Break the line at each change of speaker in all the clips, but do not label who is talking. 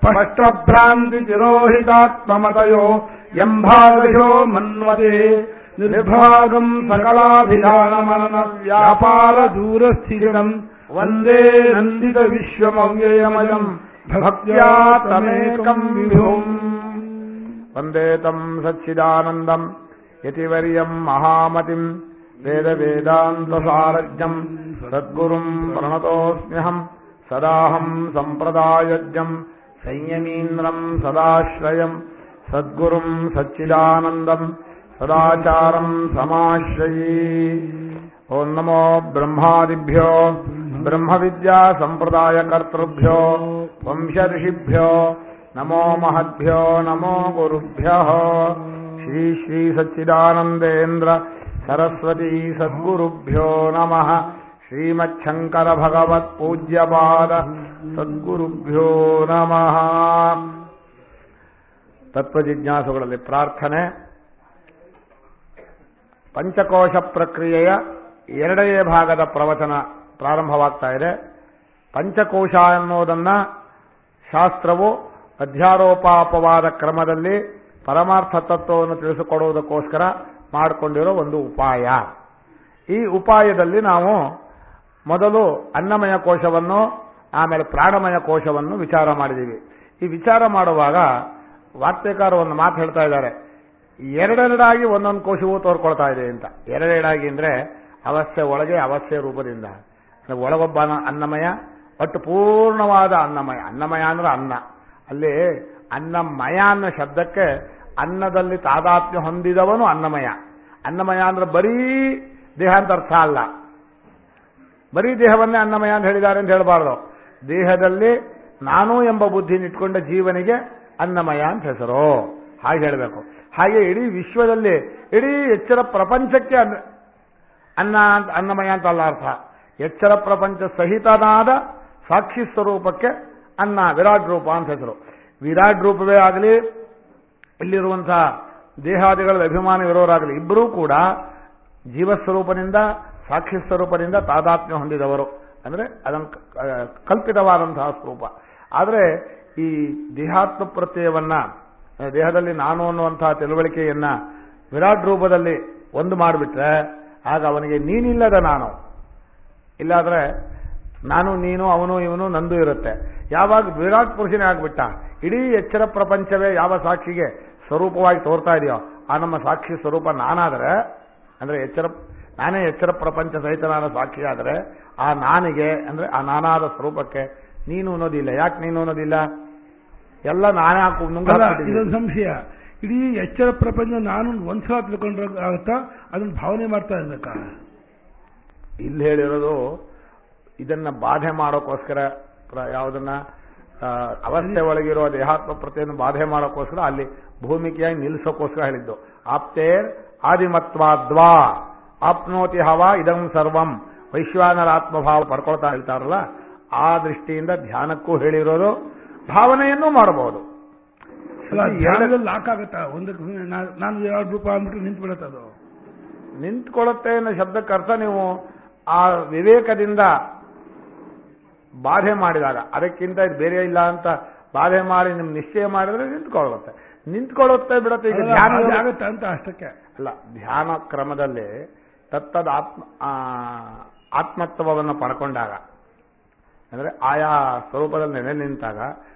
ಸ್ಪಷ್ಟಭ್ರಾಂತಿ ತಿರೋಹಿತಾತ್ಮಮತಯೋ ಎಂಭಾಗಶೋ ಮನ್ವತೆ ನಿರ್ಭಾಗಂ ಸಕಲಾಭಿಧಾನಮನನ ವ್ಯಾಪಾರ ದೂರಸ್ಥಿತಂ ವಂದೇ ನಂದಿತ ವಿಶ್ವಮವ್ಯಯಮಯಂ ಭಕ್ತ್ಯಾ ತಮೇಕಂ ವಿಭುಂ ವಂದೇ ತಂ ಸಚ್ಚಿದಾನಂದಂ ಯತಿವರ್ಯಂ ಮಹಾಮತಿಂ ವೇದ ವೇದಾಂತಸಾರಜ್ಞಂ ಸದ್ಗುರುಂ ಪ್ರಣತೋಸ್ಮ್ಯಹಂ ಸದಾಹಂ ಸಂಪ್ರದಾಯಜ್ಞಂ ಸಂಯಮೀಂದ್ರಂ ಸದಾಶ್ರಯಂ ಸದ್ಗುರುಂ ಸಚ್ಚಿದಾನಂದಂ ಸದಾಚಾರಂ ಸಮಾಶ್ರಯೇ. ಓಂ ನಮೋ ಬ್ರಹ್ಮಾದಿಭ್ಯೋ ಬ್ರಹ್ಮವಿದ್ಯಾ ಸಂಪ್ರದಾಯಕರ್ತೃಭ್ಯೋ ವಂಶಋಷಿಭ್ಯೋ ನಮೋ ಮಹದ್ಭ್ಯೋ ನಮೋ ಗುರುಭ್ಯಃ. ಶ್ರೀ ಶ್ರೀ ಸಚ್ಚಿದಾನಂದೇಂದ್ರ ಸರಸ್ವತೀ ಸದ್ಗುರುಭ್ಯೋ ನಮಃ. ಶ್ರೀಮಚ್ಛಂಕರ ಭಗವತ್ ಪೂಜ್ಯಪಾದ ಸದ್ಗುರುಭ್ಯೋ ನಮಃ. ತತ್ವಜಿಜ್ಞಾಸುಗಳಲ್ಲಿ ಪ್ರಾರ್ಥನೆ. ಪಂಚಕೋಶ ಪ್ರಕ್ರಿಯೆಯ ಎರಡನೇ ಭಾಗದ ಪ್ರವಚನ ಪ್ರಾರಂಭವಾಗ್ತಾ ಇದೆ. ಪಂಚಕೋಶ ಅನ್ನೋದನ್ನ ಶಾಸ್ತ್ರವು ಅಧ್ಯಾರೋಪಾಪವಾದ ಕ್ರಮದಲ್ಲಿ ಪರಮಾರ್ಥ ತತ್ವವನ್ನು ತಿಳಿಸಿಕೊಡುವುದಕ್ಕೋಸ್ಕರ ಮಾಡಿಕೊಂಡಿರೋ ಒಂದು ಉಪಾಯ. ಈ ಉಪಾಯದಲ್ಲಿ ನಾವು ಮೊದಲು ಅನ್ನಮಯ ಕೋಶವನ್ನು ಆಮೇಲೆ ಪ್ರಾಣಮಯ ಕೋಶವನ್ನು ವಿಚಾರ ಮಾಡಿದ್ದೀವಿ. ಈ ವಿಚಾರ ಮಾಡುವಾಗ ವಾರ್ತೆಕಾರ ಒಂದು ಮಾತು ಹೇಳ್ತಾ ಇದ್ದಾರೆ, ಎರಡೆರಡಾಗಿ ಒಂದೊಂದು ಕೋಶವೂ ತೋರ್ಕೊಳ್ತಾ ಇದೆ ಅಂತ. ಎರಡೆರಡಾಗಿ ಅಂದರೆ ಅವಸ್ಥೆ ಒಳಗೆ ಅವಸ್ಥೆ ರೂಪದಿಂದ ಒಳಗೊಬ್ಬ ಅನ್ನಮಯ, ಒಟ್ಟು ಪೂರ್ಣವಾದ ಅನ್ನಮಯ. ಅನ್ನಮಯ ಅಂದ್ರೆ ಅನ್ನ. ಅಲ್ಲಿ ಅನ್ನಮಯ ಅನ್ನೋ ಶಬ್ದಕ್ಕೆ ಅನ್ನದಲ್ಲಿ ತಾದಾತ್ಮ್ಯ ಹೊಂದಿದವನು ಅನ್ನಮಯ. ಅನ್ನಮಯ ಅಂದ್ರೆ ಬರೀ ದೇಹ ಅಂತ ಅರ್ಥ ಅಲ್ಲ. ಬರೀ ದೇಹವನ್ನೇ ಅನ್ನಮಯ ಅಂತ ಹೇಳಿದ್ದಾರೆ ಅಂತ ಹೇಳಬಾರ್ದು. ದೇಹದಲ್ಲಿ ನಾನು ಎಂಬ ಬುದ್ಧಿನಿಟ್ಕೊಂಡ ಜೀವನಿಗೆ ಅನ್ನಮಯ ಅಂತ ಹೆಸರು, ಹಾಗೆ ಹೇಳಬೇಕು. ಹಾಗೆ ಇಡೀ ವಿಶ್ವದಲ್ಲಿ ಇಡೀ ಎಚ್ಚರ ಪ್ರಪಂಚಕ್ಕೆ ಅನ್ನಮಯ ಅಂತ ಅಲ್ಲ ಅರ್ಥ. ಎಚ್ಚರ ಪ್ರಪಂಚ ಸಹಿತನಾದ ಸಾಕ್ಷಿ ಸ್ವರೂಪಕ್ಕೆ ಅನ್ನ, ವಿರಾಟ್ ರೂಪ ಅಂತ ಹೆಸರು. ವಿರಾಟ್ ರೂಪವೇ ಆಗಲಿ, ಇಲ್ಲಿರುವಂತಹ ದೇಹಾದಿಗಳ ಅಭಿಮಾನವಿರೋರಾಗಲಿ, ಇಬ್ಬರೂ ಕೂಡ ಜೀವಸ್ವರೂಪದಿಂದ ಸಾಕ್ಷಿ ಸ್ವರೂಪದಿಂದ ತಾದಾತ್ಮ್ಯ ಹೊಂದಿದವರು. ಅಂದರೆ ಅದನ್ನು ಕಲ್ಪಿತವಾದಂತಹ ಸ್ವರೂಪ. ಆದರೆ ಈ ದೇಹಾತ್ಮ ಪ್ರತ್ಯಯವನ್ನ, ದೇಹದಲ್ಲಿ ನಾನು ಅನ್ನುವಂತಹ ತಿಳುವಳಿಕೆಯನ್ನ ವಿರಾಟ್ ರೂಪದಲ್ಲಿ ಒಂದು ಮಾಡಿಬಿಟ್ರೆ ಆಗ ಅವನಿಗೆ ನೀನಿಲ್ಲದ ನಾನು. ಇಲ್ಲಾದ್ರೆ ನಾನು ನೀನು ಅವನು ಇವನು ನಂದು ಇರುತ್ತೆ. ಯಾವಾಗ ವಿರಾಟ್ ಪುರುಷನೇ ಆಗ್ಬಿಟ್ಟ, ಇಡೀ ಎಚ್ಚರ ಪ್ರಪಂಚವೇ ಯಾವ ಸಾಕ್ಷಿಗೆ ಸ್ವರೂಪವಾಗಿ ತೋರ್ತಾ ಇದೆಯೋ ಆ ನಮ್ಮ ಸಾಕ್ಷಿ ಸ್ವರೂಪ ನಾನಾದರೆ, ಅಂದ್ರೆ ನಾನೇ ಎಚ್ಚರ ಪ್ರಪಂಚ ಸಹಿತನಾದ ಸಾಕ್ಷಿ ಆದರೆ ಆ ನಾನಿಗೆ, ಅಂದ್ರೆ ಆ ನಾನಾದ ಸ್ವರೂಪಕ್ಕೆ ನೀನು ಅನ್ನೋದಿಲ್ಲ. ಯಾಕೆ ನೀನು ಅನ್ನೋದಿಲ್ಲ? ಎಲ್ಲ ನಾನೇ
ಇದೊಂದು ಸಂಶಯ. ಇಡೀ ಎಚ್ಚರ ಪ್ರಪಂಚ ನಾನು ಒಂದ್ಸಲ ತಿಳ್ಕೊಂಡ್ರೆ ಆಗುತ್ತಾ, ಅದನ್ನು ಭಾವನೆ ಮಾಡ್ತಾ ಇರ್ಬೇಕ?
ಇಲ್ಲಿ ಹೇಳಿರೋದು ಇದನ್ನ ಬಾಧೆ ಮಾಡೋಕ್ಕೋಸ್ಕರ, ಯಾವುದನ್ನ ಅವಸ್ಥೆ ಒಳಗಿರೋ ದೇಹಾತ್ಮ ಪ್ರತ್ಯೆಯನ್ನು ಬಾಧೆ ಮಾಡೋಕ್ಕೋಸ್ಕರ ಅಲ್ಲಿ ಭೂಮಿಕೆಯಾಗಿ ನಿಲ್ಲಿಸೋಕ್ಕೋಸ್ಕರ ಹೇಳಿದ್ದು. ಆಪ್ತೇರ್ ಆದಿಮತ್ವಾದ್ವಾ ಆಪ್ನೋತಿ ಹವ ಇದಂ ಸರ್ವಂ ವೈಶ್ವಾನರ ಆತ್ಮಭಾವ ಪಡ್ಕೊಳ್ತಾ ಹೇಳ್ತಾರಲ್ಲ, ಆ ದೃಷ್ಟಿಯಿಂದ ಧ್ಯಾನಕ್ಕೂ ಹೇಳಿರೋದು, ಭಾವನೆಯನ್ನು ಮಾಡಬಹುದು.
ಧ್ಯಾನದಲ್ಲಿ ಲಾಕ್ ಆಗತ್ತಾ? ಒಂದಕ್ಕೆ ನಾನು ಎರಡು ರೂಪ ಅಂದ್ಬಿಟ್ಟು ನಿಂತು ಬಿಡುತ್ತೆ. ಅದು
ನಿಂತ್ಕೊಳ್ಳುತ್ತೆ ಅನ್ನೋ ಶಬ್ದಕ್ಕೆ ಅರ್ಥ ನೀವು ಆ ವಿವೇಕದಿಂದ ಬಾಧೆ ಮಾಡಿದಾಗ, ಅದಕ್ಕಿಂತ ಇದು ಬೇರೆ ಇಲ್ಲ ಅಂತ ಬಾಧೆ ಮಾಡಿ ನಿಮ್ ನಿಶ್ಚಯ ಮಾಡಿದ್ರೆ ನಿಂತ್ಕೊಳ್ಳುತ್ತೆ ಬಿಡುತ್ತೆ. ಈಗ ಧ್ಯಾನ
ಆಗುತ್ತೆ ಅಂತ ಅಷ್ಟಕ್ಕೆ
ಅಲ್ಲ, ಧ್ಯಾನ ಕ್ರಮದಲ್ಲಿ ತತ್ತದ ಆತ್ಮತ್ವವನ್ನು ಪಡ್ಕೊಂಡಾಗ, ಅಂದ್ರೆ ಆಯಾ ಸ್ವರೂಪದಲ್ಲಿ ನೆಲೆ ನಿಂತಾಗ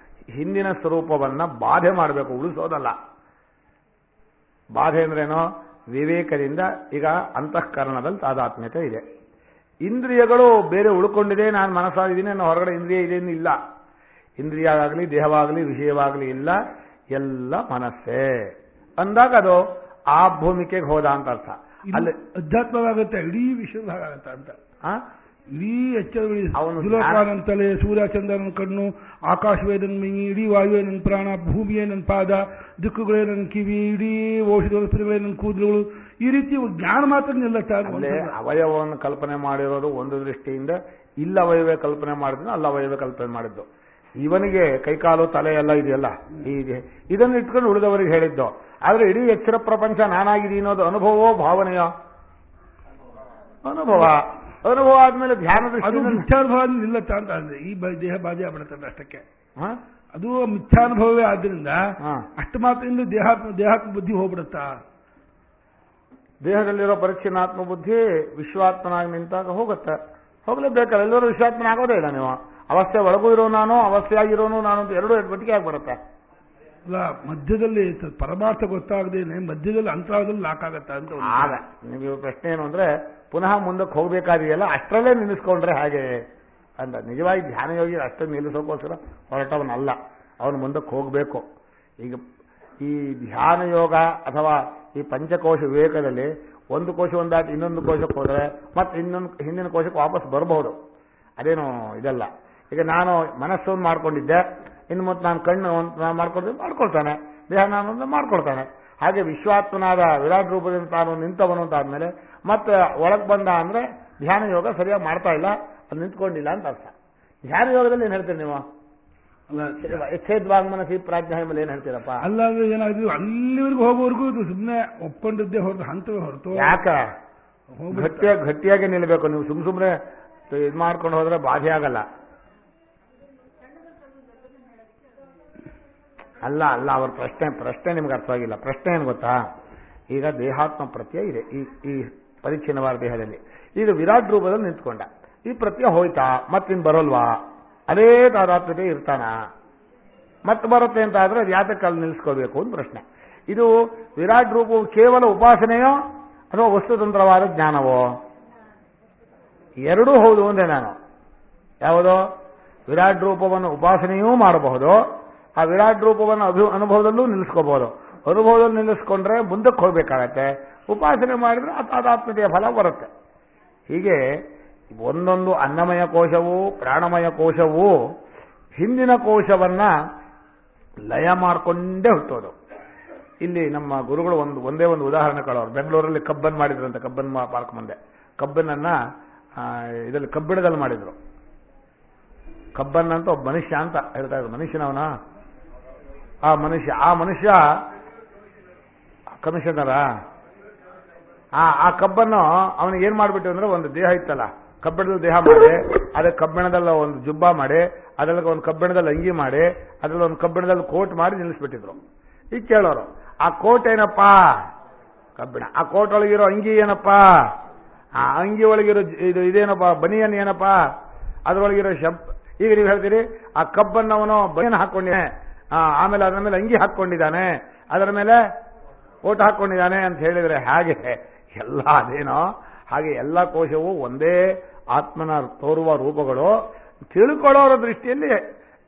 ಹಿಂದಿನ ಸ್ವರೂಪವನ್ನ ಬಾಧೆ ಮಾಡಬೇಕು, ಉಳಿಸೋದಲ್ಲ. ಬಾಧೆ ಅಂದ್ರೇನೋ ವಿವೇಕದಿಂದ ಈಗ ಅಂತಃಕರಣದಲ್ಲಿ ತಾದಾತ್ಮ್ಯತೆ ಇದೆ. ಇಂದ್ರಿಯಗಳು ಬೇರೆ ಉಳ್ಕೊಂಡಿದೆ, ನಾನು ಮನಸ್ಸಾಗಿದ್ದೀನಿ, ನಾನು ಹೊರಗಡೆ ಇಂದ್ರಿಯ ಇದೆ ಇಲ್ಲ. ಇಂದ್ರಿಯ ಆಗಲಿ ದೇಹವಾಗಲಿ ವಿಷಯವಾಗಲಿ ಇಲ್ಲ, ಎಲ್ಲ ಮನಸ್ಸೇ ಅಂದಾಗ ಅದು ಆ ಭೂಮಿಕೆಗೆ ಹೋದ ಅಂತ ಅರ್ಥ.
ಅಲ್ಲಿ ಅಧ್ಯಾತ್ಮವಾಗುತ್ತೆ, ಇಡೀ ವಿಶ್ವದ ಹಾಗಾಗತ್ತ ಅಂತ. ಇಡೀ ಎಚ್ಚರಗಳಂತಲೇ ಸೂರ್ಯ ಚಂದ್ರನ ಕಣ್ಣು, ಆಕಾಶವೇ ನನ್ನ ಮಿಂಗಿ, ಇಡೀ ವಾಯುವೇ ನನ್ನ ಪ್ರಾಣ, ಭೂಮಿಯೇ ನನ್ನ ಪಾದ, ದಿಕ್ಕುಗಳೇ ನನ್ನ ಕಿವಿ, ಇಡೀ ಔಷಧಿ ವಸ್ತುಗಳೇ ನನ್ನ ಕೂದಲುಗಳು, ಈ ರೀತಿ ಜ್ಞಾನ ಮಾತ್ರ ನಿಲ್ಲುತ್ತೆ.
ಅವಯವವನ್ನು ಕಲ್ಪನೆ ಮಾಡಿರೋದು ಒಂದು ದೃಷ್ಟಿಯಿಂದ, ಇಲ್ಲ ಅವಯವೇ ಕಲ್ಪನೆ ಮಾಡಿದ್ರು, ಅಲ್ಲ ಅವಯವೇ ಕಲ್ಪನೆ ಮಾಡಿದ್ದು. ಇವನಿಗೆ ಕೈಕಾಲು ತಲೆ ಎಲ್ಲ ಇದೆಯಲ್ಲ, ಹೀಗೆ ಇದನ್ನು ಇಟ್ಕೊಂಡು ಉಳಿದವರಿಗೆ ಹೇಳಿದ್ದು. ಆದ್ರೆ ಇಡೀ ಎಚ್ಚರ ಪ್ರಪಂಚ ನಾನಾಗಿದ್ದೀನಿ ಅನ್ನೋದು ಅನುಭವವೋ ಭಾವನೆಯೋ? ಅನುಭವ. ಅನುಭವ ಆದ್ಮೇಲೆ ಧ್ಯಾನದ
ವಿಚಾರ ಭಾವ ನಿಲ್ಲತ್ತ ಅಂತ ಅಂದ್ರೆ ಈ ದೇಹ ಬಾಧೆ ಆಗ್ಬಿಡುತ್ತೆ ಅಷ್ಟಕ್ಕೆ. ಅದು ಮಿಥ್ಯಾನುಭವವೇ ಆದ್ದರಿಂದ ಅಷ್ಟು ಮಾತ್ರದಿಂದ ದೇಹಾತ್ಮ ಬುದ್ಧಿ ಹೋಗ್ಬಿಡುತ್ತಾ?
ದೇಹದಲ್ಲಿರೋ ಪರಿಚ್ಛಿನ್ನಾತ್ಮ ಬುದ್ಧಿ ವಿಶ್ವಾತ್ಮನಾಗಿ ನಿಂತಾಗ ಹೋಗುತ್ತೆ. ಹೋಗ್ಲೇಬೇಕಲ್ಲ, ಎಲ್ಲರೂ ವಿಶ್ವಾತ್ಮನ ಆಗೋದೇ ಇಲ್ಲ. ನೀವು ಅವಸ್ಥೆ ಒಳಗೂ ಇರೋ ನಾನು, ಅವಸ್ಥೆಯಾಗಿರೋನು ನಾನು ಅಂತ ಎರಡೂ ಒಟ್ಟಿಗೆ ಆಗ್ಬಿಡುತ್ತೆ.
ಅಲ್ಲ, ಮಧ್ಯದಲ್ಲಿ ಪರಮಾರ್ಥ ಗೊತ್ತಾಗದೇನೆ ಮಧ್ಯದಲ್ಲಿ ಅಂತರದಲ್ಲಿ ಲಾಕ್ ಆಗತ್ತ ಅಂತ
ಆಗ ನೀವು ಪ್ರಶ್ನೆ ಏನು ಅಂದ್ರೆ, ಪುನಃ ಮುಂದಕ್ಕೆ ಹೋಗ್ಬೇಕಾದಿದೆಯಲ್ಲ ಅಷ್ಟರಲ್ಲೇ ನಿಲ್ಲಿಸ್ಕೊಂಡ್ರೆ ಹಾಗೆ ಅಂತ. ನಿಜವಾಗಿ ಧ್ಯಾನ ಯೋಗಿ ಅಷ್ಟೇ ನಿಲ್ಲಿಸೋಕ್ಕೋಸ್ಕರ ಹೊರಟವನಲ್ಲ, ಅವನು ಮುಂದಕ್ಕೆ ಹೋಗಬೇಕು. ಈಗ ಈ ಧ್ಯಾನ ಯೋಗ ಅಥವಾ ಈ ಪಂಚಕೋಶ ವಿವೇಕದಲ್ಲಿ ಒಂದು ಕೋಶ ಒಂದಾಗಿ ಇನ್ನೊಂದು ಕೋಶಕ್ಕೆ ಹೋದರೆ ಮತ್ತೆ ಇನ್ನೊಂದು ಹಿಂದಿನ ಕೋಶಕ್ಕೆ ವಾಪಸ್ ಬರಬಹುದು. ಅದೇನು ಇದಲ್ಲ. ಈಗ ನಾನು ಮನಸ್ಸನ್ನು ಮಾಡ್ಕೊಂಡಿದ್ದೆ, ಇನ್ನು ಮತ್ತೆ ನಾನು ಕಣ್ಣು ನಾನು ಮಾಡ್ಕೊಳ್ತಾನೆ, ದೇಹ ನಾನು ಮಾಡ್ಕೊಳ್ತಾನೆ. ಹಾಗೆ ವಿಶ್ವಾತ್ಮನಾದ ವಿರಾಟ್ ರೂಪದಿಂದ ತಾನು ನಿಂತವನು ಅಂತ ಆದ್ಮೇಲೆ ಮತ್ತೆ ಒಳಗೆ ಬಂದ ಅಂದ್ರೆ ಧ್ಯಾನ ಯೋಗ ಸರಿಯಾಗಿ ಮಾಡ್ತಾ ಇಲ್ಲ, ಅದು ನಿಂತ್ಕೊಂಡಿಲ್ಲ ಅಂತ ಅರ್ಥ. ಧ್ಯಾನ ಯೋಗದಲ್ಲಿ ಏನು ಹೇಳ್ತೀರಿ ನೀವು? ಛೇದ್ವಾಂಗ್ಮನಸಿ ಪ್ರಾಜ್ಞಾ ಎಂಬಲ್ಲಿ ಏನ್ ಹೇಳ್ತೀರಪ್ಪ?
ಅಲ್ಲ, ಏನಾದ್ರು ಅಲ್ಲಿವರೆಗೂ ಹೋಗೋವರೆಗೂ ಇದು ಸುಮ್ಮನೆ ಒಪ್ಕೊಂಡಿದ್ದೇ ಹೊರತು ಹಂತವೇ ಹೊರತು
ಯಾಕ ಗಟ್ಟಿಯಾಗಿ ನಿಲ್ಬೇಕು. ನೀವು ಸುಮ್ಮನೆ ಇದು ಮಾಡ್ಕೊಂಡು ಹೋದ್ರೆ ಬಾಧೆ ಆಗಲ್ಲ. ಅಲ್ಲ ಅಲ್ಲ ಅವ್ರ ಪ್ರಶ್ನೆ ನಿಮ್ಗೆ ಅರ್ಥವಾಗಿಲ್ಲ. ಪ್ರಶ್ನೆ ಏನು ಗೊತ್ತಾ, ಈಗ ದೇಹಾತ್ಮ ಪ್ರತ್ಯಯ ಇದೆ ಈ ಪರಿಚ್ಛಿನ್ನವಾದ ದೇಹದಲ್ಲಿ. ಈಗ ವಿರಾಟ್ ರೂಪದಲ್ಲಿ ನಿಂತ್ಕೊಂಡ, ಈ ಪ್ರತ್ಯಯ ಹೋಯ್ತಾ ಮತ್ತಿನ್ ಬರೋಲ್ವಾ? ಅದೇ ತಾದಾತ್ಮ್ಯತೆ ಇರ್ತಾನ? ಮತ್ತೆ ಬರುತ್ತೆ ಅಂತ ಆದ್ರೆ ಅದು ಯಾತಕ್ಕೆ ಅಲ್ಲಿ ನಿಲ್ಲಿಸ್ಕೋಬೇಕು ಅಂತ ಪ್ರಶ್ನೆ. ಇದು ವಿರಾಟ್ ರೂಪವು ಕೇವಲ ಉಪಾಸನೆಯೋ ಅಥವಾ ವಸ್ತುತಂತ್ರವಾದ ಜ್ಞಾನವೋ? ಎರಡೂ ಹೌದು ಅಂದೆ ನಾನು. ಯಾವುದೋ ವಿರಾಟ್ ರೂಪವನ್ನು ಉಪಾಸನೆಯೂ ಮಾಡಬಹುದು, ಆ ವಿರಾಟ್ ರೂಪವನ್ನು ಅನುಭವದಲ್ಲೂ ನಿಲ್ಲಿಸ್ಕೋಬಹುದು. ಅನುಭವದಲ್ಲಿ ನಿಲ್ಲಿಸ್ಕೊಂಡ್ರೆ ಮುಂದಕ್ಕೆ ಹೋಗ್ಬೇಕಾಗತ್ತೆ, ಉಪಾಸನೆ ಮಾಡಿದ್ರೆ ತಾದಾತ್ಮ್ಯತೆಯ ಫಲ ಬರುತ್ತೆ. ಹೀಗೆ ಒಂದೊಂದು ಅನ್ನಮಯ ಕೋಶವೂ ಪ್ರಾಣಮಯ ಕೋಶವೂ ಹಿಂದಿನ ಕೋಶವನ್ನ ಲಯ ಮಾಡಿಕೊಂಡೇ ಹುಟ್ಟೋದು. ಇಲ್ಲಿ ನಮ್ಮ ಗುರುಗಳು ಒಂದೇ ಒಂದು ಉದಾಹರಣೆ ಕೊಡೋರು. ಬೆಂಗಳೂರಲ್ಲಿ ಕಬ್ಬನ್ ಮಾಡಿದ್ರಂತೆ, ಕಬ್ಬನ್ ಪಾರ್ಕ್ ಮುಂದೆ ಕಬ್ಬನನ್ನ ಇದರಲ್ಲಿ ಕಬ್ಬಿಣದಲ್ಲಿ ಮಾಡಿದ್ರು. ಕಬ್ಬನ್ ಅಂತ ಒಬ್ಬ ಮನುಷ್ಯ ಅಂತ ಹೇಳ್ತಾ ಇದ್ರು. ಮನುಷ್ಯನವನ ಆ ಮನುಷ್ಯ ಕಮಿಷನರ ಆ ಕಬ್ಬನ್ನು ಅವನಿಗೆ ಏನ್ ಮಾಡ್ಬಿಟ್ಟು ಅಂದ್ರೆ, ಒಂದು ದೇಹ ಇತ್ತಲ್ಲ, ಕಬ್ಬಿಣದ ದೇಹ ಮಾಡಿ ಅದಕ್ಕೆ ಕಬ್ಬಿಣದಲ್ಲ ಒಂದು ಜುಬ್ಬ ಮಾಡಿ, ಅದ್ರಲ್ಲಿ ಒಂದು ಕಬ್ಬಿಣದಲ್ಲಿ ಅಂಗಿ ಮಾಡಿ, ಅದ್ರಲ್ಲಿ ಒಂದು ಕಬ್ಬಿಣದಲ್ಲಿ ಕೋಟ್ ಮಾಡಿ ನಿಲ್ಲಿಸ್ಬಿಟ್ಟಿದ್ರು. ಈಗ ಕೇಳೋರು, ಆ ಕೋಟ್ ಏನಪ್ಪಾ? ಕಬ್ಬಿಣ. ಆ ಕೋಟ್ ಒಳಗಿರೋ ಅಂಗಿ ಏನಪ್ಪಾ? ಆ ಅಂಗಿ ಒಳಗಿರೋ ಇದೇನಪ್ಪಾ? ಬನಿಯನ್ ಏನಪ್ಪಾ? ಅದ್ರೊಳಗಿರೋ ಈಗ ನೀವು ಹೇಳ್ತೀರಿ ಆ ಕಬ್ಬನ್ನವನು ಬನಿಯನ್ ಹಾಕೊಂಡಿದ್ದಾನೆ, ಆಮೇಲೆ ಅದರ ಮೇಲೆ ಅಂಗಿ ಹಾಕೊಂಡಿದ್ದಾನೆ, ಅದರ ಮೇಲೆ ಕೋಟ್ ಹಾಕೊಂಡಿದ್ದಾನೆ ಅಂತ ಹೇಳಿದ್ರೆ ಹಾಗೆ ಎಲ್ಲ ಅದೇನೋ ಹಾಗೆ ಎಲ್ಲ ಕೋಶವು ಒಂದೇ ಆತ್ಮನ ತೋರುವ ರೂಪಗಳು. ತಿಳ್ಕೊಳ್ಳೋರ ದೃಷ್ಟಿಯಲ್ಲಿ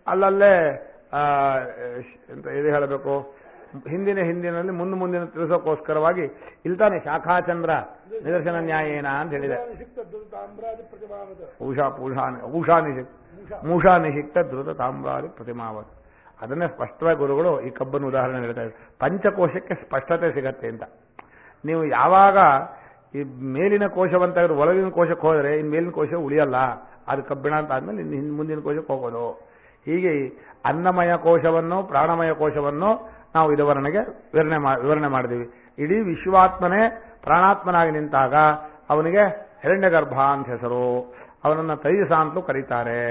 ಅಲ್ಲಲ್ಲೇ ಎಂತ ಇದು ಹೇಳಬೇಕು, ಹಿಂದಿನಲ್ಲಿ ಮುಂದಿನ ತಿಳಿಸೋಕ್ಕೋಸ್ಕರವಾಗಿ ಇಲ್ತಾನೆ ಶಾಖಾಚಂದ್ರ ನಿದರ್ಶನ ನ್ಯಾಯೇನ ಅಂತ ಹೇಳಿದೆ. ಮೂಷಾ ನಿಷಿಕ್ತ ಧೃತ ತಾಮ್ರಾದಿ ಪ್ರತಿಮಾವತ್. ಅದನ್ನೇ ಸ್ಪಷ್ಟವಾಗಿ ಗುರುಗಳು ಈ ಕಬ್ಬನ್ನು ಉದಾಹರಣೆ ಹೇಳ್ತಾ ಇದ್ದಾರೆ. ಪಂಚಕೋಶಕ್ಕೆ ಸ್ಪಷ್ಟತೆ ಸಿಗತ್ತೆ ಅಂತ. ನೀವು ಯಾವಾಗ ಈ ಮೇಲಿನ ಕೋಶವಂತ ಒಳಗಿನ ಕೋಶಕ್ಕೆ ಹೋದರೆ ಇನ್ನು ಮೇಲಿನ ಕೋಶ ಉಳಿಯಲ್ಲ, ಅದು ಕಬ್ಬಿಣ ಅಂತ ಆದ್ಮೇಲೆ ಮುಂದಿನ ಕೋಶಕ್ಕೆ ಹೋಗೋದು. ಹೀಗೆ ಅನ್ನಮಯ ಕೋಶವನ್ನು ಪ್ರಾಣಮಯ ಕೋಶವನ್ನು ನಾವು ಇದುವರೆಗೆ ವಿವರಣೆ ಮಾಡಿದೀವಿ. ಇಡೀ ವಿಶ್ವಾತ್ಮನೇ ಪ್ರಾಣಾತ್ಮನಾಗಿ ನಿಂತಾಗ ಅವನಿಗೆ ಹಿರಣ್ಯಗರ್ಭ ಅಂತ ಹೆಸರು. ಅವನನ್ನು ತೈಜಸ ಅಂತಲೂ ಕರೀತಾರೆ.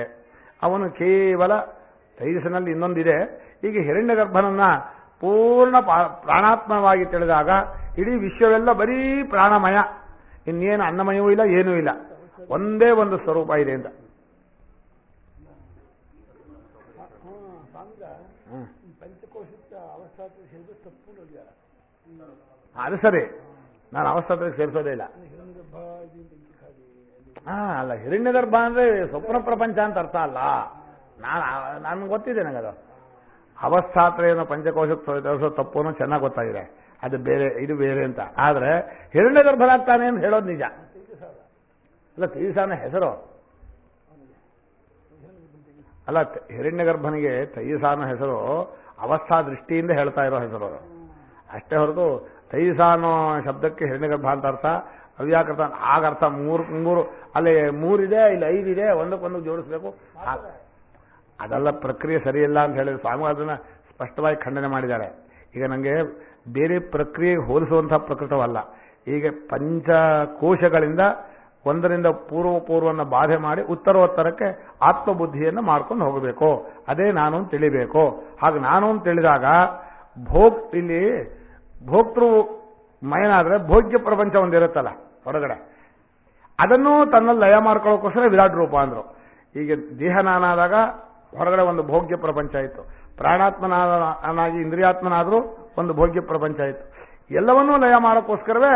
ಅವನು ಕೇವಲ ತೈಜಸನಲ್ಲಿ ಇನ್ನೊಂದಿದೆ. ಈಗ ಹಿರಣ್ಯಗರ್ಭನನ್ನ ಪೂರ್ಣ ಪ್ರಾಣಾತ್ಮವಾಗಿ ತಿಳಿದಾಗ ಇಡೀ ವಿಶ್ವವೆಲ್ಲ ಬರೀ ಪ್ರಾಣಮಯ, ಇನ್ನೇನು ಅನ್ನಮಯವೂ ಇಲ್ಲ, ಏನೂ ಇಲ್ಲ, ಒಂದೇ ಒಂದು ಸ್ವರೂಪ ಇದೆ ಅಂತ. ಅದು ಸರಿ, ನಾನು ಅವಸ್ಥಾತ್ರಕ್ಕೆ ಸೇರಿಸೋದೇ ಇಲ್ಲ. ಅಲ್ಲ, ಹಿರಣ್ಯಗರ್ಭ ಅಂದ್ರೆ ಸ್ವಪ್ನ ಪ್ರಪಂಚ ಅಂತ ಅರ್ಥ ಅಲ್ಲ. ನನ್ಗೆ ಗೊತ್ತಿದೆ ನನಗದು. ಅವಸ್ಥಾತ್ರಯನ್ನು ಪಂಚಕೋಶಕ್ಕೆ ತೋರಿಸೋ ತಪ್ಪು ಚೆನ್ನಾಗಿ ಗೊತ್ತಾಗಿದೆ. ಅದು ಬೇರೆ, ಇದು ಬೇರೆ ಅಂತ. ಆದ್ರೆ ಹಿರಣ್ಯಗರ್ಭನಾಗ್ತಾನೆ ಅಂತ ಹೇಳೋದು ನಿಜ ಅಲ್ಲ. ತೈಜಸಾನ ಹೆಸರು ಅಲ್ಲ, ಹಿರಣ್ಯಗರ್ಭನಿಗೆ ತೈಜಸಾನ ಹೆಸರು ಅವಸ್ಥಾ ದೃಷ್ಟಿಯಿಂದ ಹೇಳ್ತಾ ಇರೋ ಹೆಸರು ಅಷ್ಟೇ ಹೊರತು ತೈಜಸಾನೋ ಶಬ್ದಕ್ಕೆ ಹಿರಣ್ಯಗರ್ಭ ಅಂತ ಅರ್ಥ, ಅವ್ಯಾಕೃತ ಆಗರ್ಥ. ಮೂರು ಅಲ್ಲಿ 3 ಇದೆ, ಇಲ್ಲಿ 5 ಇದೆ, ಒಂದಕ್ಕೊಂದು ಜೋಡಿಸ್ಬೇಕು. ಅದೆಲ್ಲ ಪ್ರಕ್ರಿಯೆ ಸರಿಯಿಲ್ಲ ಅಂತ ಹೇಳಿದ್ರೆ ಸ್ವಾಮಿ ಅದನ್ನ ಸ್ಪಷ್ಟವಾಗಿ ಖಂಡನೆ ಮಾಡಿದ್ದಾರೆ. ಈಗ ನನಗೆ ಬೇರೆ ಪ್ರಕ್ರಿಯೆ ಹೋಲಿಸುವಂತಹ ಪ್ರಕೃತವಲ್ಲ. ಈಗ ಪಂಚಕೋಶಗಳಿಂದ ಒಂದರಿಂದ ಪೂರ್ವನ್ನ ಬಾಧೆ ಮಾಡಿ ಉತ್ತರೋತ್ತರಕ್ಕೆ ಆತ್ಮಬುದ್ಧಿಯನ್ನು ಮಾಡ್ಕೊಂಡು ಹೋಗಬೇಕು. ಅದೇ ನಾನು ಅಂತ ತಿಳಿಬೇಕು. ಹಾಗೆ ನಾನು ಅಂತ ತಿಳಿದಾಗ ಇಲ್ಲಿ ಭೋಕ್ತೃ ಮಯನಾದ್ರೆ ಭೋಗ್ಯ ಪ್ರಪಂಚ ಒಂದಿರುತ್ತಲ್ಲ ಹೊರಗಡೆ, ಅದನ್ನು ತನ್ನಲ್ಲಿ ಲಯ ಮಾಡ್ಕೊಳ್ಳೋಕ್ಕೋಸ್ಕರ ವಿರಾಟ್ ರೂಪ ಅಂದ್ರು. ಈಗ ದೇಹ ನಾನಾದಾಗ ಹೊರಗಡೆ ಒಂದು ಭೋಗ್ಯ ಪ್ರಪಂಚ ಇತ್ತು, ಪ್ರಾಣಾತ್ಮನಾಗಿ ಇಂದ್ರಿಯಾತ್ಮನಾದರೂ ಒಂದು ಭೋಗ್ಯ ಪ್ರಪಂಚ ಇತ್ತು. ಎಲ್ಲವನ್ನೂ ಲಯ ಮಾಡೋಕ್ಕೋಸ್ಕರವೇ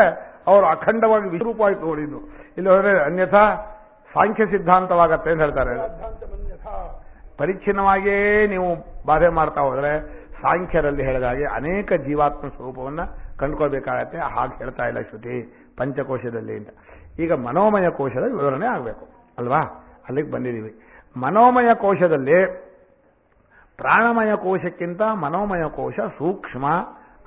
ಅವರು ಅಖಂಡವಾಗಿ ವಿಶ್ವರೂಪವಾಗಿ ತೋರಿದ್ದು. ಇಲ್ಲಿ ಹೋದರೆ ಅನ್ಯಥಾ ಸಾಂಖ್ಯ ಸಿದ್ಧಾಂತವಾಗತ್ತೆ ಅಂತ ಹೇಳ್ತಾರೆ. ಪರಿಚ್ಛಿನ್ನವಾಗಿಯೇ ನೀವು ಬಾಧೆ ಮಾಡ್ತಾ ಹೋದರೆ ಸಾಂಖ್ಯರಲ್ಲಿ ಹೇಳಿದ ಹಾಗೆ ಅನೇಕ ಜೀವಾತ್ಮ ಸ್ವರೂಪವನ್ನು ಕಂಡುಕೊಳ್ಬೇಕಾಗತ್ತೆ. ಹಾಗೆ ಹೇಳ್ತಾ ಇಲ್ಲ ಶ್ರುತಿ ಪಂಚಕೋಶದಲ್ಲಿ ಅಂತ. ಈಗ ಮನೋಮಯ ಕೋಶದ ವಿವರಣೆ ಆಗಬೇಕು ಅಲ್ವಾ? ಅಲ್ಲಿಗೆ ಬಂದಿದ್ದೀವಿ. ಮನೋಮಯ ಕೋಶದಲ್ಲಿ ಪ್ರಾಣಮಯ ಕೋಶಕ್ಕಿಂತ ಮನೋಮಯ ಕೋಶ ಸೂಕ್ಷ್ಮ,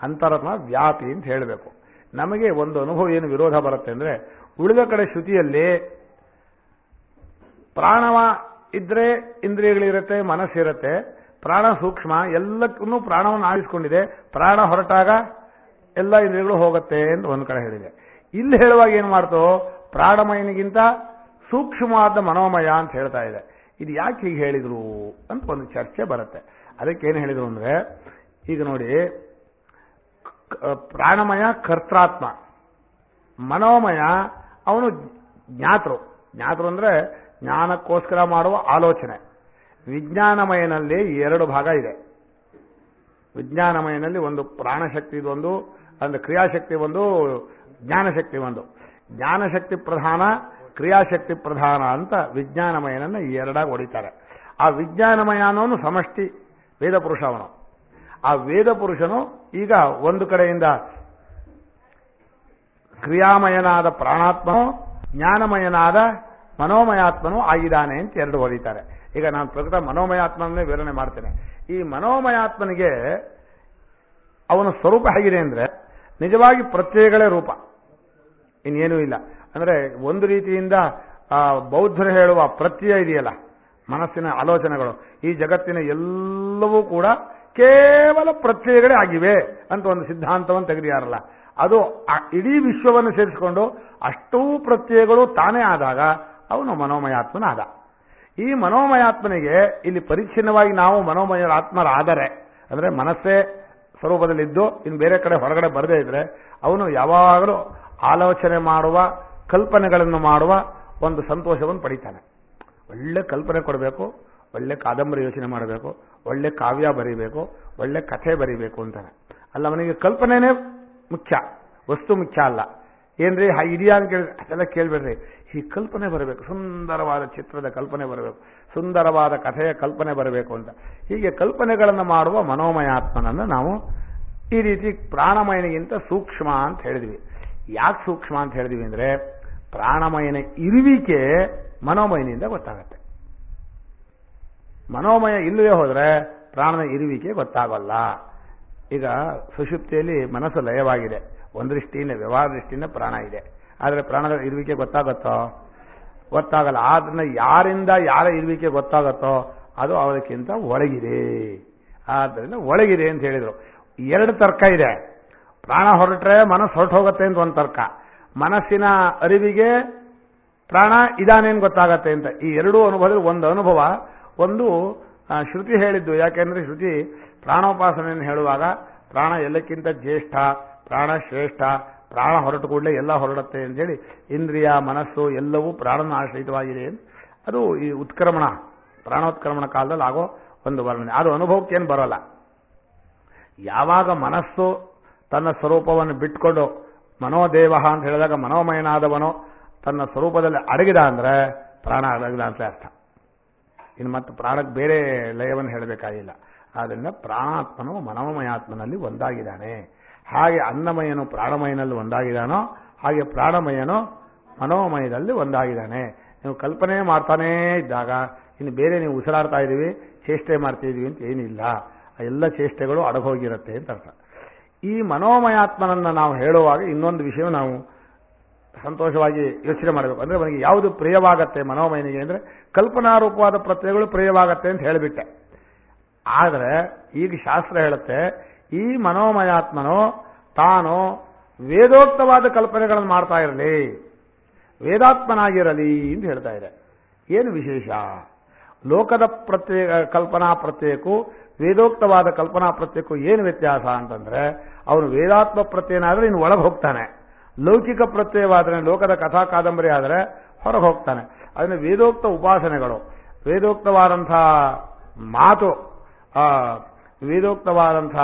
ಅಂತರಾತ್ಮ, ವ್ಯಾಪಿ ಅಂತ ಹೇಳಬೇಕು. ನಮಗೆ ಒಂದು ಅನುಭವ ಏನು ವಿರೋಧ ಬರುತ್ತೆ ಅಂದರೆ, ಉಳಿದ ಕಡೆ ಶ್ರುತಿಯಲ್ಲಿ ಪ್ರಾಣವ ಇದ್ರೆ ಇಂದ್ರಿಯಗಳಿರುತ್ತೆ, ಮನಸ್ಸಿರುತ್ತೆ, ಪ್ರಾಣ ಸೂಕ್ಷ್ಮ, ಎಲ್ಲಕ್ಕೂ ಪ್ರಾಣವನ್ನು ಆರಿಸಿಕೊಂಡಿದೆ, ಪ್ರಾಣ ಹೊರಟಾಗ ಎಲ್ಲ ಇಂದ್ರಿಯಗಳು ಹೋಗುತ್ತೆ ಅಂತ ಒಂದು ಕಡೆ ಹೇಳಿದೆ. ಇಲ್ಲಿ ಹೇಳುವಾಗ ಏನು ಮಾಡ್ತು, ಪ್ರಾಣಮಯನಿಗಿಂತ ಸೂಕ್ಷ್ಮವಾದ ಮನೋಮಯ ಅಂತ ಹೇಳ್ತಾ ಇದೆ. ಇದು ಯಾಕೆ ಹೀಗೆ ಹೇಳಿದ್ರು ಅಂತ ಒಂದು ಚರ್ಚೆ ಬರುತ್ತೆ. ಅದಕ್ಕೇನು ಹೇಳಿದ್ರು ಅಂದರೆ, ಈಗ ನೋಡಿ, ಪ್ರಾಣಮಯ ಕರ್ತಾತ್ಮ, ಮನೋಮಯ ಅವನು ಜ್ಞಾತೃ. ಜ್ಞಾತೃ ಅಂದರೆ ಜ್ಞಾನಕ್ಕೋಸ್ಕರ ಮಾಡುವ ಆಲೋಚನೆ. ವಿಜ್ಞಾನಮಯನಲ್ಲಿ ಎರಡು ಭಾಗ ಇದೆ. ವಿಜ್ಞಾನಮಯನಲ್ಲಿ ಒಂದು ಪ್ರಾಣಶಕ್ತಿ ಒಂದು, ಅಂದ್ರೆ ಕ್ರಿಯಾಶಕ್ತಿ ಒಂದು, ಜ್ಞಾನಶಕ್ತಿ ಒಂದು. ಜ್ಞಾನಶಕ್ತಿ ಪ್ರಧಾನ, ಕ್ರಿಯಾಶಕ್ತಿ ಪ್ರಧಾನ ಅಂತ ವಿಜ್ಞಾನಮಯನನ್ನು ಎರಡಾಗಿ ಹೊಡಿತಾರೆ. ಆ ವಿಜ್ಞಾನಮಯ ಅನ್ನೋನು ಸಮಷ್ಟಿ ವೇದ ಪುರುಷ ಅವನು. ಆ ವೇದ ಪುರುಷನು ಈಗ ಒಂದು ಕಡೆಯಿಂದ ಕ್ರಿಯಾಮಯನಾದ ಪ್ರಾಣಾತ್ಮನು, ಜ್ಞಾನಮಯನಾದ ಮನೋಮಯಾತ್ಮನು ಆಗಿದ್ದಾನೆ ಅಂತ ಎರಡು ಹೊಡಿತಾರೆ. ಈಗ ನಾನು ಪ್ರಕೃತ ಮನೋಮಯಾತ್ಮನ್ನೇ ವಿವರಣೆ ಮಾಡ್ತೇನೆ. ಈ ಮನೋಮಯಾತ್ಮನಿಗೆ ಅವನ ಸ್ವರೂಪ ಹೇಗಿದೆ ಅಂದರೆ, ನಿಜವಾಗಿ ಪ್ರತ್ಯಯಗಳೇ ರೂಪ, ಇನ್ನೇನೂ ಇಲ್ಲ. ಅಂದರೆ ಒಂದು ರೀತಿಯಿಂದ ಬೌದ್ಧರು ಹೇಳುವ ಪ್ರತ್ಯಯ ಇದೆಯಲ್ಲ, ಮನಸ್ಸಿನ ಆಲೋಚನೆಗಳು, ಈ ಜಗತ್ತಿನ ಎಲ್ಲವೂ ಕೂಡ ಕೇವಲ ಪ್ರತ್ಯಯಗಳೇ ಆಗಿವೆ ಅಂತ ಒಂದು ಸಿದ್ಧಾಂತವನ್ನು ತೆಗೆದಿಯಾರಲ್ಲ, ಅದು ಇಡೀ ವಿಶ್ವವನ್ನು ಸೇರಿಸಿಕೊಂಡು ಅಷ್ಟೂ ಪ್ರತ್ಯಯಗಳು ತಾನೇ ಆದಾಗ ಅವನು ಮನೋಮಯಾತ್ಮನಾದ. ಈ ಮನೋಮಯಾತ್ಮನಿಗೆ ಇಲ್ಲಿ ಪರಿಚ್ಛಿನ್ನವಾಗಿ ನಾವು ಮನೋಮಯ ಆತ್ಮರಾದರೆ, ಅಂದರೆ ಮನಸ್ಸೇ ಸ್ವರೂಪದಲ್ಲಿದ್ದು ಇನ್ನು ಬೇರೆ ಕಡೆ ಹೊರಗಡೆ ಬರದೇ ಇದ್ರೆ, ಅವನು ಯಾವಾಗಲೂ ಆಲೋಚನೆ ಮಾಡುವ, ಕಲ್ಪನೆಗಳನ್ನು ಮಾಡುವ ಒಂದು ಸಂತೋಷವನ್ನು ಪಡಿತಾನೆ. ಒಳ್ಳೆ ಕಲ್ಪನೆ ಕೊಡಬೇಕು, ಒಳ್ಳೆ ಕಾದಂಬರಿ ಯೋಚನೆ ಮಾಡಬೇಕು, ಒಳ್ಳೆ ಕಾವ್ಯ ಬರೀಬೇಕು, ಒಳ್ಳೆ ಕಥೆ ಬರೀಬೇಕು ಅಂತಾನೆ. ಅಲ್ಲ, ಅವನಿಗೆ ಕಲ್ಪನೆನೇ ಮುಖ್ಯ, ವಸ್ತು ಮುಖ್ಯ ಅಲ್ಲ. ಏನ್ರಿ ಇದೆಯಾ ಅಂತ ಕೇಳಿ ಅದೆಲ್ಲ ಕೇಳಬೇಡ್ರಿ. ಈ ಕಲ್ಪನೆ ಬರಬೇಕು, ಸುಂದರವಾದ ಚಿತ್ರದ ಕಲ್ಪನೆ ಬರಬೇಕು, ಸುಂದರವಾದ ಕಥೆಯ ಕಲ್ಪನೆ ಬರಬೇಕು ಅಂತ. ಹೀಗೆ ಕಲ್ಪನೆಗಳನ್ನು ಮಾಡುವ ಮನೋಮಯಾತ್ಮನನ್ನು ನಾವು ಈ ರೀತಿ ಪ್ರಾಣಮಯನಿಗಿಂತ ಸೂಕ್ಷ್ಮ ಅಂತ ಹೇಳಿದ್ವಿ. ಯಾಕೆ ಸೂಕ್ಷ್ಮ ಅಂತ ಹೇಳಿದ್ವಿ ಅಂದರೆ, ಪ್ರಾಣಮಯನ ಇರುವಿಕೆ ಮನೋಮಯನಿಂದ ಗೊತ್ತಾಗತ್ತೆ. ಮನೋಮಯ ಇಲ್ಲವೇ ಹೋದರೆ ಪ್ರಾಣನ ಇರುವಿಕೆ ಗೊತ್ತಾಗಲ್ಲ. ಈಗ ಸುಷುಪ್ತಿಯಲ್ಲಿ ಮನಸ್ಸು ಲಯವಾಗಿದೆ, ಒಂದು ದೃಷ್ಟಿಯಿಂದ ವ್ಯವಹಾರ ದೃಷ್ಟಿಯಿಂದ ಪ್ರಾಣ ಇದೆ, ಆದರೆ ಪ್ರಾಣದ ಇರುವಿಕೆ ಗೊತ್ತಾಗತ್ತೋ? ಗೊತ್ತಾಗಲ್ಲ. ಆದ್ರಿಂದ ಯಾರಿಂದ ಯಾರ ಇರುವಿಕೆ ಗೊತ್ತಾಗತ್ತೋ ಅದು ಅವದಕ್ಕಿಂತ ಒಳಗಿದೆ. ಆದ್ದರಿಂದ ಒಳಗಿದೆ ಅಂತ ಹೇಳಿದರು. ಎರಡು ತರ್ಕ ಇದೆ. ಪ್ರಾಣ ಹೊರಟ್ರೆ ಮನಸ್ಸು ಹೊರಟು ಹೋಗುತ್ತೆ ಅಂತ ಒಂದು ತರ್ಕ, ಮನಸ್ಸಿನ ಅರಿವಿಗೆ ಪ್ರಾಣ ಇದಾನೇನು ಗೊತ್ತಾಗತ್ತೆ ಅಂತ. ಈ ಎರಡೂ ಅನುಭವದಲ್ಲಿ ಒಂದು ಅನುಭವ, ಒಂದು ಶ್ರುತಿ ಹೇಳಿದ್ದು. ಯಾಕೆಂದ್ರೆ ಶ್ರುತಿ ಪ್ರಾಣೋಪಾಸನೆಯನ್ನು ಹೇಳುವಾಗ ಪ್ರಾಣ ಎಲ್ಲಕ್ಕಿಂತ ಜ್ಯೇಷ್ಠ, ಪ್ರಾಣ ಶ್ರೇಷ್ಠ, ಪ್ರಾಣ ಹೊರಟು ಕೂಡಲೇ ಎಲ್ಲ ಹೊರಡುತ್ತೆ ಅಂತೇಳಿ ಇಂದ್ರಿಯ ಮನಸ್ಸು ಎಲ್ಲವೂ ಪ್ರಾಣನ ಆಶ್ರಿತವಾಗಿದೆ. ಅದು ಈ ಉತ್ಕ್ರಮಣ, ಪ್ರಾಣೋತ್ಕ್ರಮಣ ಕಾಲದಲ್ಲಿ ಆಗೋ ಒಂದು ವರ್ಣನೆ. ಅದು ಅನುಭವಕ್ಕೇನು ಬರೋಲ್ಲ. ಯಾವಾಗ ಮನಸ್ಸು ತನ್ನ ಸ್ವರೂಪವನ್ನು ಬಿಟ್ಕೊಂಡು ಮನೋದೇವ ಅಂತ ಹೇಳಿದಾಗ ಮನೋಮಯನಾದವನು ತನ್ನ ಸ್ವರೂಪದಲ್ಲಿ ಅಡಗಿದ ಅಂದರೆ ಪ್ರಾಣ ಅಡಗಿದ ಅಂತ ಅರ್ಥ. ಇನ್ನು ಮತ್ತೆ ಪ್ರಾಣಕ್ಕೆ ಬೇರೆ ಲಯವನ್ನು ಹೇಳಬೇಕಾಗಿಲ್ಲ. ಆದ್ದರಿಂದ ಪ್ರಾಣಾತ್ಮನು ಮನೋಮಯಾತ್ಮನಲ್ಲಿ ಒಂದಾಗಿದ್ದಾನೆ. ಹಾಗೆ ಅನ್ನಮಯನು ಪ್ರಾಣಮಯನಲ್ಲಿ ಒಂದಾಗಿದ್ದಾನೋ ಹಾಗೆ ಪ್ರಾಣಮಯನು ಮನೋಮಯದಲ್ಲಿ ಒಂದಾಗಿದ್ದಾನೆ. ನೀವು ಕಲ್ಪನೆ ಮಾಡ್ತಾನೇ ಇದ್ದಾಗ ಇನ್ನು ಬೇರೆ ನೀವು ಉಸಿರಾಡ್ತಾ ಇದ್ದೀವಿ, ಚೇಷ್ಟೆ ಮಾಡ್ತಿದ್ದೀವಿ ಅಂತ ಏನಿಲ್ಲ. ಎಲ್ಲ ಚೇಷ್ಟೆಗಳು ಅಡಗೋಗಿರುತ್ತೆ ಅಂತ ಅರ್ಥ. ಈ ಮನೋಮಯಾತ್ಮನನ್ನು ನಾವು ಹೇಳುವಾಗ ಇನ್ನೊಂದು ವಿಷಯ ನಾವು ಸಂತೋಷವಾಗಿ ಯೋಚನೆ ಮಾಡಬೇಕು. ಅಂದರೆ ಅವನಿಗೆ ಯಾವುದು ಪ್ರಿಯವಾಗತ್ತೆ ಮನೋಮಯನಿಗೆ ಅಂದರೆ ಕಲ್ಪನಾರೂಪವಾದ ಪ್ರತ್ಯಯಗಳು ಪ್ರಿಯವಾಗತ್ತೆ ಅಂತ ಹೇಳಿಬಿಟ್ಟೆ. ಆದರೆ ಈಗ ಶಾಸ್ತ್ರ ಹೇಳುತ್ತೆ, ಈ ಮನೋಮಯಾತ್ಮನು ತಾನು ವೇದೋಕ್ತವಾದ ಕಲ್ಪನೆಗಳನ್ನು ಮಾಡ್ತಾ ಇರಲಿ, ವೇದಾತ್ಮನಾಗಿರಲಿ ಅಂತ ಹೇಳ್ತಾ ಇದೆ. ಏನು ವಿಶೇಷ? ಲೋಕದ ಕಲ್ಪನಾ ಪ್ರತ್ಯಯಕ್ಕೂ ವೇದೋಕ್ತವಾದ ಕಲ್ಪನಾ ಪ್ರತ್ಯಯಕ್ಕೂ ಏನು ವ್ಯತ್ಯಾಸ ಅಂತಂದ್ರೆ, ಅವನು ವೇದಾತ್ಮ ಪ್ರತ್ಯಯನಾದ್ರೆ ಇನ್ನು ಒಳಗೆ ಹೋಗ್ತಾನೆ, ಲೌಕಿಕ ಪ್ರತ್ಯಯವಾದರೆ ಲೋಕದ ಕಥಾ ಕಾದಂಬರಿ ಆದರೆ ಹೊರಗೆ ಹೋಗ್ತಾನೆ. ಅದನ್ನು ವೇದೋಕ್ತ ಉಪಾಸನೆಗಳು, ವೇದೋಕ್ತವಾದಂಥ ಮಾತು, ವೇದೋಕ್ತವಾದಂಥ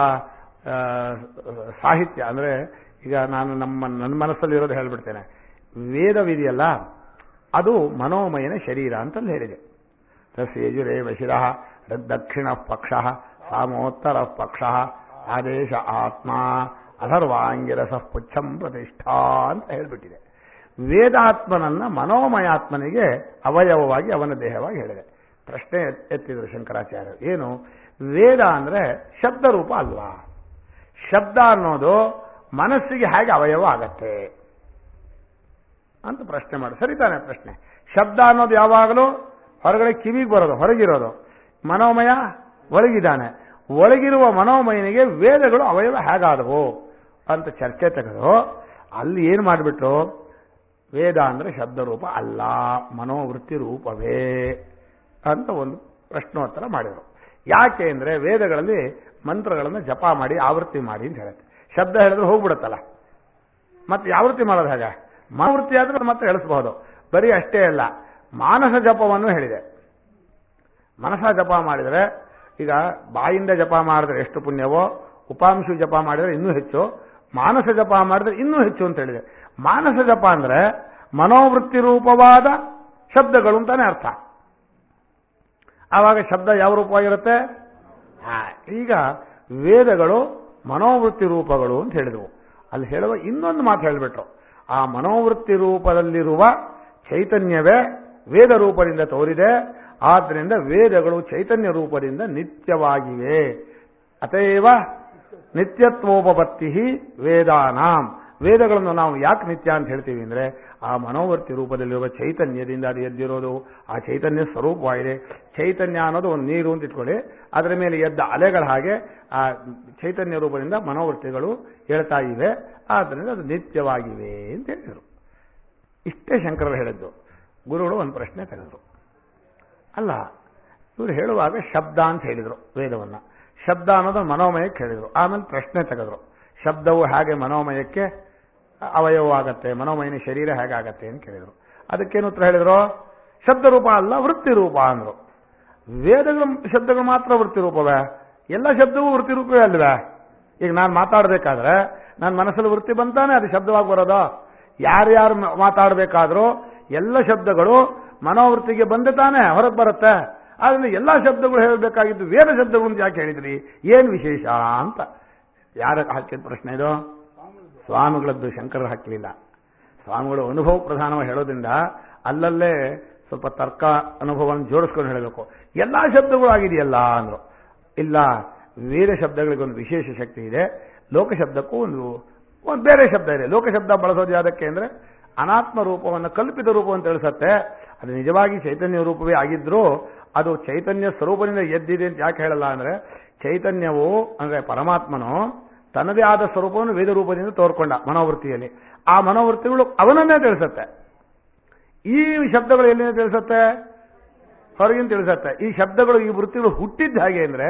ಸಾಹಿತ್ಯ. ಅಂದರೆ ಈಗ ನಾನು ನನ್ನ ಮನಸ್ಸಲ್ಲಿರೋದು ಹೇಳ್ಬಿಡ್ತೇನೆ. ವೇದವಿದೆಯಲ್ಲ, ಅದು ಮನೋಮಯನ ಶರೀರ ಅಂತಂದು ಹೇಳಿದೆ. ತಸ್ಯೇಜುರೇವ ಶಿರಃ ದಕ್ಷಿಣ ಪಕ್ಷ ಸಾಮೋತ್ತರ ಪಕ್ಷ ಆದೇಶ ಆತ್ಮ ಅಧರ್ವಾಂಗಿರಸ ಪುಚ್ಛಂ ಪ್ರತಿಷ್ಠಾ ಅಂತ ಹೇಳ್ಬಿಟ್ಟಿದೆ. ವೇದಾತ್ಮನನ್ನ ಮನೋಮಯಾತ್ಮನಿಗೆ ಅವಯವವಾಗಿ ಅವನ ದೇಹವಾಗಿ ಹೇಳಿದೆ. ಪ್ರಶ್ನೆ ಎತ್ತಿದ್ರು ಶಂಕರಾಚಾರ್ಯರು. ಏನು? ವೇದ ಅಂದ್ರೆ ಶಬ್ದ ರೂಪ ಅಲ್ವಾ? ಶಬ್ದ ಅನ್ನೋದು ಮನಸ್ಸಿಗೆ ಹೇಗೆ ಅವಯವ ಆಗತ್ತೆ ಅಂತ ಪ್ರಶ್ನೆ ಮಾಡಿ. ಸರಿತಾನೆ ಪ್ರಶ್ನೆ. ಶಬ್ದ ಅನ್ನೋದು ಯಾವಾಗಲೂ ಹೊರಗಡೆ ಕಿವಿಗೆ ಬರೋದು, ಹೊರಗಿರೋದು. ಮನೋಮಯ ಒಳಗಿದ್ದಾನೆ. ಒಳಗಿರುವ ಮನೋಮಯನಿಗೆ ವೇದಗಳು ಅವಯವ ಹೇಗಾದವು ಅಂತ ಚರ್ಚೆ ತೆಗೆದು ಅಲ್ಲಿ ಏನು ಮಾಡಿಬಿಟ್ರು, ವೇದ ಅಂದ್ರೆ ಶಬ್ದರೂಪ ಅಲ್ಲ, ಮನೋವೃತ್ತಿ ರೂಪವೇ ಅಂತ ಒಂದು ಪ್ರಶ್ನೋತ್ತರ ಮಾಡಿದರು. ಯಾಕೆ ಅಂದರೆ ವೇದಗಳಲ್ಲಿ ಮಂತ್ರಗಳನ್ನು ಜಪ ಮಾಡಿ ಆವೃತ್ತಿ ಮಾಡಿ ಅಂತ ಹೇಳುತ್ತೆ. ಶಬ್ದ ಹೇಳಿದ್ರೆ ಹೋಗ್ಬಿಡುತ್ತಲ್ಲ, ಮತ್ತೆ ಆವೃತ್ತಿ ಮಾಡೋದು ಹೇಗೆ? ಮನೋವೃತ್ತಿ ಆದ್ರೆ ಮತ್ತೆ ಹೇಳಿಸಬಹುದು. ಬರೀ ಅಷ್ಟೇ ಅಲ್ಲ, ಮಾನಸ ಜಪವನ್ನು ಹೇಳಿದೆ. ಮನಸ ಜಪ ಮಾಡಿದರೆ, ಈಗ ಬಾಯಿಂದ ಜಪ ಮಾಡಿದ್ರೆ ಎಷ್ಟು ಪುಣ್ಯವೋ, ಉಪಾಂಶು ಜಪ ಮಾಡಿದರೆ ಇನ್ನೂ ಹೆಚ್ಚು, ಮಾನಸ ಜಪ ಮಾಡಿದ್ರೆ ಇನ್ನೂ ಹೆಚ್ಚು ಅಂತ ಹೇಳಿದೆ. ಮಾನಸ ಜಪ ಅಂದ್ರೆ ಮನೋವೃತ್ತಿ ರೂಪವಾದ ಶಬ್ದಗಳು ಅಂತಾನೆ ಅರ್ಥ. ಆವಾಗ ಶಬ್ದ ಯಾವ ರೂಪವಾಗಿರುತ್ತೆ? ಈಗ ವೇದಗಳು ಮನೋವೃತ್ತಿ ರೂಪಗಳು ಅಂತ ಹೇಳಿದವು. ಅಲ್ಲಿ ಹೇಳುವ ಇನ್ನೊಂದು ಮಾತು ಹೇಳಿಬಿಟ್ರು. ಆ ಮನೋವೃತ್ತಿ ರೂಪದಲ್ಲಿರುವ ಚೈತನ್ಯವೇ ವೇದ ರೂಪದಿಂದ ತೋರಿದೆ. ಆದ್ದರಿಂದ ವೇದಗಳು ಚೈತನ್ಯ ರೂಪದಿಂದ ನಿತ್ಯವಾಗಿವೆ. ಅತೇವ ನಿತ್ಯತ್ವೋಪಪತ್ತಿ ವೇದಾನಾಂ. ವೇದಗಳನ್ನು ನಾವು ಯಾಕೆ ನಿತ್ಯ ಅಂತ ಹೇಳ್ತೀವಿ ಅಂದರೆ, ಆ ಮನೋವರ್ತಿ ರೂಪದಲ್ಲಿರುವ ಚೈತನ್ಯದಿಂದ ಅದು ಎದ್ದಿರೋದು, ಆ ಚೈತನ್ಯ ಸ್ವರೂಪವಾಗಿದೆ. ಚೈತನ್ಯ ಅನ್ನೋದು ಒಂದು ನೀರು ಅಂತ ಇಟ್ಕೊಳ್ಳಿ, ಅದರ ಮೇಲೆ ಎದ್ದ ಅಲೆಗಳ ಹಾಗೆ ಆ ಚೈತನ್ಯ ರೂಪದಿಂದ ಮನೋವೃತ್ತಿಗಳು ಹೇಳ್ತಾ ಇವೆ. ಆದ್ದರಿಂದ ಅದು ನಿತ್ಯವಾಗಿವೆ ಅಂತ ಹೇಳಿದರು. ಇಷ್ಟೇ ಶಂಕರರು ಹೇಳಿದ್ದು. ಗುರುಗಳು ಒಂದು ಪ್ರಶ್ನೆ ತೆಗೆದರು. ಅಲ್ಲ, ಇವರು ಹೇಳುವಾಗ ಶಬ್ದ ಅಂತ ಹೇಳಿದರು ವೇದವನ್ನ. ಶಬ್ದ ಅನ್ನೋದು ಮನೋಮಯಕ್ಕೆ ಹೇಳಿದರು. ಆಮೇಲೆ ಪ್ರಶ್ನೆ ತೆಗೆದರು, ಶಬ್ದವು ಹೇಗೆ ಮನೋಮಯಕ್ಕೆ ಅವಯವವಾಗತ್ತೆ, ಮನೋಮಯನ ಶರೀರ ಹೇಗಾಗತ್ತೆ ಅಂತ ಕೇಳಿದರು. ಅದಕ್ಕೇನು ಉತ್ತರ ಹೇಳಿದ್ರು? ಶಬ್ದ ರೂಪ ಅಲ್ಲ, ವೃತ್ತಿ ರೂಪ ಅಂದರು. ವೇದಗಳ ಶಬ್ದಗಳು ಮಾತ್ರ ವೃತ್ತಿ ರೂಪವೇ? ಎಲ್ಲ ಶಬ್ದವೂ ವೃತ್ತಿ ರೂಪವೇ ಅಲ್ವೇ? ಈಗ ನಾನು ಮಾತಾಡಬೇಕಾದ್ರೆ ನನ್ನ ಮನಸ್ಸಲ್ಲಿ ವೃತ್ತಿ ಬಂತಾನೆ ಅದು ಶಬ್ದವಾಗಿ ಬರೋದು. ಯಾರ್ಯಾರು ಮಾತಾಡಬೇಕಾದ್ರೂ ಎಲ್ಲ ಶಬ್ದಗಳು ಮನೋವೃತ್ತಿಗೆ ಬಂದೆ ತಾನೆ ಹೊರಗೆ ಬರುತ್ತೆ. ಆದ್ರಿಂದ ಎಲ್ಲ ಶಬ್ದಗಳು ಹೇಳಬೇಕಾಗಿದ್ದು ವೇದ ಶಬ್ದಗಳು ಅಂತ ಯಾಕೆ ಹೇಳಿದ್ರಿ? ಏನು ವಿಶೇಷ ಅಂತ ಯಾರ ಹಾಕಿದ ಪ್ರಶ್ನೆ ಇದು? ಸ್ವಾಮಿಗಳದ್ದು. ಶಂಕರರು ಹಾಕಲಿಲ್ಲ. ಸ್ವಾಮಿಗಳು ಅನುಭವ ಪ್ರಧಾನವಾಗಿ ಹೇಳೋದ್ರಿಂದ ಅಲ್ಲಲ್ಲೇ ಸ್ವಲ್ಪ ತರ್ಕ ಅನುಭವವನ್ನು ಜೋಡಿಸ್ಕೊಂಡು ಹೇಳಬೇಕು. ಎಲ್ಲ ಶಬ್ದಗಳು ಆಗಿದೆಯಲ್ಲ ಅಂದ್ರು. ಇಲ್ಲ, ವೇದ ಶಬ್ದಗಳಿಗೊಂದು ವಿಶೇಷ ಶಕ್ತಿ ಇದೆ. ಲೋಕಶಬ್ದಕ್ಕೂ ಒಂದು ಬೇರೆ ಶಬ್ದ ಇದೆ. ಲೋಕಶಬ್ದ ಬಳಸೋದು ಯಾವುದಕ್ಕೆ ಅಂದರೆ ಅನಾತ್ಮ ರೂಪವನ್ನು ಕಲ್ಪಿತ ರೂಪವನ್ನು ತಿಳಿಸುತ್ತೆ. ಅದು ನಿಜವಾಗಿ ಚೈತನ್ಯ ರೂಪವೇ ಆಗಿದ್ರೂ ಅದು ಚೈತನ್ಯ ಸ್ವರೂಪದಿಂದ ಎದ್ದಿದೆ ಅಂತ ಯಾಕೆ ಹೇಳಲ್ಲ ಅಂದರೆ, ಚೈತನ್ಯವು ಅಂದರೆ ಪರಮಾತ್ಮನು ತನ್ನದೇ ಆದ ಸ್ವರೂಪವನ್ನು ವೇದ ರೂಪದಿಂದ ತೋರ್ಕೊಂಡ ಮನೋವೃತ್ತಿಯಲ್ಲಿ. ಆ ಮನೋವೃತ್ತಿಗಳು ಅವನನ್ನೇ ತಿಳಿಸುತ್ತೆ. ಈ ಶಬ್ದಗಳು ಎಲ್ಲಿಂದ ತಿಳಿಸುತ್ತೆ? ಹೊರಗಿನ ತಿಳಿಸುತ್ತೆ. ಈ ಶಬ್ದಗಳು, ಈ ವೃತ್ತಿಗಳು ಹುಟ್ಟಿದ್ದ ಹಾಗೆ ಅಂದರೆ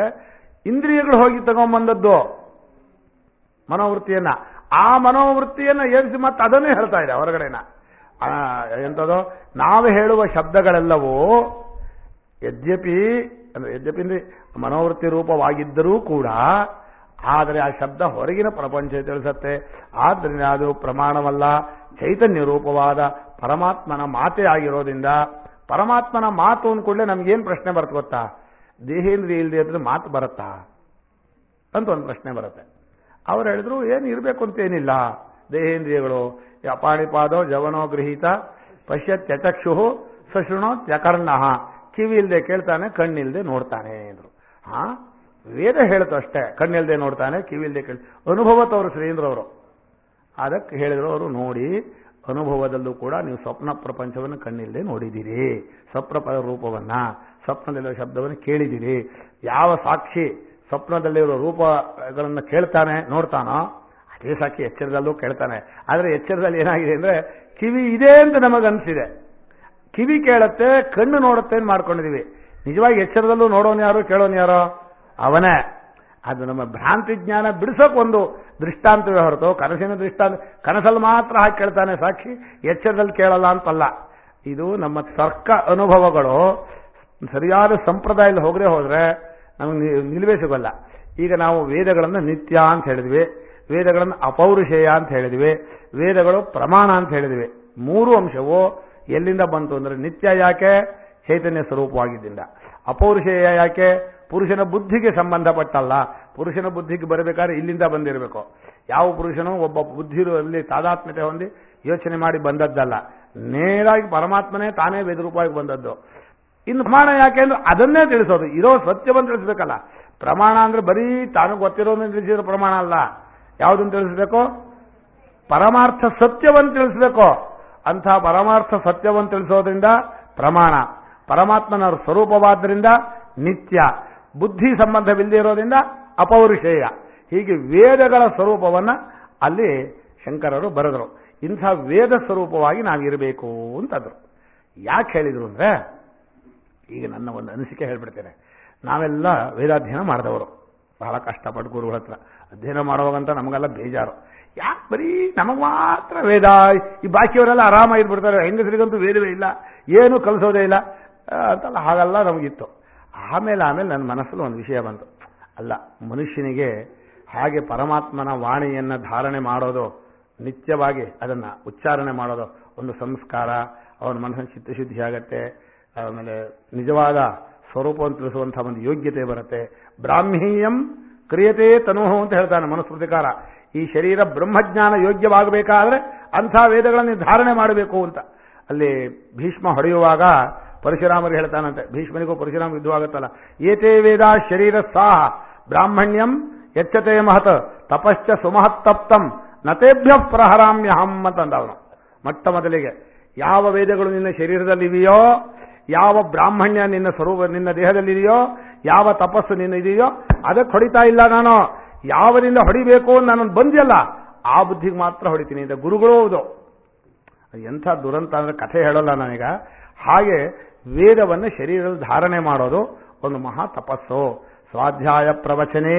ಇಂದ್ರಿಯಗಳು ಹೋಗಿ ತಗೊಂಡ್ಬಂದದ್ದು ಮನೋವೃತ್ತಿಯನ್ನ. ಆ ಮನೋವೃತ್ತಿಯನ್ನ ಏರಿಸಿ ಮತ್ತೆ ಅದನ್ನೇ ಹೇಳ್ತಾ ಇದೆ ಹೊರಗಡೆನ. ಎಂಥದ್ದು? ನಾವು ಹೇಳುವ ಶಬ್ದಗಳೆಲ್ಲವೂ ಯದ್ಯಪಿ ಅಂದ್ರೆ ಮನೋವೃತ್ತಿ ರೂಪವಾಗಿದ್ದರೂ ಕೂಡ, ಆದರೆ ಆ ಶಬ್ದ ಹೊರಗಿನ ಪ್ರಪಂಚ ತಿಳಿಸುತ್ತೆ. ಆದ್ದರಿಂದ ಅದು ಪ್ರಮಾಣವಲ್ಲ, ಚೈತನ್ಯ ರೂಪವಾದ ಪರಮಾತ್ಮನ ಮಾತೇ ಆಗಿರೋದ್ರಿಂದ, ಪರಮಾತ್ಮನ ಮಾತು ಅಂದ್ಕೊಳ್ಳೆ ನಮ್ಗೇನು ಪ್ರಶ್ನೆ ಬರುತ್ತೆ ಗೊತ್ತಾ? ದೇಹೇಂದ್ರಿಯ ಇಲ್ಲದೆ ಇದ್ರೆ ಮಾತು ಬರುತ್ತಾ ಅಂತ ಒಂದು ಪ್ರಶ್ನೆ ಬರುತ್ತೆ. ಅವ್ರು ಹೇಳಿದ್ರು ಏನು ಇರಬೇಕು ಅಂತ ಏನಿಲ್ಲ. ದೇಹೇಂದ್ರಿಯಗಳು ಅಪಾಣಿಪಾದೋ ಜವನೋ ಗೃಹೀತ ಪಶ್ಯತ್ಯಚಕ್ಷು ಸಶೃಣೋ ತ್ಯಕರ್ಣ. ಕಿವಿ ಇಲ್ಲದೆ ಕೇಳ್ತಾನೆ, ಕಣ್ಣಿಲ್ದೆ ನೋಡ್ತಾನೆ ಅಂದ್ರು. ವೇದ ಹೇಳ್ತು ಅಷ್ಟೇ, ಕಣ್ಣಿಲ್ದೆ ನೋಡ್ತಾನೆ, ಕಿವಿ ಇಲ್ಲದೆ ಕೇಳಿ ಅನುಭವ ತೋರಿಸ್ರಿ ಅವರು. ಅದಕ್ಕೆ ಹೇಳಿದ್ರು ಅವರು, ನೋಡಿ ಅನುಭವದಲ್ಲೂ ಕೂಡ ನೀವು ಸ್ವಪ್ನ ಪ್ರಪಂಚವನ್ನು ಕಣ್ಣಿಲ್ಲದೆ ನೋಡಿದ್ದೀರಿ, ಸ್ವಪ್ನ ರೂಪವನ್ನ, ಸ್ವಪ್ನದಲ್ಲಿರೋ ಶಬ್ದವನ್ನು ಕೇಳಿದ್ದೀರಿ. ಯಾವ ಸಾಕ್ಷಿ ಸ್ವಪ್ನದಲ್ಲಿರೋ ರೂಪಗಳನ್ನು ಕೇಳ್ತಾನೆ ನೋಡ್ತಾನೋ ಅದೇ ಸಾಕ್ಷಿ ಎಚ್ಚರದಲ್ಲೂ ಕೇಳ್ತಾನೆ. ಆದರೆ ಎಚ್ಚರದಲ್ಲಿ ಏನಾಗಿದೆ ಅಂದರೆ ಕಿವಿ ಇದೆ ಅಂತ ನಮಗನ್ಸಿದೆ. ಕಿವಿ ಕೇಳುತ್ತೆ, ಕಣ್ಣು ನೋಡುತ್ತೆ ಅಂತ ಮಾಡ್ಕೊಂಡಿದೀವಿ. ನಿಜವಾಗಿ ಎಚ್ಚರದಲ್ಲೂ ನೋಡೋನು ಯಾರು, ಕೇಳೋನು ಯಾರೋ ಅವನೇ. ಅದು ನಮ್ಮ ಭ್ರಾಂತಿ ಜ್ಞಾನ ಬಿಡಿಸೋಕೊಂದು ದೃಷ್ಟಾಂತವೇ ಹೊರತು ಕನಸಿನ ದೃಷ್ಟಾಂತ. ಕನಸಲ್ಲಿ ಮಾತ್ರ ಹಾಕಿ ಕೇಳ್ತಾನೆ ಸಾಕ್ಷಿ, ಎಚ್ಚರದಲ್ಲಿ ಕೇಳಲ್ಲ ಅಂತಲ್ಲ. ಇದು ನಮ್ಮ ತರ್ಕ ಅನುಭವಗಳು ಸರಿಯಾದ ಸಂಪ್ರದಾಯದಲ್ಲಿ ಹೋದ್ರೆ ನಮಗೆ ನಿಲುವೇ ಸಿಗಲ್ಲ. ಈಗ ನಾವು ವೇದಗಳನ್ನು ನಿತ್ಯ ಅಂತ ಹೇಳಿದ್ವಿ, ವೇದಗಳನ್ನು ಅಪೌರುಷೇಯ ಅಂತ ಹೇಳಿದ್ವಿ, ವೇದಗಳು ಪ್ರಮಾಣ ಅಂತ ಹೇಳಿದ್ವಿ. ಮೂರು ಅಂಶವು ಎಲ್ಲಿಂದ ಬಂತು ಅಂದ್ರೆ ನಿತ್ಯ ಯಾಕೆ, ಚೈತನ್ಯ ಸ್ವರೂಪವಾಗಿದ್ದರಿಂದ. ಅಪೌರುಷೇಯ ಯಾಕೆ, ಪುರುಷನ ಬುದ್ಧಿಗೆ ಸಂಬಂಧಪಟ್ಟಲ್ಲ. ಪುರುಷನ ಬುದ್ಧಿಗೆ ಬರಬೇಕಾದ್ರೆ ಇಲ್ಲಿಂದ ಬಂದಿರಬೇಕು. ಯಾವ ಪುರುಷನೂ ಒಬ್ಬ ಬುದ್ಧಿಯಲ್ಲಿ ತಾದಾತ್ಮ್ಯತೆ ಹೊಂದಿ ಯೋಚನೆ ಮಾಡಿ ಬಂದದ್ದಲ್ಲ, ನೇರಾಗಿ ಪರಮಾತ್ಮನೇ ತಾನೇ ವೇದರೂಪವಾಗಿ ಬಂದದ್ದು. ಇನ್ನು ಪ್ರಮಾಣ ಯಾಕೆ ಅಂದ್ರೆ ಅದನ್ನೇ ತಿಳಿಸೋದು, ಇರೋ ಸತ್ಯವನ್ನು ತಿಳಿಸ್ಬೇಕಲ್ಲ. ಪ್ರಮಾಣ ಅಂದ್ರೆ ಬರೀ ತಾನು ಗೊತ್ತಿರೋದನ್ನು ತಿಳಿಸಿರೋ ಪ್ರಮಾಣ ಅಲ್ಲ. ಯಾವುದನ್ನು ತಿಳಿಸ್ಬೇಕು, ಪರಮಾರ್ಥ ಸತ್ಯವನ್ನು ತಿಳಿಸ್ಬೇಕು. ಅಂಥ ಪರಮಾರ್ಥ ಸತ್ಯವನ್ನು ತಿಳಿಸೋದ್ರಿಂದ ಪ್ರಮಾಣ, ಪರಮಾತ್ಮನ ಸ್ವರೂಪವಾದ್ರಿಂದ ನಿತ್ಯ, ಬುದ್ಧಿ ಸಂಬಂಧವಿಲ್ಲದೆ ಇರೋದ್ರಿಂದ ಅಪೌರುಷೇಯ. ಹೀಗೆ ವೇದಗಳ ಸ್ವರೂಪವನ್ನು ಅಲ್ಲಿ ಶಂಕರರು ಬರೆದರು. ಇಂಥ ವೇದ ಸ್ವರೂಪವಾಗಿ ನಾವಿರಬೇಕು ಅಂತಂದ್ರು. ಯಾಕೆ ಹೇಳಿದ್ರು ಅಂದ್ರೆ, ಈಗ ನನ್ನ ಒಂದು ಅನಿಸಿಕೆ ಹೇಳ್ಬಿಡ್ತೇನೆ. ನಾವೆಲ್ಲ ವೇದಾಧ್ಯಯನ ಮಾಡಿದವರು, ಬಹಳ ಕಷ್ಟಪಟ್ಟು ಗುರುಗಳ ಹತ್ರ ಅಧ್ಯಯನ ಮಾಡುವಾಗಂತ ನಮಗೆಲ್ಲ ಬೇಜಾರು. ಯಾಕೆ ಬರೀ ನಮಗೆ ಮಾತ್ರ ವೇದ, ಈ ಬಾಕಿಯವರೆಲ್ಲ ಆರಾಮಾಗಿರ್ಬಿಡ್ತಾರೆ, ಹೆಂಗಸರಿಗಂತೂ ವೇದವೇ ಇಲ್ಲ, ಏನು ಕಲಿಸೋದೇ ಇಲ್ಲ ಅಂತಲ್ಲ. ಹಾಗಲ್ಲ ನಮಗಿತ್ತು. ಆಮೇಲೆ ನನ್ನ ಮನಸ್ಸಲ್ಲಿ ಒಂದು ವಿಷಯ ಬಂತು. ಅಲ್ಲ, ಮನುಷ್ಯನಿಗೆ ಹಾಗೆ ಪರಮಾತ್ಮನ ವಾಣಿಯನ್ನು ಧಾರಣೆ ಮಾಡೋದು, ನಿತ್ಯವಾಗಿ ಅದನ್ನು ಉಚ್ಚಾರಣೆ ಮಾಡೋದು ಒಂದು ಸಂಸ್ಕಾರ. ಅವನ ಮನಸ್ಸಿನ ಚಿತ್ತಶುದ್ಧಿ ಆಗತ್ತೆ. ಆಮೇಲೆ ನಿಜವಾದ ಸ್ವರೂಪವನ್ನು ತಿಳಿಸುವಂಥ ಒಂದು ಯೋಗ್ಯತೆ ಬರುತ್ತೆ. ಬ್ರಾಹ್ಮೀಯಂ ಕ್ರಿಯತೆ ತನುಹು ಅಂತ ಹೇಳ್ತಾನೆ ಮನುಸ್ಮೃತಿಕಾರ. ಈ ಶರೀರ ಬ್ರಹ್ಮಜ್ಞಾನ ಯೋಗ್ಯವಾಗಬೇಕಾದ್ರೆ ಅಂಥ ವೇದಗಳನ್ನು ಧಾರಣೆ ಮಾಡಬೇಕು ಅಂತ. ಅಲ್ಲಿ ಭೀಷ್ಮ ಹೊಡೆಯುವಾಗ ಪರಶುರಾಮರು ಹೇಳ್ತಾನಂತೆ, ಭೀಷ್ಮನಿಗೂ ಪರಶುರಾಮ ಯುದ್ಧವಾಗುತ್ತಲ್ಲ, ಏತೇ ವೇದ ಶರೀರ ಸಾಹ ಬ್ರಾಹ್ಮಣ್ಯಂ ಯಚ್ಚತೆ ಮಹತ್ ತಪಶ್ಚ ಸುಮಹತ್ತಪ್ತಂ ನತೇಭ್ಯ ಪ್ರಹರಾಮ್ಯಹಂ ಅಂತಂದ ಅವನು. ಮೊಟ್ಟ ಮೊದಲಿಗೆ ಯಾವ ವೇದಗಳು ನಿನ್ನ ಶರೀರದಲ್ಲಿದೆಯೋ, ಯಾವ ಬ್ರಾಹ್ಮಣ್ಯ ನಿನ್ನ ಸ್ವರೂಪ ನಿನ್ನ ದೇಹದಲ್ಲಿದೆಯೋ, ಯಾವ ತಪಸ್ಸು ನಿನ್ನ ಇದೆಯೋ ಅದಕ್ಕೆ ಹೊಡಿತಾ ಇಲ್ಲ ನಾನು. ಯಾವರಿಂದ ಹೊಡಿಬೇಕು ನಾನು ಬಂದಿಯಲ್ಲ ಆ ಬುದ್ಧಿಗೆ ಮಾತ್ರ ಹೊಡಿತೀನಿ ಅಂತ ಗುರುಗಳು. ಹೌದು, ಎಂಥ ದುರಂತ ಅಂದ್ರೆ ಕಥೆ ಹೇಳೋಲ್ಲ ನಾನೀಗ. ಹಾಗೆ ವೇದವನ್ನು ಶರೀರದಲ್ಲಿ ಧಾರಣೆ ಮಾಡೋದು ಒಂದು ಮಹಾ ತಪಸ್ಸು. ಸ್ವಾಧ್ಯಾಯ ಪ್ರವಚನೇ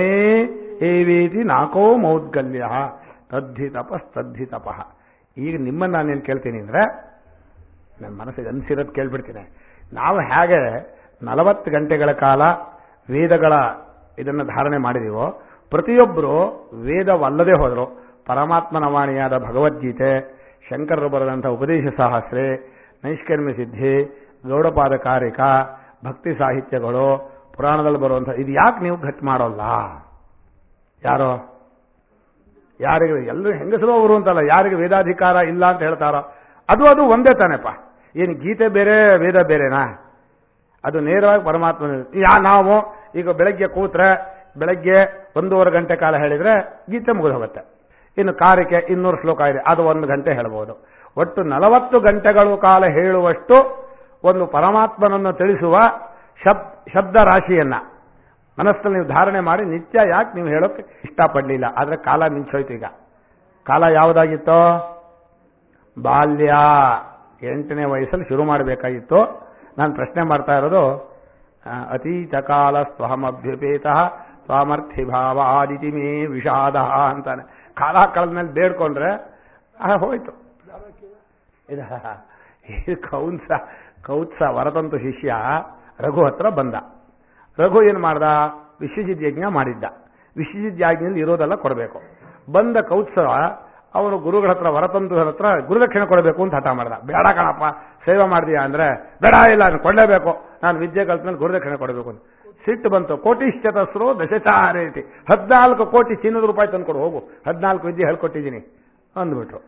ಏವೇತಿ ನಾಕೋ ಮೌದ್ಗಲ್ಯ ತದ್ಧಿ ತಪಸ್ತದ್ಧಿ ತಪಃ. ಈಗ ನಿಮ್ಮನ್ನು ನಾನೇನು ಕೇಳ್ತೀನಿ ಅಂದರೆ, ನನ್ನ ಮನಸ್ಸಿಗೆ ಅನಿಸಿರೋದು ಕೇಳ್ಬಿಡ್ತೀನಿ. ನಾವು ಹೇಗೆ 40 ಗಂಟೆಗಳ ಕಾಲ ವೇದಗಳ ಇದನ್ನು ಧಾರಣೆ ಮಾಡಿದೀವೋ, ಪ್ರತಿಯೊಬ್ಬರು ವೇದವಲ್ಲದೆ ಹೋದರು ಪರಮಾತ್ಮನ ವಾಣಿಯಾದ ಭಗವದ್ಗೀತೆ, ಶಂಕರರು ಬರೆದಂಥ ಉಪದೇಶ ಸಹಸ್ರೆ, ನೈಷ್ಕರ್ಮ್ಯ ಸಿದ್ಧಿ, ಗೌಡಪಾದ ಕಾರಿಕ, ಭಕ್ತಿ ಸಾಹಿತ್ಯಗಳು, ಪುರಾಣದಲ್ಲಿ ಬರುವಂಥ ಇದು ಯಾಕೆ ನೀವು ಗಟ್ಟಿ ಮಾಡೋಲ್ಲ? ಯಾರೋ ಯಾರಿಗೆ ಎಲ್ಲರೂ ಹೆಂಗಸರು ಅವರು ಅಂತಲ್ಲ, ಯಾರಿಗೆ ವೇದಾಧಿಕಾರ ಇಲ್ಲ ಅಂತ ಹೇಳ್ತಾರೋ ಅದು ಒಂದೇ ತಾನೆಪ್ಪ. ಏನು ಗೀತೆ ಬೇರೆ ವೇದ ಬೇರೆನಾ? ಅದು ನೇರವಾಗಿ ಪರಮಾತ್ಮ. ನಾವು ಈಗ ಬೆಳಗ್ಗೆ ಕೂತ್ರೆ ಬೆಳಗ್ಗೆ 1.5 ಗಂಟೆ ಕಾಲ ಹೇಳಿದ್ರೆ ಗೀತೆ ಮುಗಿದು ಹೋಗುತ್ತೆ. ಇನ್ನು ಕಾರಿಕೆ 200 ಶ್ಲೋಕ ಇದೆ, ಅದು 1 ಗಂಟೆ ಹೇಳ್ಬೋದು. ಒಟ್ಟು 40 ಗಂಟೆಗಳು ಕಾಲ ಹೇಳುವಷ್ಟು ಒಂದು ಪರಮಾತ್ಮನನ್ನು ತಿಳಿಸುವ ಶಬ್ದ ರಾಶಿಯನ್ನ ಮನಸ್ಸಲ್ಲಿ ನೀವು ಧಾರಣೆ ಮಾಡಿ ನಿತ್ಯ ಯಾಕೆ ನೀವು ಹೇಳೋಕೆ ಇಷ್ಟಪಡಲಿಲ್ಲ? ಆದರೆ ಕಾಲ ಮಿಂಚೋಯ್ತು. ಈಗ ಕಾಲ ಯಾವುದಾಗಿತ್ತೋ, ಬಾಲ್ಯ 8ನೇ ವಯಸ್ಸಲ್ಲಿ ಶುರು ಮಾಡಬೇಕಾಗಿತ್ತು. ನಾನು ಪ್ರಶ್ನೆ ಮಾಡ್ತಾ ಇರೋದು, ಅತೀತ ಕಾಲ ಸ್ವಹಮಭ್ಯುಪೇತ ಸ್ವಾಮರ್ಥಿ ಭಾವ ಆದಿತಿ ಮೇ ವಿಷಾದ ಅಂತಾನೆ. ಕಾಲ ಕಳೆದ ಮೇಲೆ ಬೇಡ್ಕೊಂಡ್ರೆ ಹೋಯ್ತು. ಇದು ಕೌತ್ಸ ವರತಂತು ಶಿಷ್ಯ ರಘು ಹತ್ರ ಬಂದ. ರಘು ಏನು ಮಾಡ್ದ? ವಿಶ್ವಜಿತ್ ಯಜ್ಞ ಮಾಡಿದ್ದ. ವಿಶ್ವಜಿತ್ ಯಜ್ಞದಲ್ಲಿ ಇರೋದೆಲ್ಲ ಕೊಡಬೇಕು. ಬಂದ ಕೌತ್ಸವ ಅವನು ಗುರುಗಳ ಹತ್ರ, ವರತಂತುಗಳ ಹತ್ರ ಗುರುದಕ್ಷಿಣೆ ಕೊಡಬೇಕು ಅಂತ ಹಠ ಮಾಡ್ದ. ಬೇಡ ಕಣಪ್ಪ, ಸೇವೆ ಮಾಡಿದೀಯಾ ಅಂದ್ರೆ ಬೇಡ, ಇಲ್ಲ ನಾನು ಕೊಡಲೇಬೇಕು, ನಾನು ವಿದ್ಯೆ ಕಲ್ತ್ಮೇಲೆ ಗುರುದಕ್ಷಿಣೆ ಕೊಡಬೇಕು ಅಂತ ಸಿಟ್ಟು ಬಂತು. ಕೋಟಿಶ್ಚತಸ್ರೋ ದಶಚಾರೇತಿ, 14 ಕೋಟಿ ಚಿನ್ನದ ರೂಪಾಯಿ ತಂದ್ಕೊಡು ಹೋಗು, 14 ವಿದ್ಯೆ ಹೇಳ್ಕೊಟ್ಟಿದ್ದೀನಿ ಅಂದ್ಬಿಟ್ರು.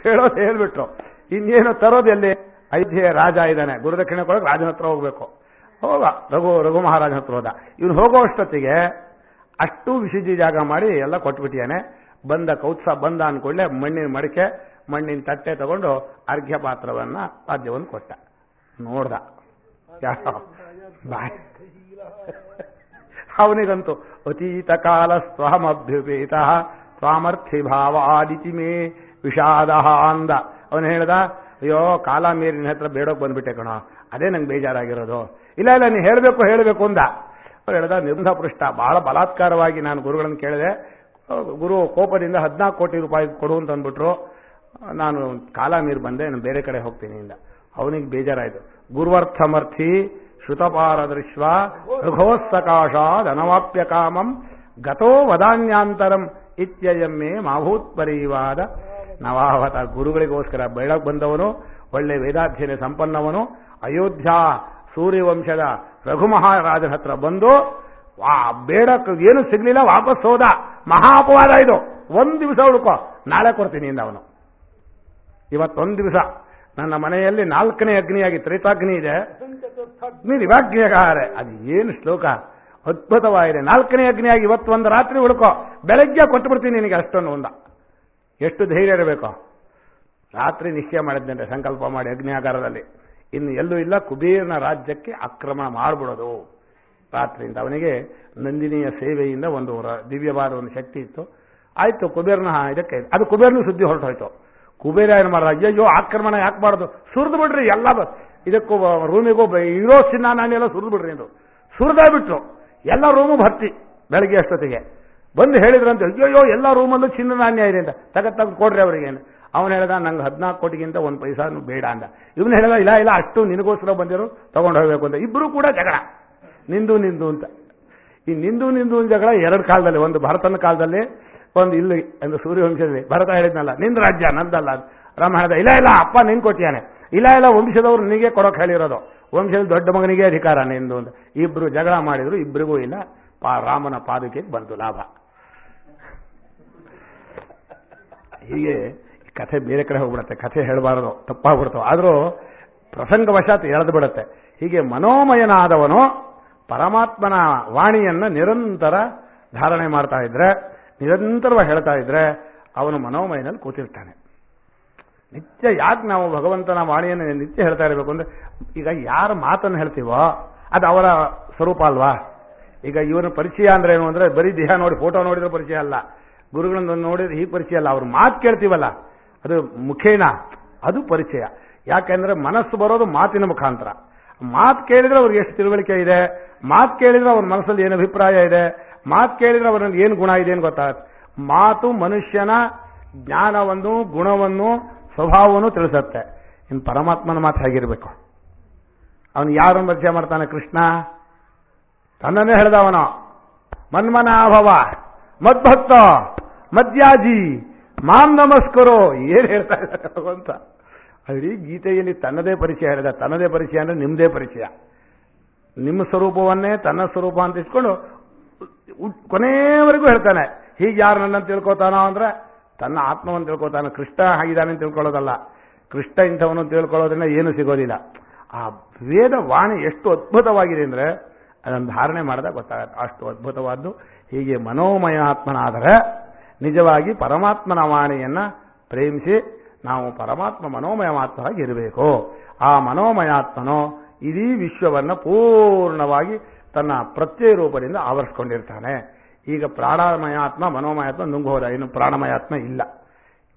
ಹೇಳೋದು ಹೇಳ್ಬಿಟ್ರು. ಇನ್ನೇನು ತರೋದು ಎಲ್ಲಿ? ಅಯೋಧ್ಯೆಯ ರಾಜ ಇದ್ದಾನೆ, ಗುರುದಕ್ಷಿಣೆ ಕೊಡೋಕೆ ರಾಜನ ಹತ್ರ ಹೋಗ್ಬೇಕು. ಹೋಗ ರಘು ಮಹಾರಾಜನ ಹತ್ರ ಹೋದ. ಇವನು ಹೋಗೋ ಅಷ್ಟೊತ್ತಿಗೆ ಅಷ್ಟು ವಿಶುದ್ಧಿ ಜಾಗ ಮಾಡಿ ಎಲ್ಲ ಕೊಟ್ಬಿಟ್ಟಿಯಾನೆ. ಬಂದ ಕೌತ್ಸ ಬಂದ ಅನ್ಕೊಳ್ಳೆ ಮಣ್ಣಿನ ಮಡಿಕೆ, ಮಣ್ಣಿನ ತಟ್ಟೆ ತಗೊಂಡು ಅರ್ಘ್ಯ ಪಾತ್ರವನ್ನ ಪಾದ್ಯವನ್ನು ಕೊಟ್ಟ. ನೋಡ್ದ ಅವನಿಗಂತೂ ಅತೀತ ಕಾಲ ಸ್ವಹಮಭ್ಯುಪೇತ ಸ್ವಾಮರ್ಥಿ ಭಾವ ಆದಿತಿ ಮೇ ವಿಷಾದ ಅಂದ. ಅವನು ಹೇಳ್ದ, ಅಯ್ಯೋ ಕಾಲ ಮೀರಿ ನಿನ್ನ ಹತ್ರ ಬೇಡೋಕೆ ಬಂದ್ಬಿಟ್ಟೆ ಕಣೋ, ಅದೇ ನಂಗೆ ಬೇಜಾರಾಗಿರೋದು. ಇಲ್ಲ ಇಲ್ಲ ನೀನು ಹೇಳಬೇಕು ಅಂದ. ಅವ್ರು ಹೇಳ್ದ, ನಿರ್ಬಂಧ ಪೃಷ್ಠ ಬಹಳ ಬಲಾತ್ಕಾರವಾಗಿ ನಾನು ಗುರುಗಳನ್ನು ಕೇಳಿದೆ. ಗುರು ಕೋಪದಿಂದ 14 ಕೋಟಿ ರೂಪಾಯಿ ಕೊಡು ಅಂತ ಅಂದ್ಬಿಟ್ರು. ನಾನು ಕಾಲ ಮೀರಿ ಬಂದೆ, ನಾನು ಬೇರೆ ಕಡೆ ಹೋಗ್ತೀನಿ ಇಂದ. ಅವನಿಗೆ ಬೇಜಾರಾಯಿತು. ಗುರುವರ್ಥಮರ್ಥಿ ಶ್ರುತಪಾರದೃಶ್ವ ರಘೋತ್ಸಕಾಶಾದ್ ಅನವಾಪ್ಯ ಕಾಮಂ ಗತೋ ವದಾನ್ಯಾಂತರಂ ಇತ್ಯಯಮ್ಮೆ ಮಾಭೂತ್ ಪರಿವಾದ ನವಾವತ. ಗುರುಗಳಿಗೋಸ್ಕರ ಬೇಡಕ್ಕೆ ಬಂದವನು, ಒಳ್ಳೆ ವೇದಾಧ್ಯಯನ ಸಂಪನ್ನವನು, ಅಯೋಧ್ಯ ಸೂರ್ಯವಂಶದ ರಘುಮಹಾರಾಜನ ಹತ್ರ ಬಂದು ಬೇಡಕ್ಕೆ ಏನು ಸಿಗ್ಲಿಲ್ಲ, ವಾಪಸ್ ಹೋದ. ಮಹಾ ಅಪವಾದ ಇದು. 1 ದಿವಸ ಉಳ್ಕೋ, ನಾಳೆ ಕೊಡ್ತೀನಿ ಇಂದ ಅವನು. ಇವತ್ತೊಂದು ದಿವಸ ನನ್ನ ಮನೆಯಲ್ಲಿ 4ನೇ ಅಗ್ನಿಯಾಗಿ ತ್ರೇತಾಗ್ನಿ ಇದೆ, ನಿವಾಗ್ನಿಯಾಗಾರೆ. ಅದು ಏನು ಶ್ಲೋಕ ಅದ್ಭುತವಾಗಿದೆ. 4ನೇ ಅಗ್ನಿಯಾಗಿ ಇವತ್ತು ರಾತ್ರಿ ಉಳ್ಕೋ, ಬೆಳಗ್ಗೆ ಕೊಟ್ಟು ಬಿಡ್ತೀನಿ ನಿನಗೆ ಅಷ್ಟೊಂದು ಒಂದ. ಎಷ್ಟು ಧೈರ್ಯ ಇರಬೇಕು. ರಾತ್ರಿ ನಿಶ್ಚಯ ಮಾಡಿದ್ದಂತೆ ಸಂಕಲ್ಪ ಮಾಡಿ ಅಗ್ನಿಯಾಗಾರದಲ್ಲಿ, ಇನ್ನು ಎಲ್ಲೂ ಇಲ್ಲ, ಕುಬೇರನ ರಾಜ್ಯಕ್ಕೆ ಆಕ್ರಮಣ ಮಾಡಿಬಿಡೋದು ರಾತ್ರಿಯಿಂದ. ಅವನಿಗೆ ನಂದಿನಿಯ ಸೇವೆಯಿಂದ ಒಂದು ದಿವ್ಯವಾದ ಒಂದು ಶಕ್ತಿ ಇತ್ತು. ಆಯ್ತು, ಕುಬೇರನ ಇದಕ್ಕೆ ಅದು ಕುಬೇರನ ಸುದ್ದಿ ಹೊರಟೋಯ್ತು. ಕುಬೇರ ಏನು ಮಾಡ್ದ, ಅಯ್ಯೋ ಆಕ್ರಮಣ ಯಾಕೆ ಮಾಡೋದು, ಸುರಿದು ಬಿಡ್ರಿ ಎಲ್ಲ, ಇದಕ್ಕೂ ರೂಮಿಗೂ ಇರೋ ಚಿನ್ನ ನಾನೆಲ್ಲ ಸುರಿದು ಬಿಡ್ರಿ ಎಂದು ಸುರಿದೇ ಬಿಟ್ರು. ಎಲ್ಲ ರೂಮು ಭರ್ತಿ. ಬೆಳಗ್ಗೆ ಅಷ್ಟೊತ್ತಿಗೆ ಬಂದು ಹೇಳಿದ್ರಂತೆ, ಅಯ್ಯೋ ಎಲ್ಲ ರೂಮಲ್ಲೂ ಚಿನ್ನ ನಾಣ್ಯ ಇದೆ ಅಂತ, ತೆಗೆದು ಕೊಡ್ರಿ ಅವರಿಗೆ. ಅವನು ಹೇಳ್ದ, ನಂಗೆ 14 ಕೋಟಿಗಿಂತ 1 ಪೈಸಾನು ಬೇಡ ಅಂದ. ಇವನು ಹೇಳ್ದ, ಇಲ್ಲ ಅಷ್ಟು ನಿನಗೋಸ್ಕರ ಬಂದಿರು, ತಗೊಂಡು ಹೋಗ್ಬೇಕು ಅಂತ. ಇಬ್ಬರು ಕೂಡ ಜಗಳ, ನಿಂದು ಅಂತ. ಈ ನಿಂದು ಜಗಳ 2 ಕಾಲದಲ್ಲಿ, ಒಂದು ಭರತನ ಕಾಲದಲ್ಲಿ, ಒಂದು ಇಲ್ಲಿ ಒಂದು ಸೂರ್ಯವಂಶದಲ್ಲಿ. ಭರತ ಹೇಳಿದ್ನಲ್ಲ, ನಿಂದು ರಾಜ್ಯ ನಂದಲ್ಲ. ರಾಮ ಹೇಳ್ದ, ಇಲ್ಲ ಅಪ್ಪ ನಿನ್ ಕೊಟ್ಟಿಯಾನೆ. ಇಲ್ಲ ವಂಶದವ್ರು ನಿನಗೆ ಕೊಡೋಕೆ ಹೇಳಿರೋದು, ವಂಶದ ದೊಡ್ಡ ಮಗನಿಗೆ ಅಧಿಕಾರ ನಿಂದು ಅಂತ. ಇಬ್ರು ಜಗಳ ಮಾಡಿದ್ರು, ಇಬ್ಬರಿಗೂ ಇಲ್ಲ. ರಾಮನ ಪಾದಕ್ಕೆ ಬಂತು ಲಾಭ. ಹೀಗೆ ಕಥೆ ಬೇರೆ ಕಡೆ ಹೋಗ್ಬಿಡತ್ತೆ, ಕಥೆ ಹೇಳಬಾರದು, ತಪ್ಪಾಗ್ಬಿಡ್ತಾವೆ. ಆದರೂ ಪ್ರಸಂಗವಶಾತ್ ಎಳೆದು ಬಿಡುತ್ತೆ. ಹೀಗೆ ಮನೋಮಯನಾದವನು ಪರಮಾತ್ಮನ ವಾಣಿಯನ್ನು ನಿರಂತರ ಧಾರಣೆ ಮಾಡ್ತಾ ಇದ್ರೆ, ನಿರಂತರವಾಗಿ ಹೇಳ್ತಾ ಇದ್ರೆ, ಅವನು ಮನೋಮಯನಲ್ಲಿ ಕೂತಿರ್ತಾನೆ. ನಿತ್ಯ ಯಾಕೆ ನಾವು ಭಗವಂತನ ವಾಣಿಯನ್ನು ನಿತ್ಯ ಹೇಳ್ತಾ ಇರಬೇಕು ಅಂದ್ರೆ, ಈಗ ಯಾರ ಮಾತನ್ನು ಹೇಳ್ತೀವೋ ಅದು ಅವರ ಸ್ವರೂಪ ಅಲ್ವಾ. ಈಗ ಇವನ ಪರಿಚಯ ಅಂದ್ರೆ ಏನು ಅಂದ್ರೆ, ಬರೀ ದೇಹ ನೋಡಿ ಫೋಟೋ ನೋಡಿದ್ರೆ ಪರಿಚಯ ಅಲ್ಲ, ಗುರುಗಳನ್ನು ನೋಡಿದ್ರೆ ಈ ಪರಿಚಯ ಅಲ್ಲ. ಅವ್ರ ಮಾತು ಕೇಳ್ತೀವಲ್ಲ, ಅದು ಮುಖೇನ, ಅದು ಪರಿಚಯ. ಯಾಕೆಂದ್ರೆ ಮನಸ್ಸು ಬರೋದು ಮಾತಿನ ಮುಖಾಂತರ. ಮಾತು ಕೇಳಿದ್ರೆ ಅವ್ರಿಗೆ ಎಷ್ಟು ತಿಳುವಳಿಕೆ ಇದೆ, ಮಾತು ಕೇಳಿದ್ರೆ ಅವ್ರ ಮನಸ್ಸಲ್ಲಿ ಏನು ಅಭಿಪ್ರಾಯ ಇದೆ, ಮಾತು ಕೇಳಿದ್ರೆ ಅವರಲ್ಲಿ ಏನು ಗುಣ ಇದೆ ಅಂತ ಗೊತ್ತಾಗುತ್ತೆ. ಮಾತು ಮನುಷ್ಯನ ಜ್ಞಾನವನ್ನು, ಗುಣವನ್ನು, ಸ್ವಭಾವವನ್ನು ತಿಳಿಸುತ್ತೆ. ಇನ್ನು ಪರಮಾತ್ಮನ ಮಾತು ಹೇಗಿರಬೇಕು. ಅವನು ಯಾರನ್ನು ಪರಿಚಯ ಮಾಡ್ತಾನೆ? ಕೃಷ್ಣ ತನ್ನನ್ನೇ ಹೇಳ್ದವನು, ಮನ್ಮನಾಭವ ಮದ್ಭಕ್ತ ಮದ್ಯಾಜಿ ಮಾಂ ನಮಸ್ಕರೋ. ಏನು ಹೇಳ್ತಾ ಇದ್ದಾರೆ ಭಗವಂತ? ಅದೇ ಗೀತೆಯಲ್ಲಿ ತನ್ನದೇ ಪರಿಚಯ ಹೇಳಿದ. ತನ್ನದೇ ಪರಿಚಯ ಅಂದ್ರೆ ನಿಮ್ಮದೇ ಪರಿಚಯ. ನಿಮ್ಮ ಸ್ವರೂಪವನ್ನೇ ತನ್ನ ಸ್ವರೂಪ ಅಂತ ಇಸ್ಕೊಂಡು ಕೊನೆಯವರೆಗೂ ಹೇಳ್ತಾನೆ. ಹೀಗೆ ಯಾರು ನನ್ನನ್ನು ತಿಳ್ಕೊತಾನೋ ಅಂದ್ರೆ ತನ್ನ ಆತ್ಮವನ್ನು ತಿಳ್ಕೊತಾನೆ. ಕೃಷ್ಣ ಹಾಗಿದ್ದಾನೆ ಅಂತ ತಿಳ್ಕೊಳ್ಳೋದಲ್ಲ. ಕೃಷ್ಣ ಇಂಥವನು ತಿಳ್ಕೊಳ್ಳೋದ್ರಿಂದ ಏನು ಸಿಗೋದಿಲ್ಲ. ಆ ವೇದ ವಾಣಿ ಎಷ್ಟು ಅದ್ಭುತವಾಗಿದೆ ಅಂದ್ರೆ ಅದನ್ನು ಧಾರಣೆ ಮಾಡಿದಾಗ ಗೊತ್ತಾಗತ್ತೆ, ಅಷ್ಟು ಅದ್ಭುತವಾದ್ದು. ಹೀಗೆ ಮನೋಮಯಾತ್ಮನಾದರೆ ನಿಜವಾಗಿ ಪರಮಾತ್ಮನ ವಾಣಿಯನ್ನ ಪ್ರೇಮಿಸಿ ನಾವು ಪರಮಾತ್ಮ ಮನೋಮಯಾತ್ಮವಾಗಿ ಇರಬೇಕು. ಆ ಮನೋಮಯಾತ್ಮನು ಇಡೀ ವಿಶ್ವವನ್ನು ಪೂರ್ಣವಾಗಿ ತನ್ನ ಪ್ರತ್ಯಯ ರೂಪದಿಂದ ಆವರಿಸಿಕೊಂಡಿರ್ತಾನೆ. ಈಗ ಪ್ರಾಣಮಯಾತ್ಮ ಮನೋಮಯಾತ್ಮ ನುಂಗು ಹೋದ, ಇನ್ನು ಪ್ರಾಣಮಯಾತ್ಮ ಇಲ್ಲ,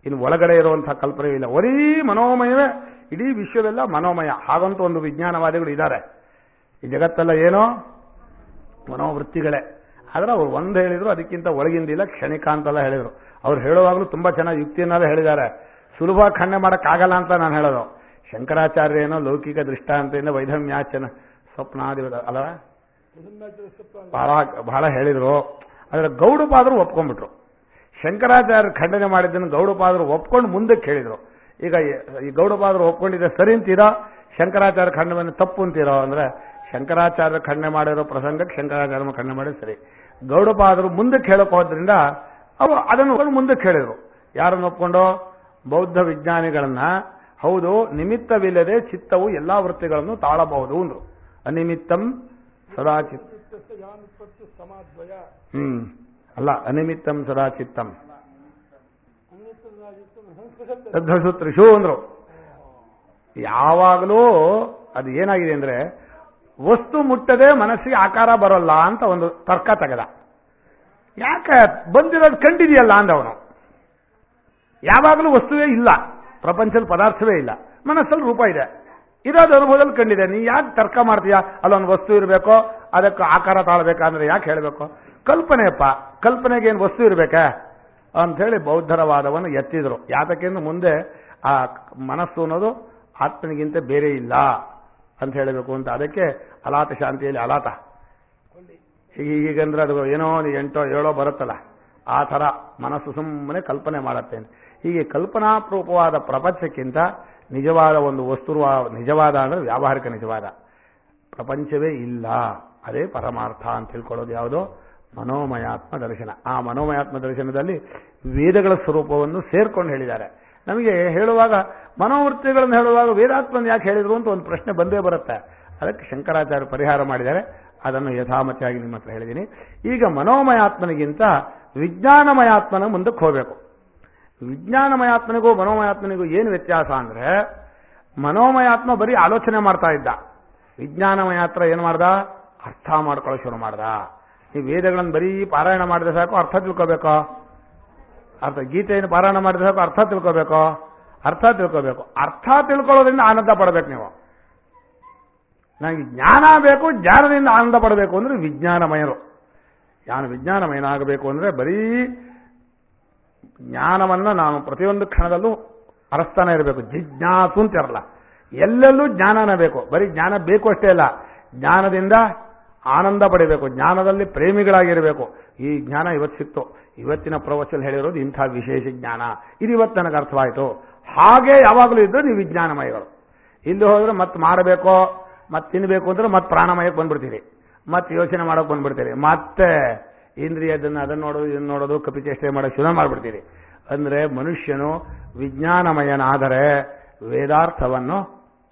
ಇನ್ನು ಒಳಗಡೆ ಇರುವಂತಹ ಕಲ್ಪನೆ ಇಲ್ಲ. ಬರೀ ಮನೋಮಯವೇ, ಇಡೀ ವಿಶ್ವವೆಲ್ಲ ಮನೋಮಯ. ಹಾಗಂತೂ ಒಂದು ವಿಜ್ಞಾನವಾದಿಗಳು ಇದ್ದಾರೆ. ಈ ಜಗತ್ತೆಲ್ಲ ಏನೋ ಮನೋವೃತ್ತಿಗಳೇ. ಆದ್ರೆ ಅವ್ರು ಒಂದು ಹೇಳಿದ್ರು, ಅದಕ್ಕಿಂತ ಒಳಗಿಂದಿಲ್ಲ, ಕ್ಷಣಿಕ ಅಂತೆಲ್ಲ ಹೇಳಿದ್ರು. ಅವ್ರು ಹೇಳುವಾಗಲೂ ತುಂಬಾ ಚೆನ್ನಾಗಿ ಯುಕ್ತಿಯನ್ನೆಲ್ಲ ಹೇಳಿದ್ದಾರೆ. ಸುಲಭ ಖಂಡನೆ ಮಾಡೋಕ್ಕಾಗಲ್ಲ ಅಂತ ನಾನು ಹೇಳೋದು. ಶಂಕರಾಚಾರ್ಯ ಏನೋ ಲೌಕಿಕ ದೃಷ್ಟಾಂತದಿಂದ ವೈಧಮ್ಯಾಚನ ಸ್ವಪ್ನಾದಿ ಅಲ್ಲ ಬಹಳ ಹೇಳಿದ್ರು. ಆದ್ರೆ ಗೌಡಪಾದರು ಒಪ್ಕೊಂಡ್ಬಿಟ್ರು. ಶಂಕರಾಚಾರ್ಯ ಖಂಡನೆ ಮಾಡಿದ್ದನ್ನು ಗೌಡಪಾದರು ಒಪ್ಕೊಂಡು ಮುಂದಕ್ಕೆ ಹೇಳಿದ್ರು. ಈಗ ಈ ಗೌಡಪಾದರು ಒಪ್ಕೊಂಡಿದ್ದೆ ಸರಿ ಅಂತೀರಾ, ಶಂಕರಾಚಾರ್ಯ ಖಂಡನೆ ತಪ್ಪು ಅಂತೀರೋ ಅಂದ್ರೆ, ಶಂಕರಾಚಾರ್ಯ ಖಂಡನೆ ಮಾಡಿರೋ ಪ್ರಸಂಗಕ್ಕೆ ಶಂಕರಾಚಾರ್ಯ ಖಂಡನೆ ಮಾಡಿದ್ರೆ ಸರಿ. ಗೌಡಪಾದರು ಮುಂದಕ್ಕೆ ಹೇಳಕ್ ಹೋದ್ರಿಂದ ಅವರು ಅದನ್ನು ಮುಂದಕ್ಕೆ ಹೇಳಿದ್ರು. ಯಾರನ್ನು ಒಪ್ಕೊಂಡು? ಬೌದ್ಧ ವಿಜ್ಞಾನಿಗಳನ್ನ. ಹೌದು, ನಿಮಿತ್ತವಿಲ್ಲದೆ ಚಿತ್ತವು ಎಲ್ಲಾ ವೃತ್ತಿಗಳನ್ನು ತಾಳಬಹುದು ಅಂದ್ರು. ಅನಿಮಿತ್ತಂ ಸದಾಚಿತ್ ಅಲ್ಲ, ಅನಿಮಿತ್ತಂ ಸದಾಚಿತ್ತಂ ತದ್ಧಸೂತ್ರಿಷು ಅಂದ್ರು. ಯಾವಾಗಲೂ ಅದು ಏನಾಗಿದೆ ಅಂದ್ರೆ, ವಸ್ತು ಮುಟ್ಟದೆ ಮನಸ್ಸಿಗೆ ಆಕಾರ ಬರೋಲ್ಲ ಅಂತ ಒಂದು ತರ್ಕ ತೆಗೆದ. ಯಾಕೆ ಬಂದಿರೋದು ಕಂಡಿದೆಯಲ್ಲ ಅಂದವನು. ಯಾವಾಗಲೂ ವಸ್ತುವೇ ಇಲ್ಲ, ಪ್ರಪಂಚದ ಪದಾರ್ಥವೇ ಇಲ್ಲ, ಮನಸ್ಸಲ್ಲಿ ರೂಪ ಇದೆ, ಇರೋದು ಅನುಭವದಲ್ಲಿ ಕಂಡಿದೆ. ನೀ ಯಾಕೆ ತರ್ಕ ಮಾಡ್ತೀಯಾ? ಅಲ್ಲೊಂದು ವಸ್ತು ಇರಬೇಕೋ, ಅದಕ್ಕೆ ಆಕಾರ ತಾಳ್ಬೇಕಂದ್ರೆ ಯಾಕೆ ಹೇಳಬೇಕು? ಕಲ್ಪನೆಯಪ್ಪ, ಕಲ್ಪನೆಗೇನು ವಸ್ತು ಇರಬೇಕೆ ಅಂಥೇಳಿ ಬೌದ್ಧರ ವಾದವನ್ನು ಎತ್ತಿದ್ರು. ಯಾತಕ್ಕೆಂದು ಮುಂದೆ ಆ ಮನಸ್ಸು ಅನ್ನೋದು ಆತ್ಮನಿಗಿಂತ ಬೇರೆ ಇಲ್ಲ ಅಂತ ಹೇಳಬೇಕು ಅಂತ. ಅದಕ್ಕೆ ಅಲಾತ ಶಾಂತಿಯಲ್ಲಿ ಅಲಾತ ಹೀಗಂದ್ರೆ ಅದು ಏನೋ 8 7 ಬರುತ್ತಲ್ಲ, ಆ ಥರ ಮನಸ್ಸು ಸುಮ್ಮನೆ ಕಲ್ಪನೆ ಮಾಡುತ್ತೆ. ಹೀಗೆ ಕಲ್ಪನಾಪೂರ್ವಕವಾದ ಪ್ರಪಂಚಕ್ಕಿಂತ ನಿಜವಾದ ಒಂದು ವಸ್ತು, ನಿಜವಾದ ಅಂದರೆ ವ್ಯಾವಹಾರಿಕ ನಿಜವಾದ ಪ್ರಪಂಚವೇ ಇಲ್ಲ. ಅದೇ ಪರಮಾರ್ಥ ಅಂತ ತಿಳ್ಕೊಳ್ಳೋದು ಯಾವುದೋ ಮನೋಮಯಾತ್ಮ ದರ್ಶನ. ಆ ಮನೋಮಯಾತ್ಮ ದರ್ಶನದಲ್ಲಿ ವೇದಗಳ ಸ್ವರೂಪವನ್ನು ಸೇರ್ಕೊಂಡು ಹೇಳಿದ್ದಾರೆ. ನಮಗೆ ಹೇಳುವಾಗ ಮನೋವೃತ್ತಿಗಳನ್ನು ಹೇಳುವಾಗ ವೇದಾತ್ಮನ ಯಾಕೆ ಹೇಳಿದ್ರು ಅಂತ ಒಂದು ಪ್ರಶ್ನೆ ಬಂದೇ ಬರುತ್ತೆ. ಅದಕ್ಕೆ ಶಂಕರಾಚಾರ್ಯ ಪರಿಹಾರ ಮಾಡಿದ್ದಾರೆ. ಅದನ್ನು ಯಥಾಮತಿಯಾಗಿ ನಿಮ್ಮ ಹತ್ರ ಹೇಳಿದ್ದೀನಿ. ಈಗ ಮನೋಮಯಾತ್ಮನಿಗಿಂತ ವಿಜ್ಞಾನಮಯಾತ್ಮನ ಮುಂದಕ್ಕೆ ಹೋಗಬೇಕು. ವಿಜ್ಞಾನಮಯಾತ್ಮನಿಗೂ ಮನೋಮಯಾತ್ಮನಿಗೂ ಏನು ವ್ಯತ್ಯಾಸ ಅಂದರೆ, ಮನೋಮಯಾತ್ಮ ಬರೀ ಆಲೋಚನೆ ಮಾಡ್ತಾ ಇದ್ದ, ವಿಜ್ಞಾನಮಯಾತ್ರ ಏನು ಮಾಡ್ದ? ಅರ್ಥ ಮಾಡ್ಕೊಳ್ಳೋ ಶುರು ಮಾಡ್ದ. ಈ ವೇದಗಳನ್ನು ಬರೀ ಪಾರಾಯಣ ಮಾಡಿದ್ರೆ ಸಾಕು ಅರ್ಥ ತಿಳ್ಕೋಬೇಕೋ? ಗೀತೆಯನ್ನು ಪಾರಾಯಣ ಮಾಡಿದ್ರೆ ಸಾಕು ಅರ್ಥ ತಿಳ್ಕೋಬೇಕೋ? ಅರ್ಥ ತಿಳ್ಕೋಬೇಕು. ಅರ್ಥ ತಿಳ್ಕೊಳ್ಳೋದ್ರಿಂದ ಆನಂದ ಪಡಬೇಕು ನೀವು. ನನಗೆ ಜ್ಞಾನ ಬೇಕು, ಜ್ಞಾನದಿಂದ ಆನಂದ ಪಡಬೇಕು ಅಂದ್ರೆ ವಿಜ್ಞಾನಮಯರು. ವಿಜ್ಞಾನಮಯನಾಗಬೇಕು ಅಂದರೆ ಬರೀ ಜ್ಞಾನವನ್ನು ನಾನು ಪ್ರತಿಯೊಂದು ಕ್ಷಣದಲ್ಲೂ ಅರಸ್ತಾನೆ ಇರಬೇಕು. ಜಿಜ್ಞಾಸು ಅಂತಿರಲ್ಲ, ಎಲ್ಲೆಲ್ಲೂ ಜ್ಞಾನನೇ ಬೇಕು. ಬರೀ ಜ್ಞಾನ ಬೇಕು ಅಷ್ಟೇ ಅಲ್ಲ, ಜ್ಞಾನದಿಂದ ಆನಂದ ಪಡಿಬೇಕು, ಜ್ಞಾನದಲ್ಲಿ ಪ್ರೇಮಿಗಳಾಗಿರಬೇಕು. ಈ ಜ್ಞಾನ ಇವತ್ತು ಸಿಕ್ತು. ಇವತ್ತಿನ ಪ್ರವಚನ ಹೇಳಿರೋದು ಇಂಥ ವಿಶೇಷ ಜ್ಞಾನ, ಇದು ಇವತ್ತು ನನಗೆ ಅರ್ಥವಾಯಿತು. ಹಾಗೆ ಯಾವಾಗಲೂ ಇದ್ದರೆ ನೀವು ವಿಜ್ಞಾನಮಯಗಳು. ಇಲ್ಲಿ ಹೋದ್ರೆ ಮತ್ತೆ ಮಾಡಬೇಕೋ, ಮತ್ತೆ ತಿನ್ನಬೇಕು ಅಂದ್ರೆ ಮತ್ತೆ ಪ್ರಾಣಮಯಕ್ಕೆ ಬಂದ್ಬಿಡ್ತೀರಿ, ಮತ್ತೆ ಯೋಚನೆ ಮಾಡೋಕೆ ಬಂದ್ಬಿಡ್ತೀರಿ, ಮತ್ತೆ ಅದನ್ನು ನೋಡೋದು ಇದನ್ನು ನೋಡೋದು ಕಪಿಚೇಷ್ಟೆ ಮಾಡೋಕೆ ಶುರು ಮಾಡಿಬಿಡ್ತೀರಿ. ಅಂದರೆ ಮನುಷ್ಯನು ವಿಜ್ಞಾನಮಯನಾದರೆ ವೇದಾರ್ಥವನ್ನು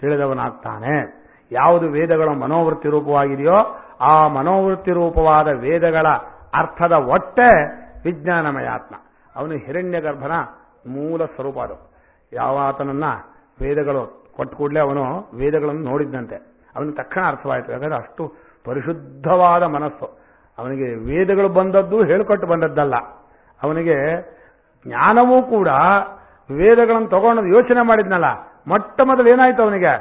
ತಿಳಿದವನಾಗ್ತಾನೆ. ಯಾವುದು ವೇದಗಳ ಮನೋವೃತ್ತಿ ರೂಪವಾಗಿದೆಯೋ ಆ ಮನೋವೃತ್ತಿ ರೂಪವಾದ ವೇದಗಳ ಅರ್ಥದ ಒಟ್ಟೆ ವಿಜ್ಞಾನಮಯಾತ್ಮ. ಅವನು ಹಿರಣ್ಯಗರ್ಭನ ಮೂಲ ಸ್ವರೂಪ. ಅದು ಯಾವಾತನನ್ನ ವೇದಗಳು ಕೊಟ್ಟು ಕೂಡಲೇ ಅವನು ವೇದಗಳನ್ನು ನೋಡಿದ್ದಂತೆ ಅವನಿಗೆ ತಕ್ಷಣ ಅರ್ಥವಾಯಿತು. ಯಾಕಂದ್ರೆ ಅಷ್ಟು ಪರಿಶುದ್ಧವಾದ ಮನಸ್ಸು ಅವನಿಗೆ. ವೇದಗಳು ಬಂದದ್ದು ಹೇಳಿಕೊಟ್ಟು ಬಂದದ್ದಲ್ಲ, ಅವನಿಗೆ ಜ್ಞಾನವೂ ಕೂಡ ವೇದಗಳನ್ನು ತಗೊಂಡು ಯೋಚನೆ ಮಾಡಿದ್ನಲ್ಲ, ಮೊಟ್ಟ ಮೊದಲು ಏನಾಯ್ತು ಅವನಿಗೆ?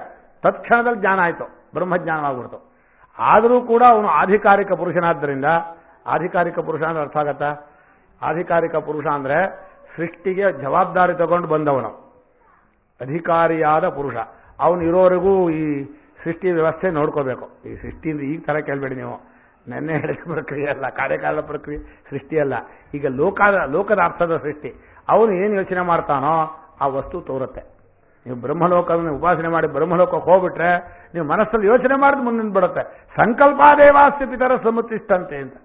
ತತ್ಕ್ಷಣದಲ್ಲಿ ಜ್ಞಾನ ಆಯಿತು, ಬ್ರಹ್ಮಜ್ಞಾನವಾಗ್ಬಿಡ್ತು. ಆದರೂ ಕೂಡ ಅವನು ಆಧಿಕಾರಿಕ ಪುರುಷನಾದ್ದರಿಂದ, ಆಧಿಕಾರಿಕ ಪುರುಷ ಅಂದ್ರೆ ಅರ್ಥ ಆಗತ್ತಾ? ಆಧಿಕಾರಿಕ ಪುರುಷ ಅಂದ್ರೆ ಸೃಷ್ಟಿಗೆ ಜವಾಬ್ದಾರಿ ತಗೊಂಡು ಬಂದವನು ಅಧಿಕಾರಿಯಾದ ಪುರುಷ. ಅವನು ಇರೋವರೆಗೂ ಈ ಸೃಷ್ಟಿ ವ್ಯವಸ್ಥೆ ನೋಡ್ಕೋಬೇಕು. ಈ ಸೃಷ್ಟಿಯಿಂದ ಈ ಥರ ಕೇಳಬೇಡಿ ನೀವು, ನೆನ್ನೆ ಹೇಳಿದ ಪ್ರಕ್ರಿಯೆ ಅಲ್ಲ, ಕಾರ್ಯಕಾಲದ ಪ್ರಕ್ರಿಯೆ ಸೃಷ್ಟಿ ಅಲ್ಲ. ಈಗ ಲೋಕದ ಅರ್ಥದ ಸೃಷ್ಟಿ. ಅವನು ಏನು ಯೋಚನೆ ಮಾಡ್ತಾನೋ ಆ ವಸ್ತು ತೋರುತ್ತೆ. ನೀವು ಬ್ರಹ್ಮಲೋಕವನ್ನು ಉಪಾಸನೆ ಮಾಡಿ ಬ್ರಹ್ಮಲೋಕಕ್ಕೆ ಹೋಗ್ಬಿಟ್ರೆ ನೀವು ಮನಸ್ಸಲ್ಲಿ ಯೋಚನೆ ಮಾಡಿದ್ ಮುಂದಿನ ಬಿಡುತ್ತೆ. ಸಂಕಲ್ಪಾದೇವಾಸ್ತಿ ಪಿತರ ಸಮುತ್ತಿಷ್ಟಂತೆ ಅಂತ.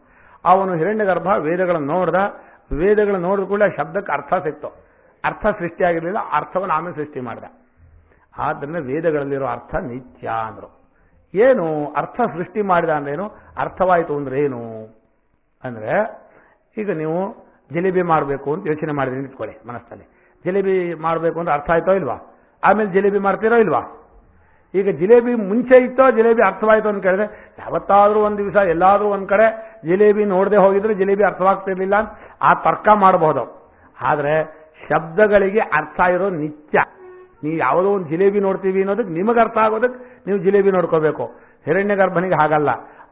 ಅವನು ಹಿರಣ್ಯಗರ್ಭ ವೇದಗಳನ್ನು ನೋಡಿದ. ವೇದಗಳನ್ನು ನೋಡಿದ ಕೂಡ ಶಬ್ದಕ್ಕೆ ಅರ್ಥ ಸಿಕ್ತು. ಅರ್ಥ ಸೃಷ್ಟಿಯಾಗಿರಲಿಲ್ಲ, ಅರ್ಥವನ್ನು ಆಮೇಲೆ ಸೃಷ್ಟಿ ಮಾಡಿದ. ಆದ್ದರಿಂದ ವೇದಗಳಲ್ಲಿರೋ ಅರ್ಥ ನಿತ್ಯ ಅಂದರು. ಏನು ಅರ್ಥ ಸೃಷ್ಟಿ ಮಾಡಿದ ಅಂದ್ರೇನು? ಅರ್ಥವಾಯಿತು ಅಂದ್ರೆ ಏನು ಅಂದರೆ, ಈಗ ನೀವು ಜಿಲೇಬಿ ಮಾಡಬೇಕು ಅಂತ ಯೋಚನೆ ಮಾಡಿದ್ರಿ ನಿಂತ್ಕೊಳ್ಳಿ ಮನಸ್ಸಲ್ಲಿ. ಜಿಲೇಬಿ ಮಾಡಬೇಕು ಅಂದ್ರೆ ಅರ್ಥ ಆಯ್ತೋ ಇಲ್ವಾ? ಆಮೇಲೆ ಜಿಲೇಬಿ ಮಾಡ್ತೀರೋ ಇಲ್ವಾ? ಈಗ ಜಿಲೇಬಿ ಮುಂಚೆ ಇತ್ತೋ ಜಿಲೇಬಿ ಅರ್ಥವಾಯಿತು ಅಂತ ಕೇಳಿದ್ರೆ, ಯಾವತ್ತಾದ್ರೂ ಒಂದು ದಿವಸ ಎಲ್ಲಾದ್ರೂ ಒಂದ್ ಕಡೆ ಜಿಲೇಬಿ ನೋಡದೆ ಹೋಗಿದ್ರೆ ಜಿಲೇಬಿ ಅರ್ಥವಾಗ್ತಿರ್ಲಿಲ್ಲ ಅಂತ ಆ ತರ್ಕ ಮಾಡಬಹುದು. ಆದರೆ ಶಬ್ದಗಳಿಗೆ ಅರ್ಥ ಇರೋ ನಿತ್ಯ. ನೀವು ಯಾವುದೋ ಒಂದು ಜಿಲೇಬಿ ನೋಡ್ತೀವಿ ಅನ್ನೋದಕ್ಕೆ ನಿಮಗೆ ಅರ್ಥ ಆಗೋದಕ್ಕೆ ನೀವು ಜಿಲೇಬಿ ನೋಡ್ಕೋಬೇಕು. ಹಿರಣ್ಯಗರ್ಭನಿಗೆ ಹಾಗಲ್ಲ.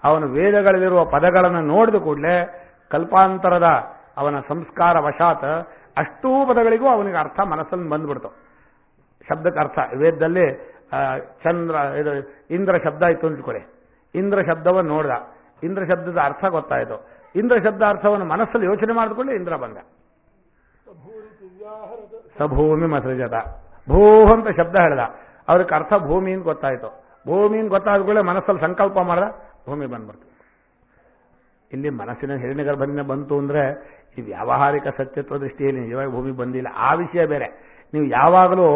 ಅವನು ವೇದಗಳಲ್ಲಿರುವ ಪದಗಳನ್ನು ನೋಡಿದ ಕೂಡಲೇ ಕಲ್ಪಾಂತರದ ಅವನ ಸಂಸ್ಕಾರ ವಶಾತ್ ಅಷ್ಟೂ ಪದಗಳಿಗೂ ಅವನಿಗೆ ಅರ್ಥ ಮನಸ್ಸಲ್ಲಿ ಬಂದ್ಬಿಡ್ತು. ಶಬ್ದಕ್ಕೆ ಅರ್ಥ ವೇದದಲ್ಲಿ ಚಂದ್ರ ಇದು ಇಂದ್ರ ಶಬ್ದ ಇತ್ತು ಅಂದ್ಕೊಳ್ಳಿ. ಇಂದ್ರ ಶಬ್ದವನ್ನು ನೋಡ್ದ, ಇಂದ್ರ ಶಬ್ದದ ಅರ್ಥ ಗೊತ್ತಾಯಿತು. ಇಂದ್ರ ಶಬ್ದ ಅರ್ಥವನ್ನು ಮನಸ್ಸಲ್ಲಿ ಯೋಚನೆ ಮಾಡಿದ್ಕೊಳ್ಳಿ ಇಂದ್ರ ಬಂದ. ಸಭೂಮಿ ಮಸೃಜತ, ಭೂ ಅಂತ ಶಬ್ದ ಹೇಳ್ದ, ಅವ್ರಿಗೆ ಅರ್ಥ ಭೂಮಿ ಅಂತ ಗೊತ್ತಾಯಿತು. ಭೂಮಿ ಅಂತ ಗೊತ್ತಾದ್ಕೊಳ್ಳೆ ಮನಸ್ಸಲ್ಲಿ ಸಂಕಲ್ಪ ಮಾಡ್ದ, ಭೂಮಿ ಬಂದ್ಬಿಡ್ತು. ಇಲ್ಲಿ ಮನಸ್ಸಿನ ಹಿರಣ್ಯಗರ್ಭದಿಂದ ಬಂತು ಅಂದ್ರೆ ಈ ವ್ಯಾವಹಾರಿಕ ಸತ್ಯತ್ವ ದೃಷ್ಟಿಯಲ್ಲಿ ನಿಜವಾಗಿ ಭೂಮಿ ಬಂದಿಲ್ಲ, ಆ ವಿಷಯ ಬೇರೆ. ನೀವು ಯಾವಾಗಲೂ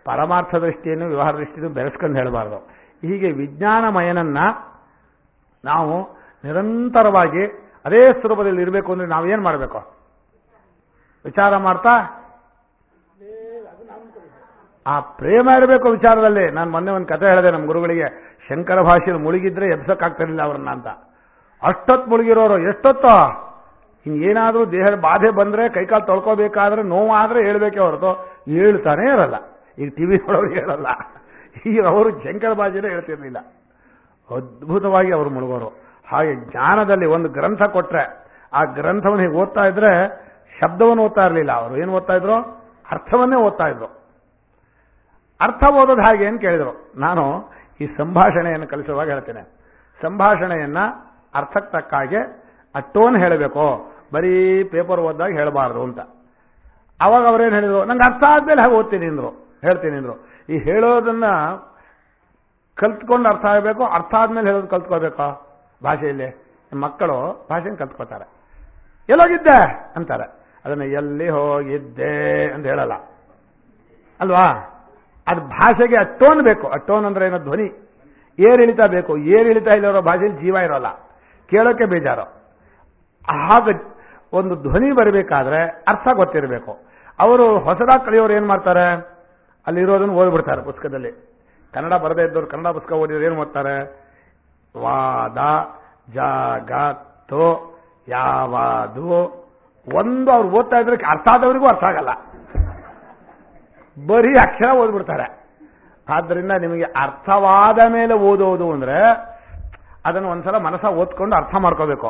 ಪರಮಾರ್ಥ ದೃಷ್ಟಿಯನ್ನು ವ್ಯವಹಾರ ದೃಷ್ಟಿಯನ್ನು ಬೆರೆಸ್ಕೊಂಡು ಹೇಳಬಾರ್ದು. ಹೀಗೆ ವಿಜ್ಞಾನಮಯನನ್ನ ನಾವು ನಿರಂತರವಾಗಿ ಅದೇ ಸ್ವರೂಪದಲ್ಲಿ ಇರಬೇಕು ಅಂದ್ರೆ ನಾವೇನು ಮಾಡಬೇಕು? ವಿಚಾರ ಮಾಡ್ತಾ ಆ ಪ್ರೇಮ ಇರಬೇಕು ವಿಚಾರದಲ್ಲಿ. ನಾನು ಮೊನ್ನೆ ಒಂದು ಕಥೆ ಹೇಳಿದೆ ನಮ್ಮ ಗುರುಗಳಿಗೆ, ಶಂಕರ ಭಾಷೆಯಲ್ಲಿ ಮುಳುಗಿದ್ರೆ ಎಬ್ಸಕ್ಕಾಗ್ತಿರ್ಲಿಲ್ಲ ಅವ್ರನ್ನ ಅಂತ. ಅಷ್ಟೊತ್ತು ಮುಳುಗಿರೋರು ಎಷ್ಟೊತ್ತೋ ಏನಾದರೂ ದೇಹದ ಬಾಧೆ ಬಂದರೆ ಕೈಕಾಲು ತೊಳ್ಕೋಬೇಕಾದ್ರೆ ನೋವಾದರೆ ಹೇಳ್ಬೇಕೇ ಹೊರತು ಹೇಳ್ತಾನೇ ಇರಲ್ಲ. ಈಗ ಟಿವಿ ನೋಡೋರು ಹೇಳಲ್ಲ. ಈಗ ಅವರು ಶಂಕರ ಬಾಜಿನೇ ಹೇಳ್ತಿರ್ಲಿಲ್ಲ. ಅದ್ಭುತವಾಗಿ ಅವರು ಮುಳುಗೋರು. ಹಾಗೆ ಜ್ಞಾನದಲ್ಲಿ ಒಂದು ಗ್ರಂಥ ಕೊಟ್ರೆ ಆ ಗ್ರಂಥವನ್ನು ಹೀಗೆ ಓದ್ತಾ ಇದ್ರೆ ಶಬ್ದವನ್ನು ಓದ್ತಾ ಇರಲಿಲ್ಲ. ಅವರು ಏನು ಓದ್ತಾ ಇದ್ರು? ಅರ್ಥವನ್ನೇ ಓದ್ತಾ ಇದ್ರು. ಅರ್ಥ ಓದೋದು ಹಾಗೆ ಅಂತ ಕೇಳಿದ್ರು. ನಾನು ಈ ಸಂಭಾಷಣೆಯನ್ನು ಕಲಿಸುವಾಗ ಹೇಳ್ತೇನೆ, ಸಂಭಾಷಣೆಯನ್ನ ಅರ್ಥಕ್ಕೆ ತಕ್ಕ ಹಾಗೆ ಆ ಟೋನ್ ಹೇಳಬೇಕು, ಬರೀ ಪೇಪರ್ ಓದಿದಾಗ ಹೇಳಬಾರ್ದು ಅಂತ. ಅವಾಗ ಅವರೇನು ಹೇಳಿದ್ರು, ನಂಗೆ ಅರ್ಥ ಆದ್ಮೇಲೆ ಹಾಗೆ ಓದ್ತೀನಿ ಅಂದ್ರು, ಹೇಳ್ತೀನಿ ಅಂದ್ರು. ಈ ಹೇಳೋದನ್ನ ಕಲ್ತ್ಕೊಂಡು ಅರ್ಥ ಆಗಬೇಕು, ಅರ್ಥ ಆದ್ಮೇಲೆ ಹೇಳೋದು ಕಲ್ತ್ಕೋಬೇಕು. ಭಾಷೆಯಲ್ಲಿ ಮಕ್ಕಳು ಭಾಷೆಯನ್ನು ಕಲ್ತ್ಕೋತಾರೆ. ಎಲ್ಲೋಗಿದ್ದೆ ಅಂತಾರೆ, ಅದನ್ನು ಎಲ್ಲಿ ಹೋಗಿದ್ದೆ ಅಂತ ಹೇಳಲ್ಲ ಅಲ್ವಾ? ಅದು ಭಾಷೆಗೆ ಆ ಟೋನ್ ಬೇಕು. ಆ ಟೋನ್ ಅಂದ್ರೆ ಏನೋ ಧ್ವನಿ, ಏರಿಳಿತ ಬೇಕು. ಏರಿಳಿತ ಇಲ್ಲಿರೋ ಭಾಷೆಯಲ್ಲಿ ಜೀವ ಇರೋಲ್ಲ, ಕೇಳೋಕೆ ಬೇಜಾರು. ಹಾಗೆ ಒಂದು ಧ್ವನಿ ಬರಬೇಕಾದ್ರೆ ಅರ್ಥ ಗೊತ್ತಿರಬೇಕು. ಅವರು ಹೊಸದಾಗಿ ಕಲಿಯೋರು ಏನು ಮಾಡ್ತಾರೆ, ಅಲ್ಲಿರೋದನ್ನು ಓದ್ಬಿಡ್ತಾರೆ ಪುಸ್ತಕದಲ್ಲಿ. ಕನ್ನಡ ಬರದೇ ಇದ್ದವ್ರು ಕನ್ನಡ ಪುಸ್ತಕ ಓದಿದ್ರು ಏನು ಓದ್ತಾರೆ? ವಾದ ಜಗತ್ತು ಯಾವುದು ಒಂದು ಅವ್ರು ಓದ್ತಾ ಇದ್ರೆ ಅರ್ಥ ಆದವರಿಗೂ ಅರ್ಥ ಆಗಲ್ಲ, ಬರೀ ಅಕ್ಷರ ಓದ್ಬಿಡ್ತಾರೆ. ಆದ್ದರಿಂದ ನಿಮಗೆ ಅರ್ಥವಾದ ಮೇಲೆ ಓದೋದು ಅಂದ್ರೆ ಅದನ್ನು ಒಂದ್ಸಲ ಮನಸ್ಸ ಓದ್ಕೊಂಡು ಅರ್ಥ ಮಾಡ್ಕೋಬೇಕು,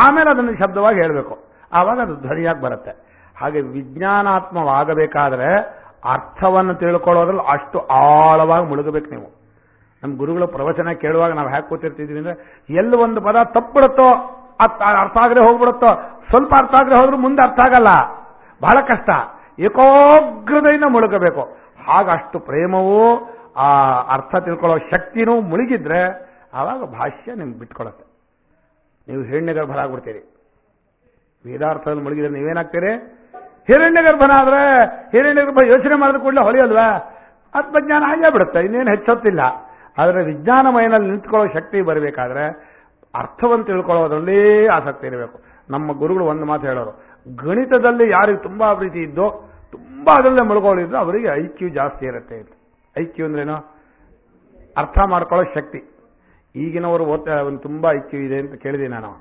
ಆಮೇಲೆ ಅದನ್ನು ಶಬ್ದವಾಗಿ ಹೇಳಬೇಕು, ಆವಾಗ ಅದು ಧ್ವನಿಯಾಗಿ ಬರುತ್ತೆ. ಹಾಗೆ ವಿಜ್ಞಾನಾತ್ಮವಾಗಬೇಕಾದ್ರೆ ಅರ್ಥವನ್ನು ತಿಳ್ಕೊಳ್ಳೋದ್ರಲ್ಲಿ ಅಷ್ಟು ಆಳವಾಗಿ ಮುಳುಗಬೇಕು ನೀವು. ನಮ್ಮ ಗುರುಗಳ ಪ್ರವಚನ ಕೇಳುವಾಗ ನಾವು ಹ್ಯಾಕ್ ಕೂತಿರ್ತಿದ್ವಿ ಅಂದ್ರೆ ಎಲ್ಲಿ ಒಂದು ಪದ ತಪ್ಪಿಡುತ್ತೋ ಅರ್ಥ ಆಗದೆ ಹೋಗ್ಬಿಡುತ್ತೋ, ಸ್ವಲ್ಪ ಅರ್ಥ ಆಗದೆ ಹೋದ್ರೂ ಮುಂದೆ ಅರ್ಥ ಆಗಲ್ಲ, ಬಹಳ ಕಷ್ಟ. ಏಕಾಗ್ರತೆಯಿಂದ ಮುಳುಗಬೇಕು. ಹಾಗಷ್ಟು ಪ್ರೇಮವೂ ಆ ಅರ್ಥ ತಿಳ್ಕೊಳ್ಳೋ ಶಕ್ತಿನೂ ಮುಳುಗಿದ್ರೆ ಆವಾಗ ಭಾಷ್ಯ ನಿಮ್ಗೆ ಬಿಟ್ಕೊಳತ್ತೆ. ನೀವು ಹಿರಣ್ಯಗರ್ಭರಾಗ್ಬಿಡ್ತೀರಿ. ವೇದಾರ್ಥದಲ್ಲಿ ಮುಳುಗಿದ್ರೆ ನೀವೇನಾಗ್ತೀರಿ? ಹಿರಣ್ಯಗರ್ಭನಾದ್ರೆ ಹಿರಣ್ಯಗರ್ಭ ಯೋಚನೆ ಮಾಡಿದ ಕೂಡಲೇ ಹೊಳೆಯಲ್ವಾ? ಆತ್ಮಜ್ಞಾನ ಹಾಗೇ ಬಿಡುತ್ತೆ, ಇನ್ನೇನು ಹೆಚ್ಚೊತ್ತಿಲ್ಲ. ಆದರೆ ವಿಜ್ಞಾನಮಯನಲ್ಲಿ ನಿಂತ್ಕೊಳ್ಳೋ ಶಕ್ತಿ ಬರಬೇಕಾದ್ರೆ ಅರ್ಥವನ್ನು ತಿಳ್ಕೊಳ್ಳೋದ್ರಲ್ಲಿ ಆಸಕ್ತಿ ಇರಬೇಕು. ನಮ್ಮ ಗುರುಗಳು ಒಂದು ಮಾತು ಹೇಳೋರು, ಗಣಿತದಲ್ಲಿ ಯಾರಿಗೆ ತುಂಬಾ ಪ್ರೀತಿ ಇದ್ದೋ, ತುಂಬಾ ಅದರಲ್ಲೇ ಮುಳುಗೋಳಿದ್ರು ಅವರಿಗೆ IQ ಜಾಸ್ತಿ ಇರುತ್ತೆ. IQ ಅಂದ್ರೇನು? ಅರ್ಥ ಮಾಡ್ಕೊಳ್ಳೋ ಶಕ್ತಿ. ಈಗಿನವರು ಓದ್ತಾ ಒಂದು ತುಂಬಾ IQ ಇದೆ ಅಂತ ಕೇಳಿದ್ದೀನಿ ನಾನು.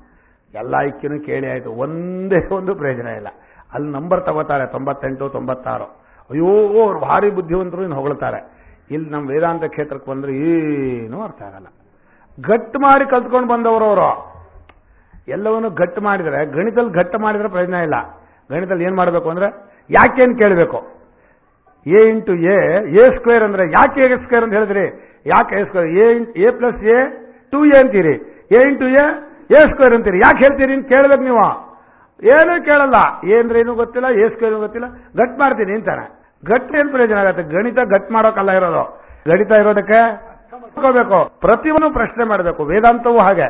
ಎಲ್ಲ IQನೂ ಕೇಳಿ ಆಯಿತು, ಒಂದೇ ಒಂದು ಪ್ರಯೋಜನ ಇಲ್ಲ. ಅಲ್ಲಿ ನಂಬರ್ ತಗೋತಾರೆ 98, 96. ಅಯ್ಯೋ ಅವ್ರು ಭಾರಿ ಬುದ್ಧಿವಂತರು ಇನ್ನು ಹೊಗಳ್ತಾರೆ. ಇಲ್ಲಿ ನಮ್ಮ ವೇದಾಂತ ಕ್ಷೇತ್ರಕ್ಕೆ ಬಂದ್ರೆ ಏನೂ ಅರ್ಥ ಆಗಲ್ಲ. ಗಟ್ಟು ಮಾಡಿ ಕಲ್ತ್ಕೊಂಡು ಬಂದವರು ಅವರು. ಎಲ್ಲವನ್ನು ಗಟ್ಟು ಮಾಡಿದರೆ, ಗಣಿತದಲ್ಲಿ ಗಟ್ಟು ಮಾಡಿದ್ರೆ ಪ್ರಯೋಜನ ಇಲ್ಲ. ಗಣಿತದಲ್ಲಿ ಏನು ಮಾಡಬೇಕು ಅಂದ್ರೆ ಯಾಕೇನು ಕೇಳಬೇಕು. A ಇಂಟು ಎ ಸ್ಕ್ವೇರ್ ಅಂದ್ರೆ ಯಾಕೆ ಎ ಸ್ಕ್ವೇರ್ ಅಂತ ಹೇಳಿದ್ರಿ? ಯಾಕೆ A square? A plus A 2A ಅಂತೀರಿ, A ಇಂಟು ಎ ಸ್ಕ್ವೇರ್ ಅಂತೀರಿ. ಯಾಕೆ ಹೇಳ್ತೀರಿ ಅಂತ ಕೇಳಬೇಕು ನೀವು. ಏನೂ ಕೇಳಲ್ಲ. ಎ ಅಂದ್ರೆ ಏನೂ ಗೊತ್ತಿಲ್ಲ, ಎ ಸ್ಕ್ವೇರ್ ಗೊತ್ತಿಲ್ಲ, ಗಟ್ ಮಾಡ್ತೀನಿ ಅಂತಾನೆ. ಗಟ್ಟು ಏನು ಪ್ರಯೋಜನ ಆಗುತ್ತೆ? ಗಣಿತ ಗಟ್ ಮಾಡೋಕಲ್ಲ ಇರೋದು. ಗಣಿತ ಇರೋದಕ್ಕೆ ಬೇಕು, ಪ್ರತಿಯೊಂದು ಪ್ರಶ್ನೆ ಮಾಡಬೇಕು. ವೇದಾಂತವೂ ಹಾಗೆ,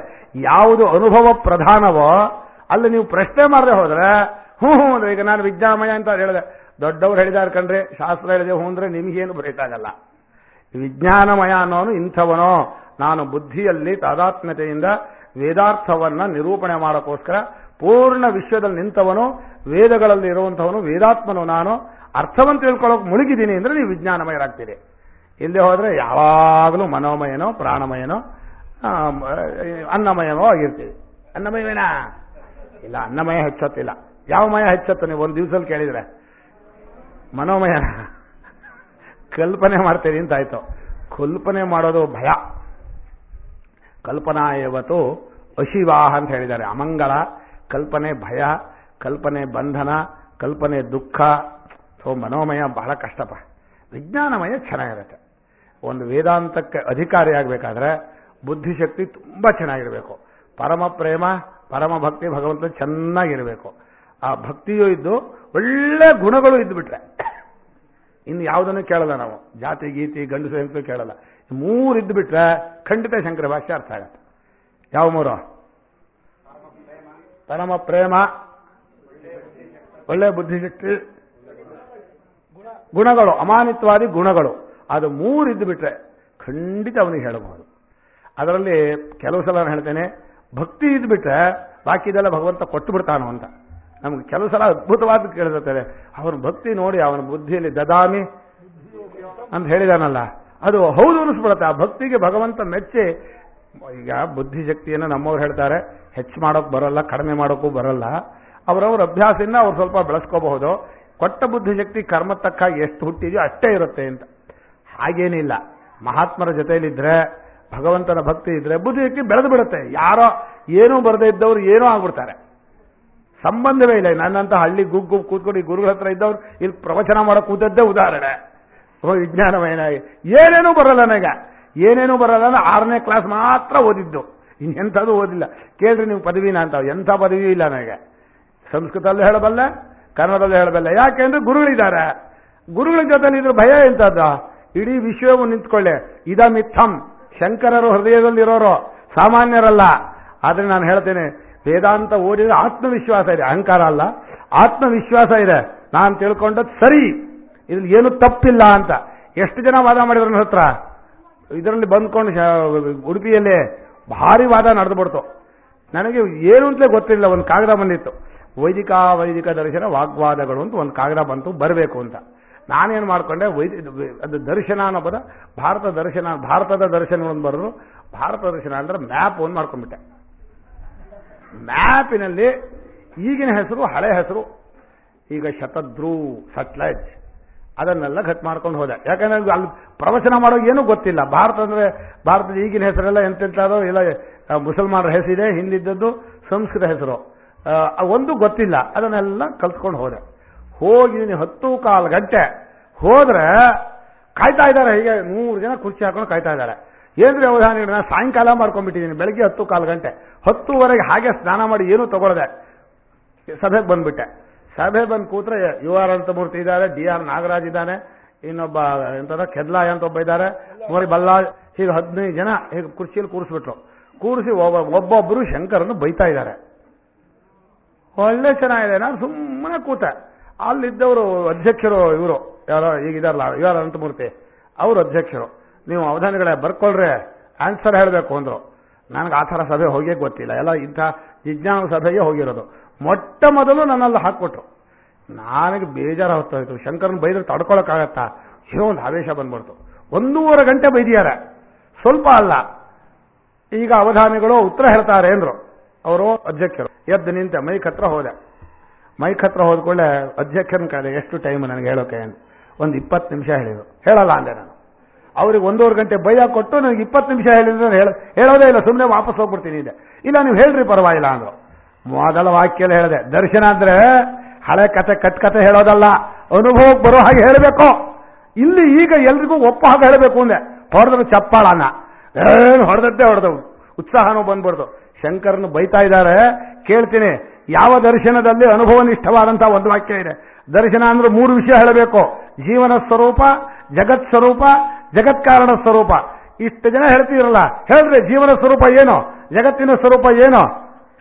ಯಾವುದು ಅನುಭವ ಪ್ರಧಾನವೋ ಅಲ್ಲಿ ನೀವು ಪ್ರಶ್ನೆ ಮಾಡದೆ ಹೋದ್ರೆ ಹ್ಞೂ ಅಂದ್ರೆ, ಈಗ ನಾನು ವಿಜ್ಞಾನಮಯ ಅಂತ ಹೇಳಿದೆ, ದೊಡ್ಡವ್ರು ಹೇಳಿದಾರೆ ಕಣ್ರಿ, ಶಾಸ್ತ್ರ ಹೇಳಿದೆ ಹ್ಞೂ ಅಂದ್ರೆ ನಿಮಗೇನು ಬರೀತಾಗಲ್ಲ. ವಿಜ್ಞಾನಮಯ ಅನ್ನೋನು ಇಂಥವನೋ, ನಾನು ಬುದ್ಧಿಯಲ್ಲಿ ತಾದಾತ್ಮ್ಯತೆಯಿಂದ ವೇದಾರ್ಥವನ್ನ ನಿರೂಪಣೆ ಮಾಡೋಕ್ಕೋಸ್ಕರ ಪೂರ್ಣ ವಿಶ್ವದಲ್ಲಿ ನಿಂತವನು, ವೇದಗಳಲ್ಲಿ ಇರುವಂಥವನು, ವೇದಾತ್ಮನು ನಾನು, ಅರ್ಥವನ್ನು ತಿಳ್ಕೊಳ್ಳೋಕೆ ಮುಳುಗಿದ್ದೀನಿ ಅಂದ್ರೆ ನೀವು ವಿಜ್ಞಾನಮಯರಾಗ್ತೀರಿ. ಇಲ್ಲದೆ ಹೋದ್ರೆ ಯಾವಾಗಲೂ ಮನೋಮಯನೋ ಪ್ರಾಣಮಯನೋ ಅನ್ನಮಯನೋ ಆಗಿರ್ತೀವಿ. ಅನ್ನಮಯವೇನಾ? ಇಲ್ಲ, ಅನ್ನಮಯ ಹೆಚ್ಚೊತ್ತಿಲ್ಲ. ಯಾವ ಮಯ ಹೆಚ್ಚತ್ತು ನೀವು ಒಂದು ದಿವಸದಲ್ಲಿ ಕೇಳಿದ್ರೆ? ಮನೋಮಯನ. ಕಲ್ಪನೆ ಮಾಡ್ತೀರಿ ಅಂತ ಆಯ್ತು. ಕಲ್ಪನೆ ಮಾಡೋದು ಭಯ. ಕಲ್ಪನಾ ಯಾವತ್ತು ಅಶಿವಾಹ ಅಂತ ಹೇಳಿದ್ದಾರೆ. ಅಮಂಗಳ ಕಲ್ಪನೆ, ಭಯ, ಕಲ್ಪನೆ ಬಂಧನ, ಕಲ್ಪನೆ ದುಃಖ. ಮನೋಮಯ ಬಹಳ ಕಷ್ಟಪ. ವಿಜ್ಞಾನಮಯ ಚೆನ್ನಾಗಿರುತ್ತೆ. ಒಂದು ವೇದಾಂತಕ್ಕೆ ಅಧಿಕಾರಿಯಾಗಬೇಕಾದ್ರೆ ಬುದ್ಧಿಶಕ್ತಿ ತುಂಬ ಚೆನ್ನಾಗಿರಬೇಕು. ಪರಮ ಪ್ರೇಮ, ಪರಮ ಭಕ್ತಿ, ಭಗವಂತ ಚೆನ್ನಾಗಿರಬೇಕು. ಆ ಭಕ್ತಿಯೂ ಇದ್ದು ಒಳ್ಳೆ ಗುಣಗಳು ಇದ್ದುಬಿಟ್ರೆ ಇನ್ನು ಯಾವುದನ್ನು ಕೇಳಲ್ಲ ನಾವು. ಜಾತಿ ಗೀತಿ ಗಂಡಸು ಹೆಂಗಸು ಕೇಳಲ್ಲ. ಮೂರು ಇದ್ದುಬಿಟ್ರೆ ಖಂಡಿತ ಶಂಕರ ಭಾಷ್ಯ ಅರ್ಥ ಆಗತ್ತೆ. ಯಾವ ಮೂರು? ಪರಮ ಪ್ರೇಮ, ಒಳ್ಳೆ ಬುದ್ಧಿಶಕ್ತಿ, ಗುಣಗಳು, ಅಮಾನಿತ್ವಾದಿ ಗುಣಗಳು. ಅದು ಮೂರು ಇದ್ದು ಬಿಟ್ರೆ ಖಂಡಿತ ಅವನಿಗೆ ಹೇಳಬಹುದು. ಅದರಲ್ಲಿ ಕೆಲವು ಸಲ ನಾನು ಹೇಳ್ತೇನೆ, ಭಕ್ತಿ ಇದ್ಬಿಟ್ರೆ ಬಾಕಿದೆಲ್ಲ ಭಗವಂತ ಕೊಟ್ಟು ಬಿಡ್ತಾನೋ ಅಂತ. ನಮ್ಗೆ ಕೆಲವು ಸಲ ಅದ್ಭುತವಾದ ಕೇಳಿಸುತ್ತದೆ. ಅವನ ಭಕ್ತಿ ನೋಡಿ ಅವನ ಬುದ್ಧಿಯಲ್ಲಿ ದದಾಮಿ ಅಂತ ಹೇಳಿದಾನಲ್ಲ, ಅದು ಹೌದು ಅನಿಸ್ಬಿಡುತ್ತೆ. ಆ ಭಕ್ತಿಗೆ ಭಗವಂತ ಮೆಚ್ಚಿ. ಈಗ ಬುದ್ಧಿಶಕ್ತಿಯನ್ನು ನಮ್ಮವ್ರು ಹೇಳ್ತಾರೆ ಹೆಚ್ಚು ಮಾಡೋಕೆ ಬರಲ್ಲ, ಕಡಿಮೆ ಮಾಡೋಕ್ಕೂ ಬರಲ್ಲ. ಅವರವ್ರ ಅಭ್ಯಾಸದಿಂದ ಅವ್ರು ಸ್ವಲ್ಪ ಬೆಳೆಸ್ಕೋಬಹುದು. ಕೊಟ್ಟ ಬುದ್ಧಿಶಕ್ತಿ ಕರ್ಮ ತಕ್ಕ ಎಷ್ಟು ಹುಟ್ಟಿದೆಯೋ ಅಷ್ಟೇ ಇರುತ್ತೆ ಅಂತ. ಹಾಗೇನಿಲ್ಲ, ಮಹಾತ್ಮರ ಜೊತೆಯಲ್ಲಿದ್ದರೆ, ಭಗವಂತನ ಭಕ್ತಿ ಇದ್ರೆ ಬುದ್ಧಿಶಕ್ತಿ ಬೆಳೆದು ಬಿಡುತ್ತೆ. ಯಾರೋ ಏನೂ ಬರದೇ ಇದ್ದವ್ರು ಏನೋ ಆಗ್ಬಿಡ್ತಾರೆ, ಸಂಬಂಧವೇ ಇಲ್ಲ. ನನ್ನಂತ ಹಳ್ಳಿ ಗುಗ್ಗು ಕೂತ್ಕೊಂಡು ಈ ಗುರುಗಳ ಹತ್ರ ಇದ್ದವ್ರು ಇಲ್ಲಿ ಪ್ರವಚನ ಮಾಡೋ ಕೂತದ್ದೇ ಉದಾಹರಣೆ. ವಿಜ್ಞಾನಮಯನ ಏನೇನೂ ಬರಲ್ಲ ನನಗೆ, ಏನೇನೂ ಬರಲ್ಲ ಅಂದ್ರೆ 6ನೇ ಕ್ಲಾಸ್ ಮಾತ್ರ ಓದಿದ್ದು, ಇನ್ನೆಂಥದ್ದು ಓದಿಲ್ಲ. ಕೇಳ್ರಿ ನೀವು ಪದವಿನ ಅಂತಾವ್, ಎಂಥ ಪದವಿ ಇಲ್ಲ ನನಗೆ. ಸಂಸ್ಕೃತಲ್ಲೂ ಹೇಳಬಲ್ಲೆ, ಕನ್ನಡದಲ್ಲೂ ಹೇಳಬಲ್ಲೆ. ಯಾಕೆಂದ್ರೆ ಗುರುಗಳಿದ್ದಾರೆ, ಗುರುಗಳ ಜೊತೆಲಿ ಇದ್ರ ಭಯ ಎಂತದ್ದು? ಇಡೀ ವಿಶ್ವವು ನಿಂತ್ಕೊಳ್ಳೆ. ಇದಮಿತ್ತಂ, ಶಂಕರರು ಹೃದಯದಲ್ಲಿರೋರು ಸಾಮಾನ್ಯರಲ್ಲ. ಆದ್ರೆ ನಾನು ಹೇಳ್ತೇನೆ, ವೇದಾಂತ ಓದಿದ್ರೆ ಆತ್ಮವಿಶ್ವಾಸ ಇದೆ, ಅಹಂಕಾರ ಅಲ್ಲ, ಆತ್ಮವಿಶ್ವಾಸ ಇದೆ. ನಾನು ತಿಳ್ಕೊಂಡದ್ದು ಸರಿ, ಇದ್ರಲ್ಲಿ ಏನು ತಪ್ಪಿಲ್ಲ ಅಂತ. ಎಷ್ಟು ಜನ ವಾದ ಮಾಡಿದ್ರು ನನ್ನ ಹತ್ರ, ಇದರಲ್ಲಿ ಬಂದ್ಕೊಂಡು ಉಡುಪಿಯಲ್ಲೇ ಭಾರಿ ವಾದ ನಡೆದುಬಿಡ್ತು. ನನಗೆ ಏನು ಅಂತಲೇ ಗೊತ್ತಿಲ್ಲ. ಒಂದು ಕಾಗದ ಬಂದಿತ್ತು, ವೈದಿಕ ದರ್ಶನ ವಾಗ್ವಾದಗಳು ಅಂತ ಒಂದು ಕಾಗದ ಬಂತು, ಬರಬೇಕು ಅಂತ. ನಾನೇನು ಮಾಡ್ಕೊಂಡೆ, ಅದು ದರ್ಶನ ಅನ್ನೋ ಪದ ಭಾರತದ ದರ್ಶನಗಳನ್ನು ಬರೆದು, ಭಾರತ ದರ್ಶನ ಅಂದ್ರೆ ಮ್ಯಾಪ್ ಒಂದು ಮಾಡ್ಕೊಂಡ್ಬಿಟ್ಟೆ. ಮ್ಯಾಪಿನಲ್ಲಿ ಈಗಿನ ಹೆಸರು, ಹಳೆ ಹೆಸರು, ಈಗ ಶತದ್ರೂ, ಸಟ್ಲೈಜ್, ಅದನ್ನೆಲ್ಲ ಕಟ್ ಮಾಡ್ಕೊಂಡು ಹೋದೆ. ಯಾಕಂದ್ರೆ ಅಲ್ಲಿ ಪ್ರವಚನ ಮಾಡೋ ಏನೂ ಗೊತ್ತಿಲ್ಲ. ಭಾರತದ ಈಗಿನ ಹೆಸರೆಲ್ಲ ಎಂತೆಂಥದೋ ಇಲ್ಲ, ಮುಸಲ್ಮಾನರ ಹೆಸರಿದೆ, ಹಿಂದಿದ್ದದ್ದು ಸಂಸ್ಕೃತ ಹೆಸರು, ಒಂದು ಗೊತ್ತಿಲ್ಲ. ಅದನ್ನೆಲ್ಲ ಕಲ್ತ್ಕೊಂಡು ಹೋದೆ. ಹೋಗಿದ್ದೀನಿ 10 ಗಂಟೆ. ಹೋದ್ರೆ ಕಾಯ್ತಾ ಇದ್ದಾರೆ, ಹೀಗೆ 100 ಜನ ಕುರ್ಚಿ ಹಾಕೊಂಡು ಕಾಯ್ತಾ ಇದ್ದಾರೆ. ಏನ್ರಿ ಅವಧಾನ, ನಾನು ಸಾಯಂಕಾಲ ಮಾಡ್ಕೊಂಡ್ಬಿಟ್ಟಿದ್ದೀನಿ. ಬೆಳಗ್ಗೆ 10 ಗಂಟೆ, 10ವರೆಗೆ ಹಾಗೆ ಸ್ನಾನ ಮಾಡಿ ಏನೂ ತಗೊಳ್ಳದೆ ಸಭೆಗೆ ಬಂದ್ಬಿಟ್ಟೆ. ಸಭೆ ಬಂದು ಕೂತ್ರೆ ಯು ಆರ್ ಅನಂತಮೂರ್ತಿ ಇದ್ದಾರೆ, ಡಿ ಆರ್ ನಾಗರಾಜ್ ಇದ್ದಾನೆ, ಇನ್ನೊಬ್ಬ ಎಂತದ ಕೆದ್ಲಾಯ್ ಅಂತ ಒಬ್ಬ ಇದ್ದಾರೆ, ನೋಡಿ ಬಲ್ಲಾ, ಹೀಗೆ 15 ಜನ ಹೀಗೆ ಕುರ್ಚಿಯಲ್ಲಿ ಕೂರಿಸ್ಬಿಟ್ರು. ಕೂರಿಸಿ ಒಬ್ಬೊಬ್ಬರು ಶಂಕರನ್ನು ಬೈತಾ ಇದ್ದಾರೆ. ಒಳ್ಳೆ ಚೆನ್ನಾಗಿದೆ. ನಾನು ಸುಮ್ಮನೆ ಕೂತೆ. ಅಲ್ಲಿದ್ದವರು ಅಧ್ಯಕ್ಷರು, ಇವರು ಯಾರೋ ಈಗಿದಾರಲ್ಲ, ಯು ಆರ್ ಅನಂತಮೂರ್ತಿ, ಅವರು ಅಧ್ಯಕ್ಷರು. ನೀವು ಅವಧಾನಿಗಳೇ ಬರ್ಕೊಳ್ರೆ, ಆನ್ಸರ್ ಹೇಳಬೇಕು ಅಂದರು. ನನಗೆ ಆ ಥರ ಸಭೆ ಹೋಗೇ ಗೊತ್ತಿಲ್ಲ, ಎಲ್ಲ ಇಂಥ ವಿಜ್ಞಾನ ಸಭೆಗೆ ಹೋಗಿರೋದು. ಮೊಟ್ಟ ಮೊದಲು ನನ್ನಲ್ಲಿ ಹಾಕ್ಬಿಟ್ರು. ನನಗೆ ಬೇಜಾರು ಹೊತ್ತಾಯಿತು. ಶಂಕರನ್ ಬೈದ್ರೆ ತಡ್ಕೊಳಕ್ಕಾಗತ್ತಾ? ಏನೋ ಒಂದು ಆವೇಶ ಬಂದ್ಬಿಡ್ತು. 1.5 ಗಂಟೆ ಬೈದಿದ್ದಾರೆ, ಸ್ವಲ್ಪ ಅಲ್ಲ. ಈಗ ಅವಧಾನಿಗಳು ಉತ್ತರ ಹೇಳ್ತಾರೆ ಅಂದ್ರು. ಅವರು ಅಧ್ಯಕ್ಷರು. ಎದ್ದು ನಿಂತೆ ಮೈಕ್ ಹತ್ರ ಹೋದೆ. ಮೈಕ್ ಹತ್ರ ಹೋದ್ಕೊಳ್ಳೆ ಅಧ್ಯಕ್ಷರನ್ನ ಕಾಯ್ದೆ, ಎಷ್ಟು ಟೈಮ್ ನನಗೆ ಹೇಳೋಕೆ? ಒಂದು 20 ನಿಮಿಷ ಹೇಳಿದ್ರು. ಹೇಳಲ್ಲ ಅಂದೆ ನಾನು. ಅವ್ರಿಗೆ 1.5 ಗಂಟೆ ಭಯ ಕೊಟ್ಟು ನನಗೆ 20 ನಿಮಿಷ ಹೇಳಿದ್ರೆ ಹೇಳೋದೇ ಇಲ್ಲ, ಸುಮ್ಮನೆ ವಾಪಸ್ ಹೋಗ್ಬಿಡ್ತೀನಿ ಇದೆ. ಇಲ್ಲ ನೀವು ಹೇಳ್ರಿ ಪರವಾಗಿಲ್ಲ ಅಂದ್ರು. ಮೊದಲ ವಾಕ್ಯಲ್ಲಿ ಹೇಳಿದೆ, ದರ್ಶನ ಅಂದ್ರೆ ಹಳೆ ಕತೆ ಕತೆ ಹೇಳೋದಲ್ಲ, ಅನುಭವಕ್ಕೆ ಬರೋ ಹಾಗೆ ಹೇಳಬೇಕು. ಇಲ್ಲಿ ಈಗ ಎಲ್ರಿಗೂ ಒಪ್ಪ ಹಾಗೆ ಹೇಳಬೇಕು ಅಂದೆ. ಹೊಡೆದ್ರು ಚಪ್ಪಾಳನ, ಏನು ಹೊಡೆದದ್ದೇ ಹೊಡೆದವು. ಉತ್ಸಾಹನೂ ಬಂದ್ಬಿಡ್ತು. ಶಂಕರನ್ನು ಬೈತಾ ಇದ್ದಾರೆ, ಕೇಳ್ತೀನಿ. ಯಾವ ದರ್ಶನದಲ್ಲಿ ಅನುಭವನಿಷ್ಠವಾದಂತಹ ಒಂದು ವಾಕ್ಯ ಇದೆ. ದರ್ಶನ ಅಂದ್ರೆ 3 ವಿಷಯ ಹೇಳಬೇಕು: ಜೀವನ ಸ್ವರೂಪ, ಜಗತ್ ಸ್ವರೂಪ, ಜಗತ್ಕಾರಣ ಸ್ವರೂಪ. ಇಷ್ಟು ಜನ ಹೇಳ್ತೀರಲ್ಲ, ಹೇಳ್ರಿ ಜೀವನ ಸ್ವರೂಪ ಏನು, ಜಗತ್ತಿನ ಸ್ವರೂಪ ಏನು?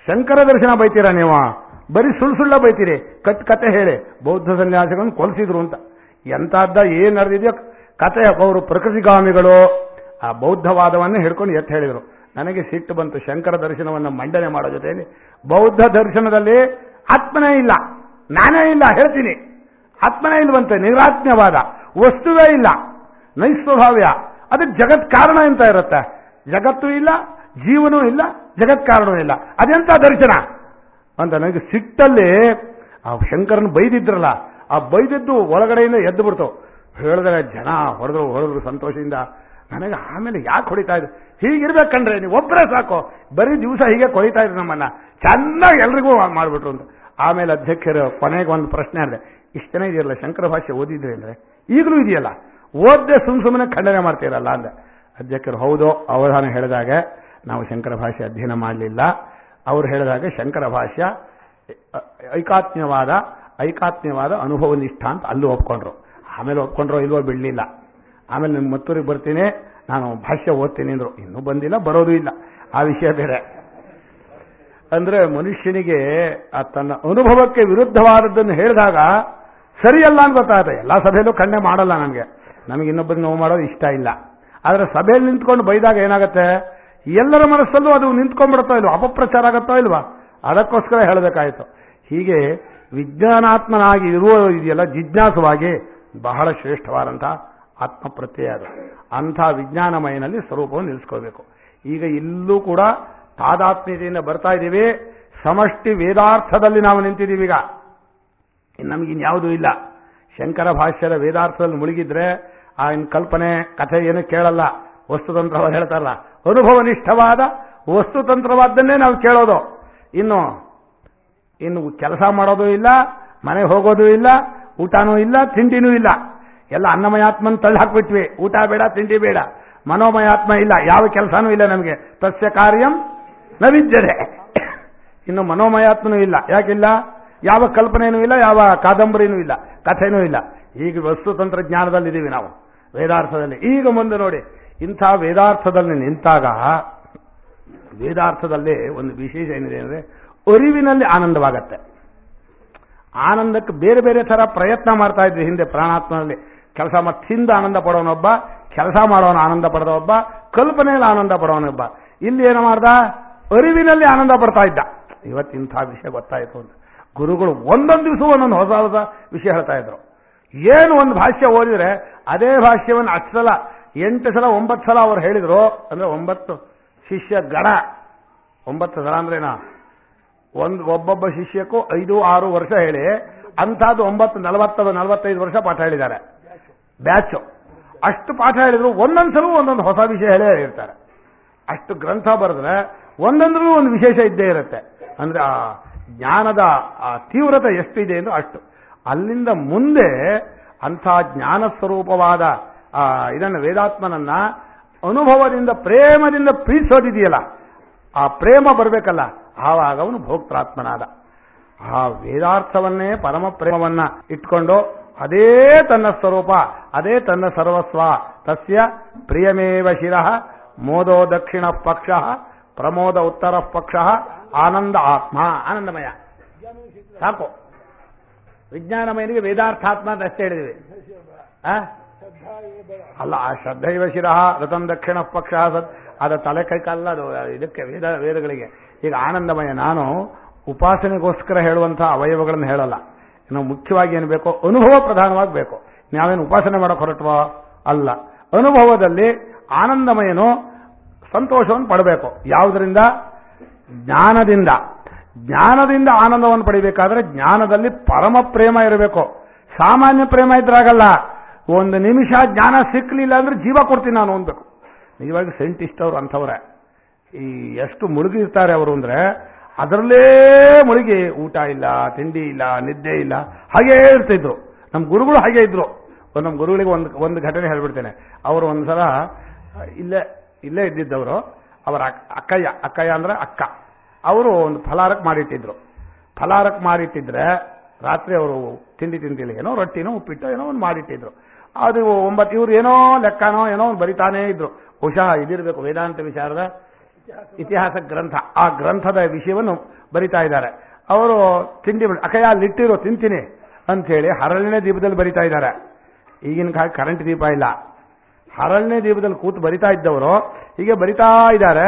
ಶಂಕರ ದರ್ಶನ ಬೈತೀರಾ ನೀವು? ಬರೀ ಸುಳ್ಳ ಬೈತೀರಿ. ಕತೆ ಹೇಳಿ ಬೌದ್ಧ ಸನ್ಯಾಸಿಗಳನ್ನು ಕೊಲಿಸಿದ್ರು ಅಂತ. ಎಂತಹದ್ದ ಏನ್ ನಡೆದಿದೆಯೋ ಕತೆ. ಅವರು ಪ್ರಕೃತಿಗಾಮಿಗಳು ಆ ಬೌದ್ಧವಾದವನ್ನೇ ಹಿಡ್ಕೊಂಡು ಎತ್ತು ಹೇಳಿದರು. ನನಗೆ ಸಿಟ್ಟು ಬಂತು. ಶಂಕರ ದರ್ಶನವನ್ನು ಮಂಡನೆ ಮಾಡೋ ಜೊತೆಯಲ್ಲಿ ಬೌದ್ಧ ದರ್ಶನದಲ್ಲಿ ಆತ್ಮನೇ ಇಲ್ಲ, ನಾನೇ ಇಲ್ಲ ಹೇಳ್ತೀನಿ. ಆತ್ಮನೇ ಇಲ್ವಂತೆ, ನಿರಾತ್ಮ್ಯವಾದ, ವಸ್ತುವೇ ಇಲ್ಲ, ನೈಸ್ವಭಾವ್ಯ. ಅದಕ್ಕೆ ಜಗತ್ ಕಾರಣ ಅಂತ ಇರುತ್ತೆ. ಜಗತ್ತು ಇಲ್ಲ, ಜೀವನೂ ಇಲ್ಲ, ಜಗತ್ ಕಾರಣವೂ ಇಲ್ಲ. ಅದೆಂತ ದರ್ಶನ ಅಂತ ನನಗೆ ಸಿಟ್ಟಲ್ಲಿ ಆ ಶಂಕರನ ಬೈದಿದ್ರಲ್ಲ, ಆ ಬೈದಿದ್ದು ಒಳಗಡೆಯಿಂದ ಎದ್ದು ಬಿಡ್ತು. ಹೇಳಿದ್ರೆ ಜನ ಹೊಡೆದ್ರು ಸಂತೋಷದಿಂದ. ನನಗೆ ಆಮೇಲೆ ಯಾಕೆ ಹೊಡಿತಾ ಇದ್ರು? ಹೀಗಿರ್ಬೇಕಂದ್ರೆ ನೀವು ಒಬ್ಬರೇ ಸಾಕು, ಬರೀ ದಿವಸ ಹೀಗೆ ಕೊಡಿತಾ ಇದ್ರು ನಮ್ಮನ್ನ, ಚೆನ್ನಾಗಿ ಎಲ್ರಿಗೂ ಮಾಡಿಬಿಟ್ರು ಅಂತ. ಆಮೇಲೆ ಅಧ್ಯಕ್ಷರು ಕೊನೆಗೆ ಒಂದು ಪ್ರಶ್ನೆ ಹೇಳಿದೆ, ಇಷ್ಟು ಜನ ಇದೆಯಲ್ಲ ಶಂಕರ ಭಾಷೆ ಓದಿದ್ರಿ ಅಂದ್ರೆ, ಈಗಲೂ ಇದೆಯಲ್ಲ, ಓದ್ದೆ ಸುಮ್ಮನೆ ಖಂಡನೆ ಮಾಡ್ತೀರಲ್ಲ ಅಂದೆ. ಅಧ್ಯಕ್ಷರು ಹೌದು, ಅವಧಾನ ಹೇಳಿದಾಗ ನಾವು ಶಂಕರ ಭಾಷೆ ಅಧ್ಯಯನ ಮಾಡಲಿಲ್ಲ. ಅವರು ಹೇಳಿದಾಗ ಶಂಕರ ಭಾಷ್ಯ ಐಕಾತ್ಮ್ಯವಾದ ಅನುಭವನಿಷ್ಠ ಅಂತ ಅಲ್ಲೂ ಒಪ್ಕೊಂಡ್ರು. ಆಮೇಲೆ ಒಪ್ಕೊಂಡ್ರೋ ಇಲ್ವೋ ಬಿಡಲಿಲ್ಲ. ಆಮೇಲೆ ನಿಮ್ಮ ಮತ್ತೂರಿಗೆ ಬರ್ತೀನಿ, ನಾನು ಭಾಷ್ಯ ಓದ್ತೀನಿ ಅಂದ್ರು. ಇನ್ನೂ ಬಂದಿಲ್ಲ, ಬರೋದು ಇಲ್ಲ, ಆ ವಿಷಯ ಬೇರೆ. ಅಂದ್ರೆ ಮನುಷ್ಯನಿಗೆ ತನ್ನ ಅನುಭವಕ್ಕೆ ವಿರುದ್ಧವಾದದ್ದನ್ನು ಹೇಳಿದಾಗ ಸರಿಯಲ್ಲ ಅಂತ ಗೊತ್ತಾಗುತ್ತೆ. ಎಲ್ಲ ಸಭೆಯಲ್ಲೂ ಖಂಡನೆ ಮಾಡಲ್ಲ. ನಮಗೆ ಇನ್ನೊಬ್ಬರಿಗೆ ನೋವು ಮಾಡೋದು ಇಷ್ಟ ಇಲ್ಲ. ಆದರೆ ಸಭೆಯಲ್ಲಿ ನಿಂತ್ಕೊಂಡು ಬೈದಾಗ ಏನಾಗುತ್ತೆ, ಎಲ್ಲರ ಮನಸ್ಸಲ್ಲೂ ಅದು ನಿಂತ್ಕೊಂಡ್ಬಿಡುತ್ತೋ ಇಲ್ವಾ, ಅಪಪ್ರಚಾರ ಆಗುತ್ತೋ ಇಲ್ವಾ, ಅದಕ್ಕೋಸ್ಕರ ಹೇಳಬೇಕಾಯಿತು. ಹೀಗೆ ವಿಜ್ಞಾನಾತ್ಮನಾಗಿ ಇರುವ ಇದೆಯಲ್ಲ, ಜಿಜ್ಞಾಸುವಾಗಿ ಬಹಳ ಶ್ರೇಷ್ಠವಾದಂಥ ಆತ್ಮಪ್ರತ್ಯಯ ಅದು. ಅಂಥ ವಿಜ್ಞಾನಮಯನಲ್ಲಿ ಸ್ವರೂಪವನ್ನು ನಿಲ್ಲಿಸ್ಕೋಬೇಕು. ಈಗ ಇಲ್ಲೂ ಕೂಡ ತಾದಾತ್ಮ್ಯತೆಯಿಂದ ಬರ್ತಾ ಇದ್ದೀವಿ. ಸಮಷ್ಟಿ ವೇದಾರ್ಥದಲ್ಲಿ ನಾವು ನಿಂತಿದ್ದೀವಿ ಈಗ. ನಮಗಿನ್ಯಾವುದೂ ಇಲ್ಲ. ಶಂಕರ ಭಾಷ್ಯದ ವೇದಾರ್ಥದಲ್ಲಿ ಮುಳುಗಿದ್ರೆ ಆ ಕಲ್ಪನೆ ಕಥೆ ಏನು ಕೇಳಲ್ಲ. ವಸ್ತುತಂತ್ರವಾದ ಹೇಳ್ತಾರಲ್ಲ, ಅನುಭವನಿಷ್ಠವಾದ ವಸ್ತುತಂತ್ರವಾದ್ದನ್ನೇ ನಾವು ಕೇಳೋದು. ಇನ್ನು ಕೆಲಸ ಮಾಡೋದು ಇಲ್ಲ, ಮನೆಗೆ ಹೋಗೋದು ಇಲ್ಲ, ಊಟನೂ ಇಲ್ಲ, ತಿಂಡಿನೂ ಇಲ್ಲ. ಎಲ್ಲ ಅನ್ನಮಯಾತ್ಮನ ತಳ್ಳಿ ಹಾಕ್ಬಿಟ್ವಿ. ಊಟ ಬೇಡ, ತಿಂಡಿ ಬೇಡ, ಮನೋಮಯಾತ್ಮ ಇಲ್ಲ, ಯಾವ ಕೆಲಸನೂ ಇಲ್ಲ ನಮಗೆ. ತಸ್ಯ ಕಾರ್ಯಂ ನ ವಿದ್ಯತೆ. ಇನ್ನು ಮನೋಮಯಾತ್ಮನೂ ಇಲ್ಲ. ಯಾಕಿಲ್ಲ? ಯಾವ ಕಲ್ಪನೆಯೂ ಇಲ್ಲ, ಯಾವ ಕಾದಂಬರಿನೂ ಇಲ್ಲ, ಕಥೆನೂ ಇಲ್ಲ. ಈಗ ವಸ್ತುತಂತ್ರಜ್ಞಾನದಲ್ಲಿದ್ದೀವಿ ನಾವು, ವೇದಾರ್ಥದಲ್ಲಿ. ಈಗ ಮುಂದೆ ನೋಡಿ, ಇಂಥ ವೇದಾರ್ಥದಲ್ಲಿ ನಿಂತಾಗ ವೇದಾರ್ಥದಲ್ಲಿ ಒಂದು ವಿಶೇಷ ಏನಿದೆ ಅಂದರೆ ಅರಿವಿನಲ್ಲಿ ಆನಂದವಾಗತ್ತೆ. ಆನಂದಕ್ಕೆ ಬೇರೆ ಬೇರೆ ಥರ ಪ್ರಯತ್ನ ಮಾಡ್ತಾ ಇದ್ವಿ ಹಿಂದೆ. ಪ್ರಾಣಾತ್ಮನಲ್ಲಿ ಕೆಲಸ ತಿಂದು ಆನಂದ ಪಡೋನೊಬ್ಬ, ಕೆಲಸ ಮಾಡೋನು ಆನಂದ ಪಡೆದೊಬ್ಬ, ಕಲ್ಪನೆಯಲ್ಲಿ ಆನಂದ ಪಡೋನೊಬ್ಬ. ಇಲ್ಲಿ ಏನು ಮಾಡ್ದ? ಅರಿವಿನಲ್ಲಿ ಆನಂದ ಪಡ್ತಾ ಇದ್ದ. ಇವತ್ತಿಂಥ ವಿಷಯ ಗೊತ್ತಾಯಿತು ಅಂತ ಗುರುಗಳು ಒಂದೊಂದು ದಿವಸ ಒಂದೊಂದು ಹೊಸ ಹೊಸ ವಿಷಯ ಹೇಳ್ತಾ ಇದ್ರು. ಏನು ಒಂದು ಭಾಷ್ಯ ಓದಿದ್ರೆ ಅದೇ ಭಾಷ್ಯವನ್ನು 8 ಸಲ 8 ಸಲ 9 ಸಲ ಅವ್ರು ಹೇಳಿದ್ರು ಅಂದ್ರೆ 9 ಶಿಷ್ಯ ಗಣ. 9 ಸಲ ಅಂದ್ರೇನಾ? ಒಬ್ಬೊಬ್ಬ ಶಿಷ್ಯಕ್ಕೂ 5-6 ವರ್ಷ ಹೇಳಿ ಅಂಥದ್ದು 40-45 ವರ್ಷ ಪಾಠ ಹೇಳಿದ್ದಾರೆ. ಬ್ಯಾಚು ಅಷ್ಟು ಪಾಠ ಹೇಳಿದ್ರು ಒಂದೊಂದ್ಸಲೂ ಒಂದೊಂದು ಹೊಸ ವಿಷಯ ಹೇಳೇ ಇರ್ತಾರೆ. ಅಷ್ಟು ಗ್ರಂಥ ಬರೆದ್ರೆ ಒಂದೊಂದ್ರೂ ಒಂದು ವಿಶೇಷ ಇದ್ದೇ ಇರುತ್ತೆ. ಅಂದ್ರೆ ಆ ಜ್ಞಾನದ ಆ ತೀವ್ರತೆ ಎಷ್ಟಿದೆ ಎಂದು ಅಷ್ಟು. ಅಲ್ಲಿಂದ ಮುಂದೆ ಅಂಥ ಜ್ಞಾನ ಸ್ವರೂಪವಾದ ಇದನ್ನು ವೇದಾತ್ಮನನ್ನ ಅನುಭವದಿಂದ ಪ್ರೇಮದಿಂದ ಪ್ರೀತಿಸೋದಿದೆಯಲ್ಲ, ಆ ಪ್ರೇಮ ಬರಬೇಕಲ್ಲ, ಆವಾಗ ಅವನು ಭೋಕ್ತಾತ್ಮನಾದ. ಆ ವೇದಾರ್ಥವನ್ನೇ ಪರಮ ಪ್ರೇಮವನ್ನ ಇಟ್ಕೊಂಡು ಅದೇ ತನ್ನ ಸ್ವರೂಪ, ಅದೇ ತನ್ನ ಸರ್ವಸ್ವ. ತಸ್ಯ ಪ್ರಿಯಮೇವ ಶಿರಃ ಮೋದೋ ದಕ್ಷಿಣ ಪಕ್ಷ ಪ್ರಮೋದ ಉತ್ತರ ಪಕ್ಷ ಆನಂದ ಆತ್ಮ. ಆನಂದಮಯ ಸಾಕು. ವಿಜ್ಞಾನಮಯನಿಗೆ ವೇದಾರ್ಥಾತ್ಮ ಅಂತ ಅಷ್ಟೇ ಹೇಳಿದ್ವಿ. ಅಲ್ಲ, ಆ ಶ್ರದ್ಧೈವ ಶಿರಃ ರತಂ ದಕ್ಷಿಣ ಪಕ್ಷ ಅದ ತಲೆ ಕೈ ಕಾಲ ಅದು ಇದಕ್ಕೆ ವೇದಗಳಿಗೆ. ಈಗ ಆನಂದಮಯ ನಾನು ಉಪಾಸನೆಗೋಸ್ಕರ ಹೇಳುವಂತಹ ಅವಯವಗಳನ್ನು ಹೇಳಲ್ಲ. ನಾವು ಮುಖ್ಯವಾಗಿ ಏನು ಬೇಕೋ ಅನುಭವ ಪ್ರಧಾನವಾಗಿ ಬೇಕು. ನಾವೇನು ಉಪಾಸನೆ ಮಾಡೋಕೆ ಹೊರಟುವ ಅಲ್ಲ. ಅನುಭವದಲ್ಲಿ ಆನಂದಮಯನು ಸಂತೋಷವನ್ನು ಪಡಬೇಕು. ಯಾವುದರಿಂದ? ಜ್ಞಾನದಿಂದ. ಜ್ಞಾನದಿಂದ ಆನಂದವನ್ನು ಪಡಿಬೇಕಾದ್ರೆ ಜ್ಞಾನದಲ್ಲಿ ಪರಮ ಪ್ರೇಮ ಇರಬೇಕು. ಸಾಮಾನ್ಯ ಪ್ರೇಮ ಇದ್ರಾಗಲ್ಲ. ಒಂದು ನಿಮಿಷ ಜ್ಞಾನ ಸಿಕ್ಕಲಿಲ್ಲ ಅಂದ್ರೆ ಜೀವ ಕೊಡ್ತೀನಿ ನಾನು ಅನ್ಬೇಕು. ನಿಜವಾಗಿ ಸೈಂಟಿಸ್ಟ್ ಅವರು ಅಂಥವ್ರೆ. ಈ ಎಷ್ಟು ಮುಳುಗಿರ್ತಾರೆ ಅವರು ಅಂದ್ರೆ ಅದರಲ್ಲೇ ಮುಳುಗಿ ಊಟ ಇಲ್ಲ, ತಿಂಡಿ ಇಲ್ಲ, ನಿದ್ದೆ ಇಲ್ಲ, ಹಾಗೇ ಇರ್ತಿದ್ರು. ನಮ್ಮ ಗುರುಗಳು ಹಾಗೇ ಇದ್ರು. ನಮ್ಮ ಗುರುಗಳಿಗೆ ಒಂದು ಘಟನೆ ಹೇಳ್ಬಿಡ್ತೇನೆ. ಅವರು ಒಂದ್ಸಲ ಇಲ್ಲೇ ಇದ್ದಿದ್ದವರು. ಅವರ ಅಕ್ಕಯ್ಯ ಅಂದ್ರೆ ಅಕ್ಕ. ಅವರು ಒಂದು ಫಲಾರಕ್ಕೆ ಮಾಡಿಟ್ಟಿದ್ರು. ಫಲಾರಕ್ಕೆ ಮಾಡಿಟ್ಟಿದ್ರೆ ರಾತ್ರಿ ಅವರು ತಿಂದಿಲ್ಲ, ಏನೋ ರೊಟ್ಟಿನೋ ಉಪ್ಪಿಟ್ಟೋ ಏನೋ ಒಂದು ಮಾಡಿಟ್ಟಿದ್ರು. ಅದು 9 ಇವ್ರು ಏನೋ ಲೆಕ್ಕನೋ ಏನೋ ಒಂದು ಬರಿತಾನೇ ಇದ್ರು. ಬಹುಶಃ ಇದಿರಬೇಕು ವೇದಾಂತ ವಿಚಾರದ ಇತಿಹಾಸ ಗ್ರಂಥ. ಆ ಗ್ರಂಥದ ವಿಷಯವನ್ನು ಬರಿತಾ ಇದ್ದಾರೆ. ಅವರು ತಿಂಡಿ ಅಕ್ಕಯ್ಯ ಅಲ್ಲಿಟ್ಟಿರೋ ತಿಂತೀನಿ ಅಂಥೇಳಿ ಹರಳನೇ ದೀಪದಲ್ಲಿ ಬರಿತಾ ಇದ್ದಾರೆ. ಈಗಿನ ಕಾಲ ಕರೆಂಟ್ ದೀಪ ಇಲ್ಲ. ಹರಳನೇ ದೀಪದಲ್ಲಿ ಕೂತು ಬರಿತಾ ಇದ್ದವರು ಹೀಗೆ ಬರಿತಾ ಇದ್ದಾರೆ.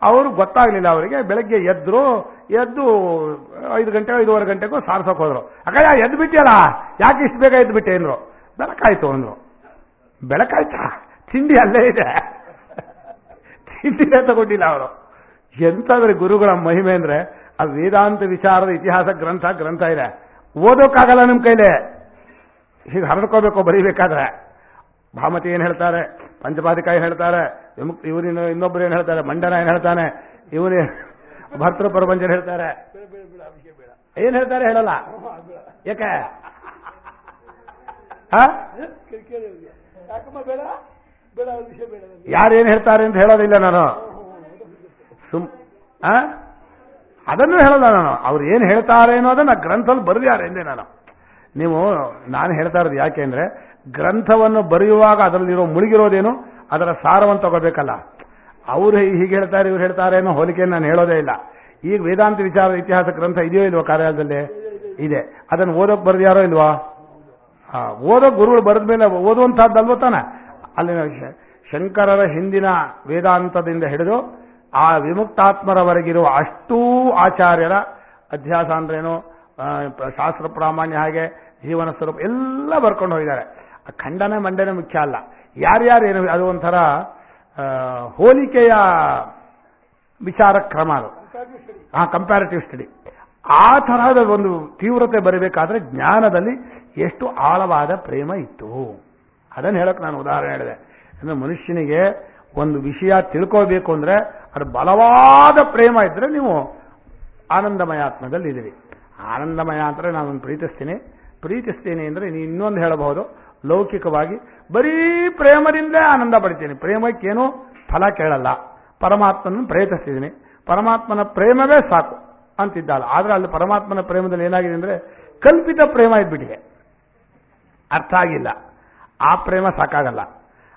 ಅವರು ಗೊತ್ತಾಗ್ಲಿಲ್ಲ ಅವರಿಗೆ. ಬೆಳಗ್ಗೆ ಎದ್ದು 5 ಗಂಟೆ 5:15 ಗಂಟೆಗೂ ಸಾರ್ಸೋಕೆ ಹೋದ್ರು. ಅಕ್ಕಯ್ಯ ಎದ್ದು ಬಿಟ್ಟಿಯಲ್ಲ, ಯಾಕೆ ಇಷ್ಟು ಬೇಗ ಎದ್ದು ಬಿಟ್ಟೆ ಅಂದ್ರು. ಬೆಳಕಾಯ್ತು ಅಂದ್ರು. ಬೆಳಕಾಯ್ತಾ? ತಿಂಡಿ ಅಲ್ಲೇ ಇದೆ. ತಿಂಡಿನೇ ತಗೊಂಡಿಲ್ಲ ಅವರು. ಎಂತಾದ್ರೆ ಗುರುಗಳ ಮಹಿಮೆ ಅಂದ್ರೆ ಆ ವೇದಾಂತ ವಿಚಾರದ ಇತಿಹಾಸ ಗ್ರಂಥ ಇದೆ. ಓದೋಕ್ಕಾಗಲ್ಲ ನಿಮ್ಮ ಕೈಲೇ. ಹೀಗೆ ಹರಡ್ಕೋಬೇಕು ಬರೀಬೇಕಾದ್ರೆ. ಭಾಮತಿ ಏನ್ ಹೇಳ್ತಾರೆ, ಪಂಚಪಾದಿಕಾಯಿ ಹೇಳ್ತಾರೆ, ಇವರಿನ ಇನ್ನೊಬ್ರು ಏನ್ ಹೇಳ್ತಾರೆ, ಮಂಡನ ಏನ್ ಹೇಳ್ತಾನೆ, ಇವನೇ ಭರ್ತೃ ಪ್ರಪಂಚ ಹೇಳ್ತಾರೆ. ಏನ್ ಹೇಳ್ತಾರೆ ಹೇಳಲ್ಲ. ಯಾಕೆ? ಯಾರೇನ್ ಹೇಳ್ತಾರೆ ಅಂತ ಹೇಳೋದಿಲ್ಲ ನಾನು. ಅದನ್ನು ಹೇಳಲ್ಲ ನಾನು. ಅವ್ರು ಏನ್ ಹೇಳ್ತಾರೆ ಅನ್ನೋದನ್ನ ಗ್ರಂಥದಲ್ಲಿ ಬರೆದಿದ್ದಾರೆ ಎಂದೇ ನಾನು ಹೇಳ್ತಾ ಇರೋದು. ಯಾಕೆ ಅಂದ್ರೆ ಗ್ರಂಥವನ್ನು ಬರೆಯುವಾಗ ಅದರಲ್ಲಿರೋ ಮುಳುಗಿರೋದೇನು ಅದರ ಸಾರವನ್ನು ತಗೋಬೇಕಲ್ಲ. ಅವರು ಹೀಗೆ ಹೇಳ್ತಾರೆ ಇವ್ರು ಹೇಳ್ತಾರೆ ಅನ್ನೋ ಹೋಲಿಕೆಯನ್ನು ನಾನು ಹೇಳೋದೇ ಇಲ್ಲ. ಈಗ ವೇದಾಂತ ವಿಚಾರದ ಇತಿಹಾಸ ಗ್ರಂಥ ಇದೆಯೋ ಇಲ್ವೋ ಕಾರ್ಯಾಲಯದಲ್ಲಿ ಇದೆ. ಅದನ್ನು ಓದೋಕೆ ಬರೆದ್ಯಾರೋ ಇಲ್ವಾ? ಓದೋ ಗುರುಗಳು ಬರೆದ ಮೇಲೆ ಓದುವಂತಹದ್ದಲ್ವೋ ತಾನೆ. ಅಲ್ಲಿನ ಶಂಕರರ ಹಿಂದಿನ ವೇದಾಂತದಿಂದ ಹಿಡಿದು ಆ ವಿಮುಕ್ತಾತ್ಮರವರೆಗಿರುವ ಅಷ್ಟೂ ಆಚಾರ್ಯರ ಅಧ್ಯಾಸ ಅಂದ್ರೇನು, ಶಾಸ್ತ್ರ ಪ್ರಾಮಾಣ್ಯ, ಹಾಗೆ ಜೀವನ ಸ್ವರೂಪ ಎಲ್ಲ ಬರ್ಕೊಂಡು ಹೋಗಿದ್ದಾರೆ. ಖಂಡನೆ ಮಂಡನೆ ಮುಖ್ಯ ಅಲ್ಲ. ಯಾರ್ಯಾರೇನು ಅದು ಒಂಥರ ಹೋಲಿಕೆಯ ವಿಚಾರ ಕ್ರಮ ಅದು. Comparative study. ಆ ತರಹದ ಒಂದು ತೀವ್ರತೆ ಬರಬೇಕಾದ್ರೆ ಜ್ಞಾನದಲ್ಲಿ ಎಷ್ಟು ಆಳವಾದ ಪ್ರೇಮ ಇತ್ತು ಅದನ್ನು ಹೇಳಕ್ಕೆ ನಾನು ಉದಾಹರಣೆ ಹೇಳಿದೆ. ಅಂದ್ರೆ ಮನುಷ್ಯನಿಗೆ ಒಂದು ವಿಷಯ ತಿಳ್ಕೋಬೇಕು ಅಂದ್ರೆ ಅದು ಬಲವಾದ ಪ್ರೇಮ ಇದ್ರೆ ನೀವು ಆನಂದಮಯಾತ್ಮದಲ್ಲಿ ಇದ್ದೀರಿ. ಆನಂದಮಯ ಅಂದ್ರೆ ನಾನೊಂದು ಪ್ರೀತಿಸ್ತೀನಿ ಅಂದ್ರೆ ನೀವು ಇನ್ನೊಂದು ಹೇಳಬಹುದು, ಲೌಕಿಕವಾಗಿ ಬರೀ ಪ್ರೇಮದಿಂದಲೇ ಆನಂದ ಪಡ್ತೀನಿ, ಪ್ರೇಮಕ್ಕೇನು ಫಲ ಕೇಳಲ್ಲ, ಪರಮಾತ್ಮನ ಪ್ರಯತ್ನಿಸ್ತಿದ್ದೀನಿ, ಪರಮಾತ್ಮನ ಪ್ರೇಮವೇ ಸಾಕು ಅಂತಿದ್ದಲ್ಲ. ಆದ್ರೆ ಅಲ್ಲಿ ಪರಮಾತ್ಮನ ಪ್ರೇಮದಲ್ಲಿ ಏನಾಗಿದೆ ಅಂದ್ರೆ ಕಲ್ಪಿತ ಪ್ರೇಮ ಇದ್ಬಿಟ್ಟಿದೆ, ಅರ್ಥ ಆಗಿಲ್ಲ, ಆ ಪ್ರೇಮ ಸಾಕಾಗಲ್ಲ.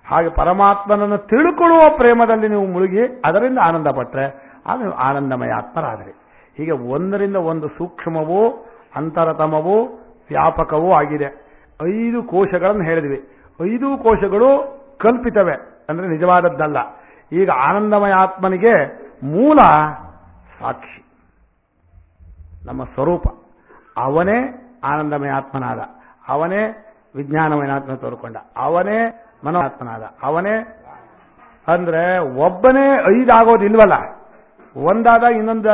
ಹಾಗೆ ಪರಮಾತ್ಮನನ್ನು ತಿಳ್ಕೊಳ್ಳುವ ಪ್ರೇಮದಲ್ಲಿ ನೀವು ಮುಳುಗಿ ಅದರಿಂದ ಆನಂದ ಪಟ್ಟರೆ ಆಗ ನೀವು ಆನಂದಮಯ ಆತ್ಮರಾದ್ರಿ. ಹೀಗೆ ಒಂದರಿಂದ ಒಂದು ಸೂಕ್ಷ್ಮವೂ ಅಂತರತಮವೂ ವ್ಯಾಪಕವೂ ಆಗಿದೆ. 5 ಕೋಶಗಳನ್ನು ಹೇಳಿದ್ವಿ. 5 ಕೋಶಗಳು ಕಲ್ಪಿತವೆ, ಅಂದ್ರೆ ನಿಜವಾದದ್ದಲ್ಲ. ಈಗ ಆನಂದಮಯ ಆತ್ಮನಿಗೆ ಮೂಲ ಸಾಕ್ಷಿ ನಮ್ಮ ಸ್ವರೂಪ. ಅವನೇ ಆನಂದಮಯ ಆತ್ಮನಾದ, ಅವನೇ ವಿಜ್ಞಾನಮಯ ಆತ್ಮ ತೋರ್ಕೊಂಡ, ಅವನೇ ಮನೋಆತ್ಮನಾದ, ಅವನೇ ಅಂದ್ರೆ ಒಬ್ಬನೇ 5 ಆಗೋದಿಲ್ವಲ್ಲ, ಒಂದಾದಾಗ ಇನ್ನೊಂದು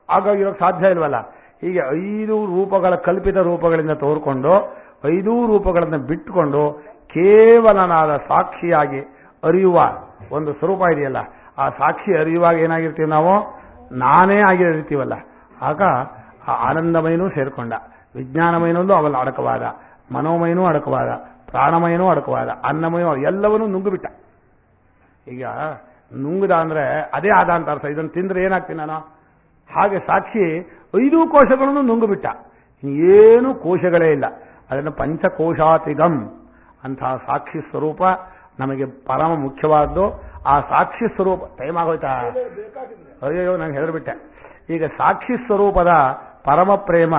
ಆಗೋಗಿರೋಕ್ಕೆ ಸಾಧ್ಯ ಇಲ್ವಲ್ಲ. ಹೀಗೆ 5 ರೂಪಗಳ ಕಲ್ಪಿತ ರೂಪಗಳಿಂದ ತೋರ್ಕೊಂಡು 5 ರೂಪಗಳನ್ನು ಬಿಟ್ಟುಕೊಂಡು ಕೇವಲನಾದ ಸಾಕ್ಷಿಯಾಗಿ ಅರಿಯುವ ಒಂದು ಸ್ವರೂಪ ಇದೆಯಲ್ಲ, ಆ ಸಾಕ್ಷಿ ಅರಿಯುವಾಗ ಏನಾಗಿರ್ತೀವಿ ನಾವು, ನಾನೇ ಆಗಿರ್ತೀವಲ್ಲ. ಆಗ ಆ ಆನಂದಮಯನೂ ಸೇರ್ಕೊಂಡ, ವಿಜ್ಞಾನಮಯನಲ್ಲೂ ಅವಲ್ಲ ಅಡಕವಾದ, ಮನೋಮಯನೂ ಅಡಕವಾದ, ಪ್ರಾಣಮಯನೂ ಅಡಕವಾದ, ಅನ್ನಮಯನೂ ಎಲ್ಲವನ್ನೂ ನುಂಗುಬಿಟ್ಟ. ಈಗ ನುಂಗುದ ಅಂದ್ರೆ ಅದೇ ಆದ ಅಂತ ಅರ್ಥ. ಇದನ್ನು ತಿಂದ್ರೆ ಏನಾಗ್ತೀನಿ ನಾನು, ಹಾಗೆ ಸಾಕ್ಷಿ 5 ಕೋಶಗಳನ್ನು ನುಂಗುಬಿಟ್ಟ, ಏನು ಕೋಶಗಳೇ ಇಲ್ಲ. ಅದನ್ನು ಪಂಚಕೋಶಾತಿಗಂ ಅಂತಹ ಸಾಕ್ಷಿ ಸ್ವರೂಪ ನಮಗೆ ಪರಮ ಮುಖ್ಯವಾದ್ದು. ಆ ಸಾಕ್ಷಿ ಸ್ವರೂಪ ಟೈಮ್ ಆಗೋಯ್ತಾ, ಅಯ್ಯೋ ನಾನು ಹೆದರ್ಬಿಟ್ಟೆ. ಈಗ ಸಾಕ್ಷಿ ಸ್ವರೂಪದ ಪರಮ ಪ್ರೇಮ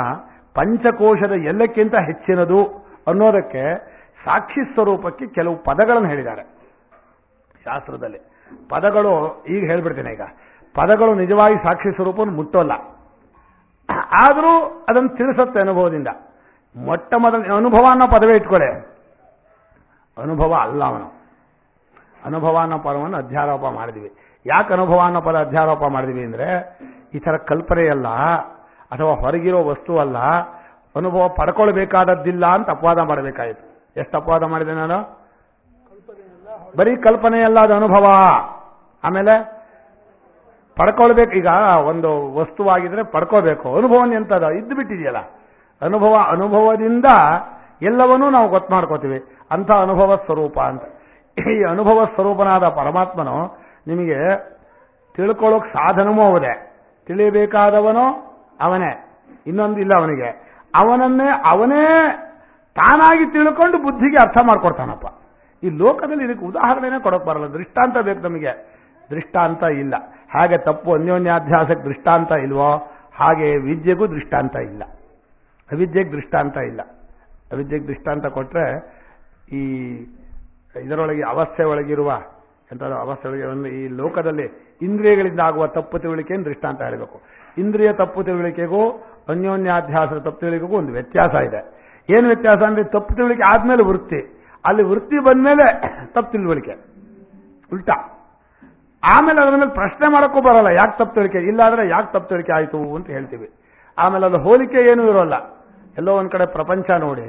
ಪಂಚಕೋಶದ ಎಲ್ಲಕ್ಕಿಂತ ಹೆಚ್ಚಿನದು ಅನ್ನೋದಕ್ಕೆ ಸಾಕ್ಷಿ ಸ್ವರೂಪಕ್ಕೆ ಕೆಲವು ಪದಗಳನ್ನು ಹೇಳಿದ್ದಾರೆ ಶಾಸ್ತ್ರದಲ್ಲಿ. ಪದಗಳು ಈಗ ಹೇಳ್ಬಿಡ್ತೇನೆ. ಈಗ ಪದಗಳು ನಿಜವಾಗಿ ಸಾಕ್ಷಿ ಸ್ವರೂಪವನ್ನು ಮುಟ್ಟೋಲ್ಲ, ಆದರೂ ಅದನ್ನು ತಿಳಿಸುತ್ತೆ ಅನುಭವದಿಂದ. ಮೊಟ್ಟ ಮೊದಲ ಅನುಭವ ಅನ್ನೋ ಪದವೇ ಇಟ್ಕೊಳ್ಳೆ, ಅನುಭವ ಅಲ್ಲ ಅವನು. ಅನುಭವ ಅನ್ನೋ ಪದವನ್ನು ಅಧ್ಯಾರೋಪ ಮಾಡಿದ್ವಿ. ಯಾಕೆ ಅನುಭವ ಅನ್ನೋ ಪದ ಅಧ್ಯಾರೋಪ ಮಾಡಿದ್ವಿ ಅಂದ್ರೆ, ಈ ಥರ ಕಲ್ಪನೆಯಲ್ಲ ಅಥವಾ ಹೊರಗಿರೋ ವಸ್ತು ಅಲ್ಲ, ಅನುಭವ ಪಡ್ಕೊಳ್ಬೇಕಾದದ್ದಿಲ್ಲ ಅಂತ ಅಪವಾದ ಮಾಡಬೇಕಾಯಿತು. ಎಷ್ಟು ಅಪವಾದ ಮಾಡಿದೆ ನಾನು, ಬರೀ ಕಲ್ಪನೆಯಲ್ಲ ಅದು ಅನುಭವ. ಆಮೇಲೆ ಪಡ್ಕೊಳ್ಬೇಕು. ಈಗ ಒಂದು ವಸ್ತುವಾಗಿದ್ರೆ ಪಡ್ಕೋಬೇಕು, ಅನುಭವನ ಎಂತದ ಇದ್ದು ಬಿಟ್ಟಿದೆಯಲ್ಲ, ಅನುಭವದಿಂದ ಎಲ್ಲವನ್ನೂ ನಾವು ಗೊತ್ತು ಮಾಡ್ಕೋತೀವಿ, ಅಂಥ ಅನುಭವ ಸ್ವರೂಪ ಅಂತ. ಈ ಅನುಭವ ಸ್ವರೂಪನಾದ ಪರಮಾತ್ಮನು ನಿಮಗೆ ತಿಳ್ಕೊಳ್ಳೋಕೆ ಸಾಧನವೂ ಅವನೇ, ತಿಳಿಯಬೇಕಾದವನೋ ಅವನೇ, ಇನ್ನೊಂದು ಇಲ್ಲ ಅವನಿಗೆ. ಅವನೇ ತಾನಾಗಿ ತಿಳ್ಕೊಂಡು ಬುದ್ಧಿಗೆ ಅರ್ಥ ಮಾಡ್ಕೊಡ್ತಾನಪ್ಪ. ಈ ಲೋಕದಲ್ಲಿ ಇದಕ್ಕೆ ಉದಾಹರಣೆನೇ ಕೊಡೋಕೆ ಬರಲ್ಲ, ದೃಷ್ಟಾಂತ ಬೇಕು ನಮಗೆ, ದೃಷ್ಟಾಂತ ಇಲ್ಲ. ಹಾಗೆ ತಪ್ಪು ಅನ್ಯೋನ್ಯಾಧ್ಯಾಸಕ್ಕೆ ದೃಷ್ಟಾಂತ ಇಲ್ವೋ ಹಾಗೆ ವಿದ್ಯೆಗೂ ದೃಷ್ಟಾಂತ ಇಲ್ಲ, ಅವಿದ್ಯೆಗೆ ದೃಷ್ಟಾಂತ ಇಲ್ಲ. ಅವಿದ್ಯೆಗೆ ದೃಷ್ಟಾಂತ ಕೊಟ್ಟರೆ ಈ ಇದರೊಳಗೆ ಅವಸ್ಥೆ ಒಳಗಿರುವ ಎಂಥದ್ದು ಅವಸ್ಥೆ ಒಳಗೆ ಈ ಲೋಕದಲ್ಲಿ ಇಂದ್ರಿಯಗಳಿಂದ ಆಗುವ ತಪ್ಪು ತಿಳುವಳಿಕೆಯನ್ನು ದೃಷ್ಟಾಂತ ಹೇಳಬೇಕು. ಇಂದ್ರಿಯ ತಪ್ಪು ತಿಳುವಳಿಕೆಗೂ ಅನ್ಯೋನ್ಯಾಧ್ಯಾಸದ ತಪ್ಪು ತಿಳುವಳಿಕೆಗೂ ಒಂದು ವ್ಯತ್ಯಾಸ ಇದೆ. ಏನು ವ್ಯತ್ಯಾಸ ಅಂದ್ರೆ, ತಪ್ಪು ತಿಳುವಳಿಕೆ ಆದ್ಮೇಲೆ ವೃತ್ತಿ, ಅಲ್ಲಿ ವೃತ್ತಿ ಬಂದ್ಮೇಲೆ ತಪ್ಪು ತಿಳುವಳಿಕೆ ಉಲ್ಟಾ. ಆಮೇಲೆ ಅದರ ಮೇಲೆ ಪ್ರಶ್ನೆ ಮಾಡೋಕ್ಕೂ ಬರಲ್ಲ, ಯಾಕೆ ತಪ್ಪು ತಿಳುವಳಿಕೆ, ಇಲ್ಲಾಂದ್ರೆ ಯಾಕೆ ತಪ್ಪು ತಿಳುವಳಿಕೆ ಆಯಿತು ಅಂತ ಹೇಳ್ತೀವಿ. ಆಮೇಲೆ ಅದು ಹೋಲಿಕೆ ಏನೂ ಇರೋಲ್ಲ. ಎಲ್ಲೋ ಒಂದ್ ಕಡೆ ಪ್ರಪಂಚ ನೋಡಿ,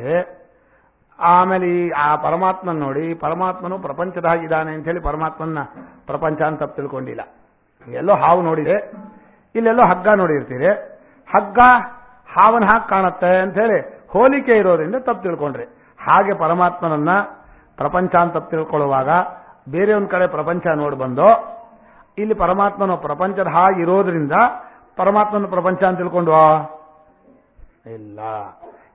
ಆಮೇಲೆ ಆ ಪರಮಾತ್ಮನ ನೋಡಿ, ಪರಮಾತ್ಮನು ಪ್ರಪಂಚದಾಗಿದ್ದಾನೆ ಅಂತ ಹೇಳಿ ಪರಮಾತ್ಮನ ಪ್ರಪಂಚ ಅಂತ ತಪ್ಪು ತಿಳ್ಕೊಂಡಿಲ್ಲ. ಎಲ್ಲೋ ಹಾವು ನೋಡಿದೆ, ಇಲ್ಲೆಲ್ಲೋ ಹಗ್ಗ ನೋಡಿರ್ತೀರಿ, ಹಗ್ಗ ಹಾವನ ಹಾಗೆ ಕಾಣುತ್ತೆ ಅಂತ ಹೇಳಿ ಹೋಲಿಕೆ ಇರೋದ್ರಿಂದ ತಪ್ಪು ತಿಳ್ಕೊಂಡ್ರಿ. ಹಾಗೆ ಪರಮಾತ್ಮನನ್ನ ಪ್ರಪಂಚ ಅಂತ ತಪ್ಪು ತಿಳ್ಕೊಳ್ಳುವಾಗ ಬೇರೆ ಒಂದ್ ಕಡೆ ಪ್ರಪಂಚ ನೋಡಿ ಬಂದು, ಇಲ್ಲಿ ಪರಮಾತ್ಮನು ಪ್ರಪಂಚದ ಹಾಗೆ ಇರೋದ್ರಿಂದ ಪರಮಾತ್ಮನ ಪ್ರಪಂಚ ಅಂತ ತಿಳ್ಕೊಂಡು ಇಲ್ಲ.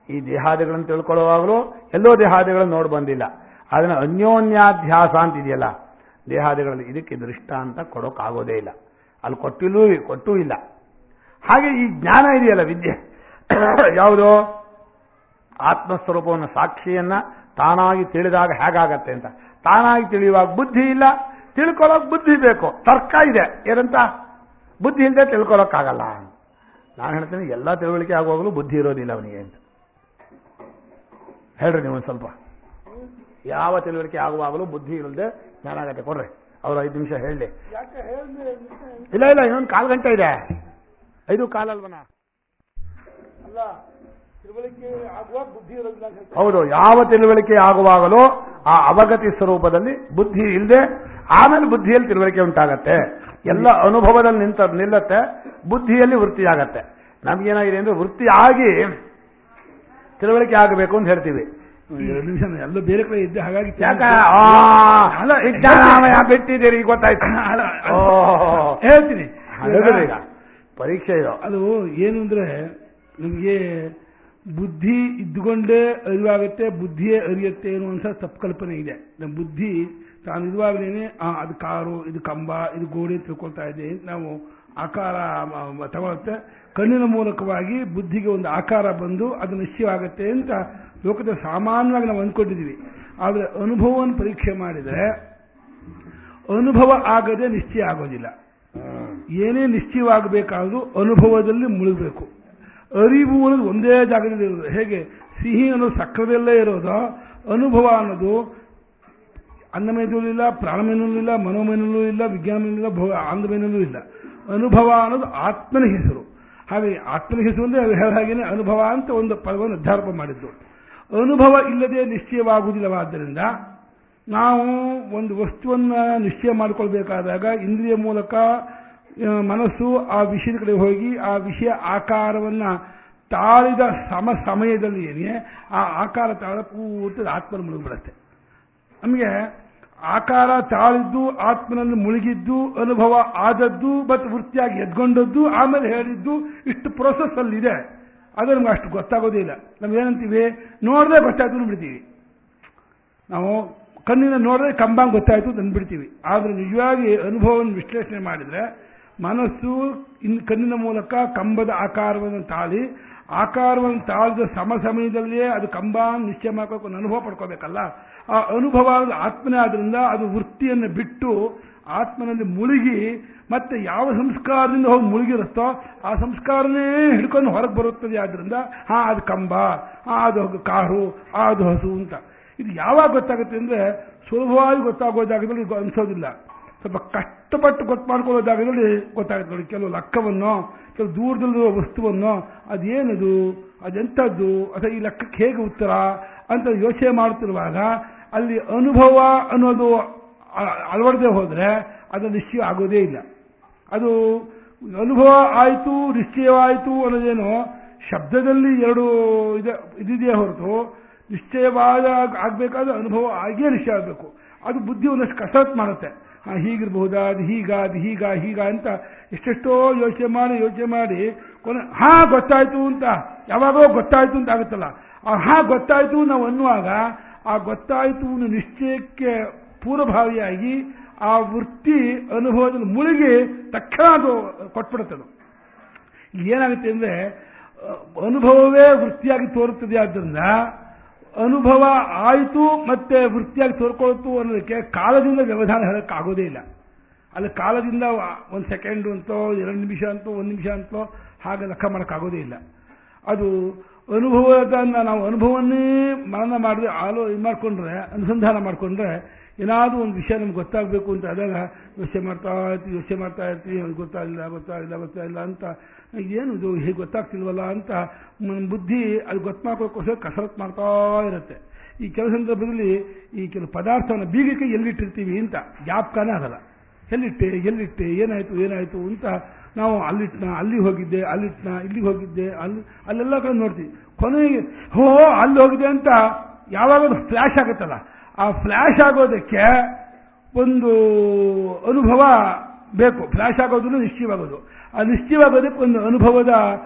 ಈ ದೇಹಾದಿಗಳನ್ನು ತಿಳ್ಕೊಳ್ಳುವಾಗಲೂ ಎಲ್ಲೋ ದೇಹಾದಿಗಳನ್ನು ನೋಡಿ ಬಂದಿಲ್ಲ. ಅದನ್ನ ಅನ್ಯೋನ್ಯಾಧ್ಯಾಸ ಅಂತ ಇದೆಯಲ್ಲ ದೇಹಾದಿಗಳಲ್ಲಿ, ಇದಕ್ಕೆ ದೃಷ್ಟಾಂತ ಕೊಡೋಕ್ಕಾಗೋದೇ ಇಲ್ಲ, ಅಲ್ಲಿ ಕೊಟ್ಟೂ ಇಲ್ಲ. ಹಾಗೆ ಈ ಜ್ಞಾನ ಇದೆಯಲ್ಲ ವಿದ್ಯೆ, ಯಾವುದೋ ಆತ್ಮಸ್ವರೂಪವನ್ನು ಸಾಕ್ಷಿಯನ್ನ ತಾನಾಗಿ ತಿಳಿದಾಗ ಹೇಗಾಗತ್ತೆ ಅಂತ. ತಾನಾಗಿ ತಿಳಿಯುವಾಗ ಬುದ್ಧಿ ಇಲ್ಲ, ತಿಳ್ಕೊಳ್ಳೋಕೆ ಬುದ್ಧಿ ಬೇಕು, ತರ್ಕ ಇದೆ. ಏನಂತ ಬುದ್ಧಿ ಇಲ್ಲದೆ ತಿಳ್ಕೊಳ್ಳೋಕ್ಕಾಗಲ್ಲ. ನಾನು ಹೇಳ್ತೀನಿ, ಎಲ್ಲ ತಿಳುವಳಿಕೆ ಆಗುವಾಗಲೂ ಬುದ್ಧಿ ಇರೋದಿಲ್ಲ ಅವನಿಗೆ ಅಂತ. ಹೇಳ್ರಿ ನೀವು ಒಂದು ಸ್ವಲ್ಪ, ಯಾವ ತಿಳುವಳಿಕೆ ಆಗುವಾಗಲೂ ಬುದ್ಧಿ ಇಲ್ಲದೆ ಜ್ಞಾನ ಆಗತ್ತೆ ಕೊಡ್ರಿ. ಅವ್ರು 5 ನಿಮಿಷ ಹೇಳಿ. ಇಲ್ಲ ಇಲ್ಲ, ಇನ್ನೊಂದು 1/4 ಗಂಟೆ ಇದೆ. 5:15 ಅಲ್ವನ? ಹೌದು, ಯಾವ ತಿಳುವಳಿಕೆ ಆಗುವಾಗಲೂ ಆ ಅವಗತಿ ಸ್ವರೂಪದಲ್ಲಿ ಬುದ್ಧಿ ಇಲ್ಲದೆ ಆಮೇಲೆ ಬುದ್ಧಿಯಲ್ಲಿ ತಿಳುವಳಿಕೆ ಉಂಟಾಗತ್ತೆ. ಎಲ್ಲ ಅನುಭವದಲ್ಲಿ ನಿಲ್ಲತ್ತೆ, ಬುದ್ಧಿಯಲ್ಲಿ ವೃತ್ತಿಯಾಗತ್ತೆ. ನಮ್ಗೇನಾಗಿದೆ ಅಂದ್ರೆ ವೃತ್ತಿ ಆಗಿ ತಿಳುವಳಿಕೆ ಆಗಬೇಕು ಅಂತ ಹೇಳ್ತೀವಿ.
2 ನಿಮಿಷ ಎಲ್ಲ ಬೇರೆ ಕಡೆ ಇದ್ದೆ, ಹಾಗಾಗಿ
ಬಿಟ್ಟಿದ್ದೀರಿ ಗೊತ್ತಾಯ್ತು.
ಹೇಳ್ತೀನಿ
ಈಗ ಪರೀಕ್ಷೆ ಇದು.
ಅದು ಏನು ಅಂದ್ರೆ ನಮಗೆ ಬುದ್ಧಿ ಇದ್ದುಕೊಂಡೇ ಅರಿವಾಗುತ್ತೆ, ಬುದ್ಧಿಯೇ ಅರಿಯುತ್ತೆ ಅನ್ನುವಂಥ ತಪ್ಪು ಕಲ್ಪನೆ ಇದೆ. ನಮ್ಮ ಬುದ್ಧಿ ತಾನು ಇರುವಾಗಲೇ ಅದು ಕಾರು, ಇದು ಕಂಬ, ಇದು ಗೋಡೆ ತಿಳ್ಕೊಳ್ತಾ ಇದೆ. ನಾವು ಆಕಾರ ತಗೊಳುತ್ತೆ, ಕಣ್ಣಿನ ಮೂಲಕವಾಗಿ ಬುದ್ಧಿಗೆ ಒಂದು ಆಕಾರ ಬಂದು ಅದು ನಿಶ್ಚಯವಾಗುತ್ತೆ ಅಂತ ಲೋಕದ ಸಾಮಾನ್ಯವಾಗಿ ನಾವು ಅಂದ್ಕೊಂಡಿದ್ದೀವಿ. ಆದರೆ ಅನುಭವವನ್ನು ಪರೀಕ್ಷೆ ಮಾಡಿದರೆ ಅನುಭವ ಆಗದೆ ನಿಶ್ಚಯ ಆಗೋದಿಲ್ಲ. ಏನೇ ನಿಶ್ಚಯವಾಗಬೇಕಾದ್ರೂ ಅನುಭವದಲ್ಲಿ ಮುಳುಗಬೇಕು. ಅರಿವು ಅನ್ನೋದು ಒಂದೇ ಜಾಗದಲ್ಲಿ ಇರೋದು. ಹೇಗೆ ಸಿಹಿ ಅನ್ನೋದು ಸಕ್ಕರೆಯಲ್ಲೇ ಇರೋದು, ಅನುಭವ ಅನ್ನೋದು ಅನ್ನಮಯದಲ್ಲೂ ಇಲ್ಲ, ಪ್ರಾಣಮಯನಲ್ಲೂ ಇಲ್ಲ, ಮನೋಮಯನಲ್ಲೂ ಇಲ್ಲ, ವಿಜ್ಞಾನದಲ್ಲೂ ಇಲ್ಲ, ಆನಂದಮಯನಲ್ಲೂ ಇಲ್ಲ. ಅನುಭವ ಅನ್ನೋದು ಆತ್ಮನ ಹೆಸರು. ಹಾಗೆ ಆತ್ಮನ ಹೆಸರು ಅಂದರೆ ಹಾಗೇನೆ ಅನುಭವ ಅಂತ ಒಂದು ಪದವನ್ನು ನಿರ್ಧಾರ ಮಾಡಿದ್ದು. ಅನುಭವ ಇಲ್ಲದೆ ನಿಶ್ಚಯವಾಗುವುದಿಲ್ಲವಾದ್ದರಿಂದ ನಾವು ಒಂದು ವಸ್ತುವನ್ನು ನಿಶ್ಚಯ ಮಾಡಿಕೊಳ್ಬೇಕಾದಾಗ ಇಂದ್ರಿಯ ಮೂಲಕ ಮನಸ್ಸು ಆ ವಿಷಯದ ಕಡೆ ಹೋಗಿ ಆ ವಿಷಯ ಆಕಾರವನ್ನು ತಾಳಿದ ಸಮಯದಲ್ಲಿ ಏನೇ ಆ ಆಕಾರ ತಾಳ ಪೂರ್ತಿ ಆತ್ಮನ ಮುಳುಗಿಬಿಡುತ್ತೆ. ನಮಗೆ ಆಕಾರ ತಾಳಿದ್ದು, ಆತ್ಮನಲ್ಲಿ ಮುಳುಗಿದ್ದು, ಅನುಭವ ಆದದ್ದು ಮತ್ತು ವೃತ್ತಿಯಾಗಿ ಎದ್ಕೊಂಡದ್ದು, ಆಮೇಲೆ ಹೇಳಿದ್ದು, ಇಷ್ಟು ಪ್ರೋಸೆಸ್ ಅಲ್ಲಿದೆ. ಅದು ನಮ್ಗೆ ಅಷ್ಟು ಗೊತ್ತಾಗೋದೇ ಇಲ್ಲ. ನಾವೇನಂತೀವಿ, ನೋಡಿದ್ರೆ ಗೊತ್ತಾಯ್ತು ಅಂದ್ಬಿಡ್ತೀವಿ. ನಾವು ಕಣ್ಣಿನ ನೋಡಿದ್ರೆ ಕಂಬಂಗೆ ಗೊತ್ತಾಯ್ತು ಅಂದ್ಬಿಡ್ತೀವಿ. ಆದರೆ ನಿಜವಾಗಿ ಅನುಭವವನ್ನು ವಿಶ್ಲೇಷಣೆ ಮಾಡಿದರೆ ಮನಸ್ಸು ಕಣ್ಣಿನ ಮೂಲಕ ಕಂಬದ ಆಕಾರವನ್ನು ತಾಳಿ, ಆಕಾರವನ್ನು ತಾಳಿದ ಸಮಯದಲ್ಲಿಯೇ ಅದು ಕಂಬ ನಿಶ್ಚಯ ಮಾಡ್ಬೇಕು, ಒಂದು ಅನುಭವ ಪಡ್ಕೋಬೇಕಲ್ಲ. ಆ ಅನುಭವ ಆತ್ಮನೇ ಆದ್ರಿಂದ ಅದು ವೃತ್ತಿಯನ್ನು ಬಿಟ್ಟು ಆತ್ಮನಲ್ಲಿ ಮುಳುಗಿ ಮತ್ತೆ ಯಾವ ಸಂಸ್ಕಾರದಿಂದ ಹೋಗಿ ಮುಳುಗಿರುತ್ತೋ ಆ ಸಂಸ್ಕಾರನೇ ಹಿಡ್ಕೊಂಡು ಹೊರಗೆ ಬರುತ್ತದೆ. ಆದ್ರಿಂದ ಅದು ಕಂಬ, ಅದು ಕಾರು, ಅದು ಹಸು ಅಂತ. ಇದು ಯಾವಾಗ ಗೊತ್ತಾಗುತ್ತೆ ಅಂದರೆ ಸುಲಭವಾಗಿ ಗೊತ್ತಾಗೋ ಜಾಗದಲ್ಲಿ ಅನಿಸೋದಿಲ್ಲ. ಸ್ವಲ್ಪ ಕಷ್ಟಪಟ್ಟು ಗೊತ್ತು ಮಾಡ್ಕೊಳ್ಳೋ ಜಾಗದಲ್ಲಿ ಗೊತ್ತಾಗುತ್ತೆ ನೋಡಿ. ಕೆಲವು ಲೆಕ್ಕವನ್ನು, ಕೆಲವು ದೂರದಲ್ಲಿರುವ ವಸ್ತುವನ್ನು, ಅದೇನದು, ಅದೆಂಥದ್ದು, ಅಥವಾ ಈ ಲೆಕ್ಕಕ್ಕೆ ಹೇಗೆ ಉತ್ತರ ಅಂತ ಯೋಚನೆ ಮಾಡ್ತಿರುವಾಗ ಅಲ್ಲಿ ಅನುಭವ ಅನ್ನೋದು ಅಳವಡದೆ ಹೋದರೆ ಅದು ನಿಶ್ಚಯ ಆಗೋದೇ ಇಲ್ಲ. ಅದು ಅನುಭವ ಆಯಿತು, ನಿಶ್ಚಯವಾಯಿತು ಅನ್ನೋದೇನು ಶಬ್ದದಲ್ಲಿ ಎರಡು ಇದಿದೆಯೇ ಹೊರತು ನಿಶ್ಚಯವಾದ ಆಗಬೇಕಾದ್ರೆ ಅನುಭವ ಆಗಿಯೇ ನಿಶ್ಚಯ ಆಗಬೇಕು. ಅದು ಬುದ್ಧಿ ಒಂದಷ್ಟು ಕಸರತ್ತು ಮಾಡುತ್ತೆ. ಹೀಗಿರ್ಬಹುದಾ, ಅದು ಹೀಗ ಅಂತ ಎಷ್ಟೆಷ್ಟೋ ಯೋಚನೆ ಮಾಡಿ ಕೊನೆ ಗೊತ್ತಾಯ್ತು ಅಂತ, ಯಾವಾಗೋ ಗೊತ್ತಾಯ್ತು ಅಂತ ಆಗುತ್ತಲ್ಲ. ಗೊತ್ತಾಯ್ತು ನಾವು ಅನ್ನುವಾಗ ಆ ಗೊತ್ತಾಯ್ತು ನಿಶ್ಚಯಕ್ಕೆ ಪೂರ್ವಭಾವಿಯಾಗಿ ಆ ವೃತ್ತಿ ಅನುಭವದಲ್ಲಿ ಮುಳುಗಿ ತಕ್ಷಣ ಅದು ಕೊಟ್ಬಿಡುತ್ತದು. ಏನಾಗುತ್ತೆ ಅಂದರೆ ಅನುಭವವೇ ವೃತ್ತಿಯಾಗಿ ತೋರುತ್ತದೆ. ಆದ್ದರಿಂದ ಅನುಭವ ಆಯಿತು ಮತ್ತೆ ವೃತ್ತಿಯಾಗಿ ತೋರ್ಕೊಳ್ತು ಅನ್ನೋದಕ್ಕೆ ಕಾಲದಿಂದ ವ್ಯವಧಾನ ಹೇಳೋಕ್ಕಾಗೋದೇ ಇಲ್ಲ. ಅಲ್ಲಿ ಕಾಲದಿಂದ 1 ಸೆಕೆಂಡು ಅಂತೋ 2 ನಿಮಿಷ ಅಂತೋ 1 ನಿಮಿಷ ಅಂತೋ ಹಾಗೆ ಲೆಕ್ಕ ಮಾಡೋಕ್ಕಾಗೋದೇ ಇಲ್ಲ. ಅದು ಅನುಭವದನ್ನು ನಾವು ಅನುಭವನ್ನೇ ಮನನ ಮಾಡಿದ್ರೆ ಮಾಡಿಕೊಂಡ್ರೆ, ಅನುಸಂಧಾನ ಮಾಡಿಕೊಂಡ್ರೆ ಏನಾದರೂ ಒಂದು ವಿಷಯ ನಮ್ಗೆ ಗೊತ್ತಾಗಬೇಕು ಅಂತ ಆದಾಗ ಯೋಚನೆ ಮಾಡ್ತಾ ಇರ್ತೀವಿ. ಗೊತ್ತಾಗಿಲ್ಲ ಅಂತ, ಏನಿದು ಹೀಗೆ ಗೊತ್ತಾಗ್ತಿಲ್ವಲ್ಲ ಅಂತ ಬುದ್ಧಿ ಅದು ಗೊತ್ತು ಮಾಡ್ಕೋಕ್ಕೋಸ್ಕರ ಕಸರತ್ತು ಮಾಡ್ತಾ ಇರುತ್ತೆ. ಈ ಕೆಲವು ಸಂದರ್ಭದಲ್ಲಿ ಈ ಕೆಲವು ಪದಾರ್ಥವನ್ನು ಬೀಗಕ್ಕೆ ಎಲ್ಲಿಟ್ಟಿರ್ತೀವಿ ಅಂತ ಜ್ಞಾಪಕನೇ ಆಗಲ್ಲ. ಎಲ್ಲಿಟ್ಟೆ ಏನಾಯಿತು ಅಂತ ನಾವು ಅಲ್ಲಿ ಹೋಗಿದ್ದೆ, ಇಲ್ಲಿಗೆ ಹೋಗಿದ್ದೆ, ಅಲ್ಲೆಲ್ಲ ಕಡೆ ನೋಡ್ತೀವಿ. ಕೊನೆಗೆ ಅಲ್ಲಿ ಹೋಗಿದೆ ಅಂತ ಯಾವಾಗ ಫ್ಲ್ಯಾಶ್ ಆಗುತ್ತಲ್ಲ, ಆ ಫ್ಲ್ಯಾಶ್ ಆಗೋದಕ್ಕೆ ಒಂದು ಅನುಭವ ಬೇಕು. ಫ್ಲ್ಯಾಶ್ ಆಗೋದನ್ನು ನಿಶ್ಚಯವಾಗೋದು, ಆ ನಿಶ್ಚಯವಾಗೋದಕ್ಕೆ ಒಂದು ಅನುಭವದ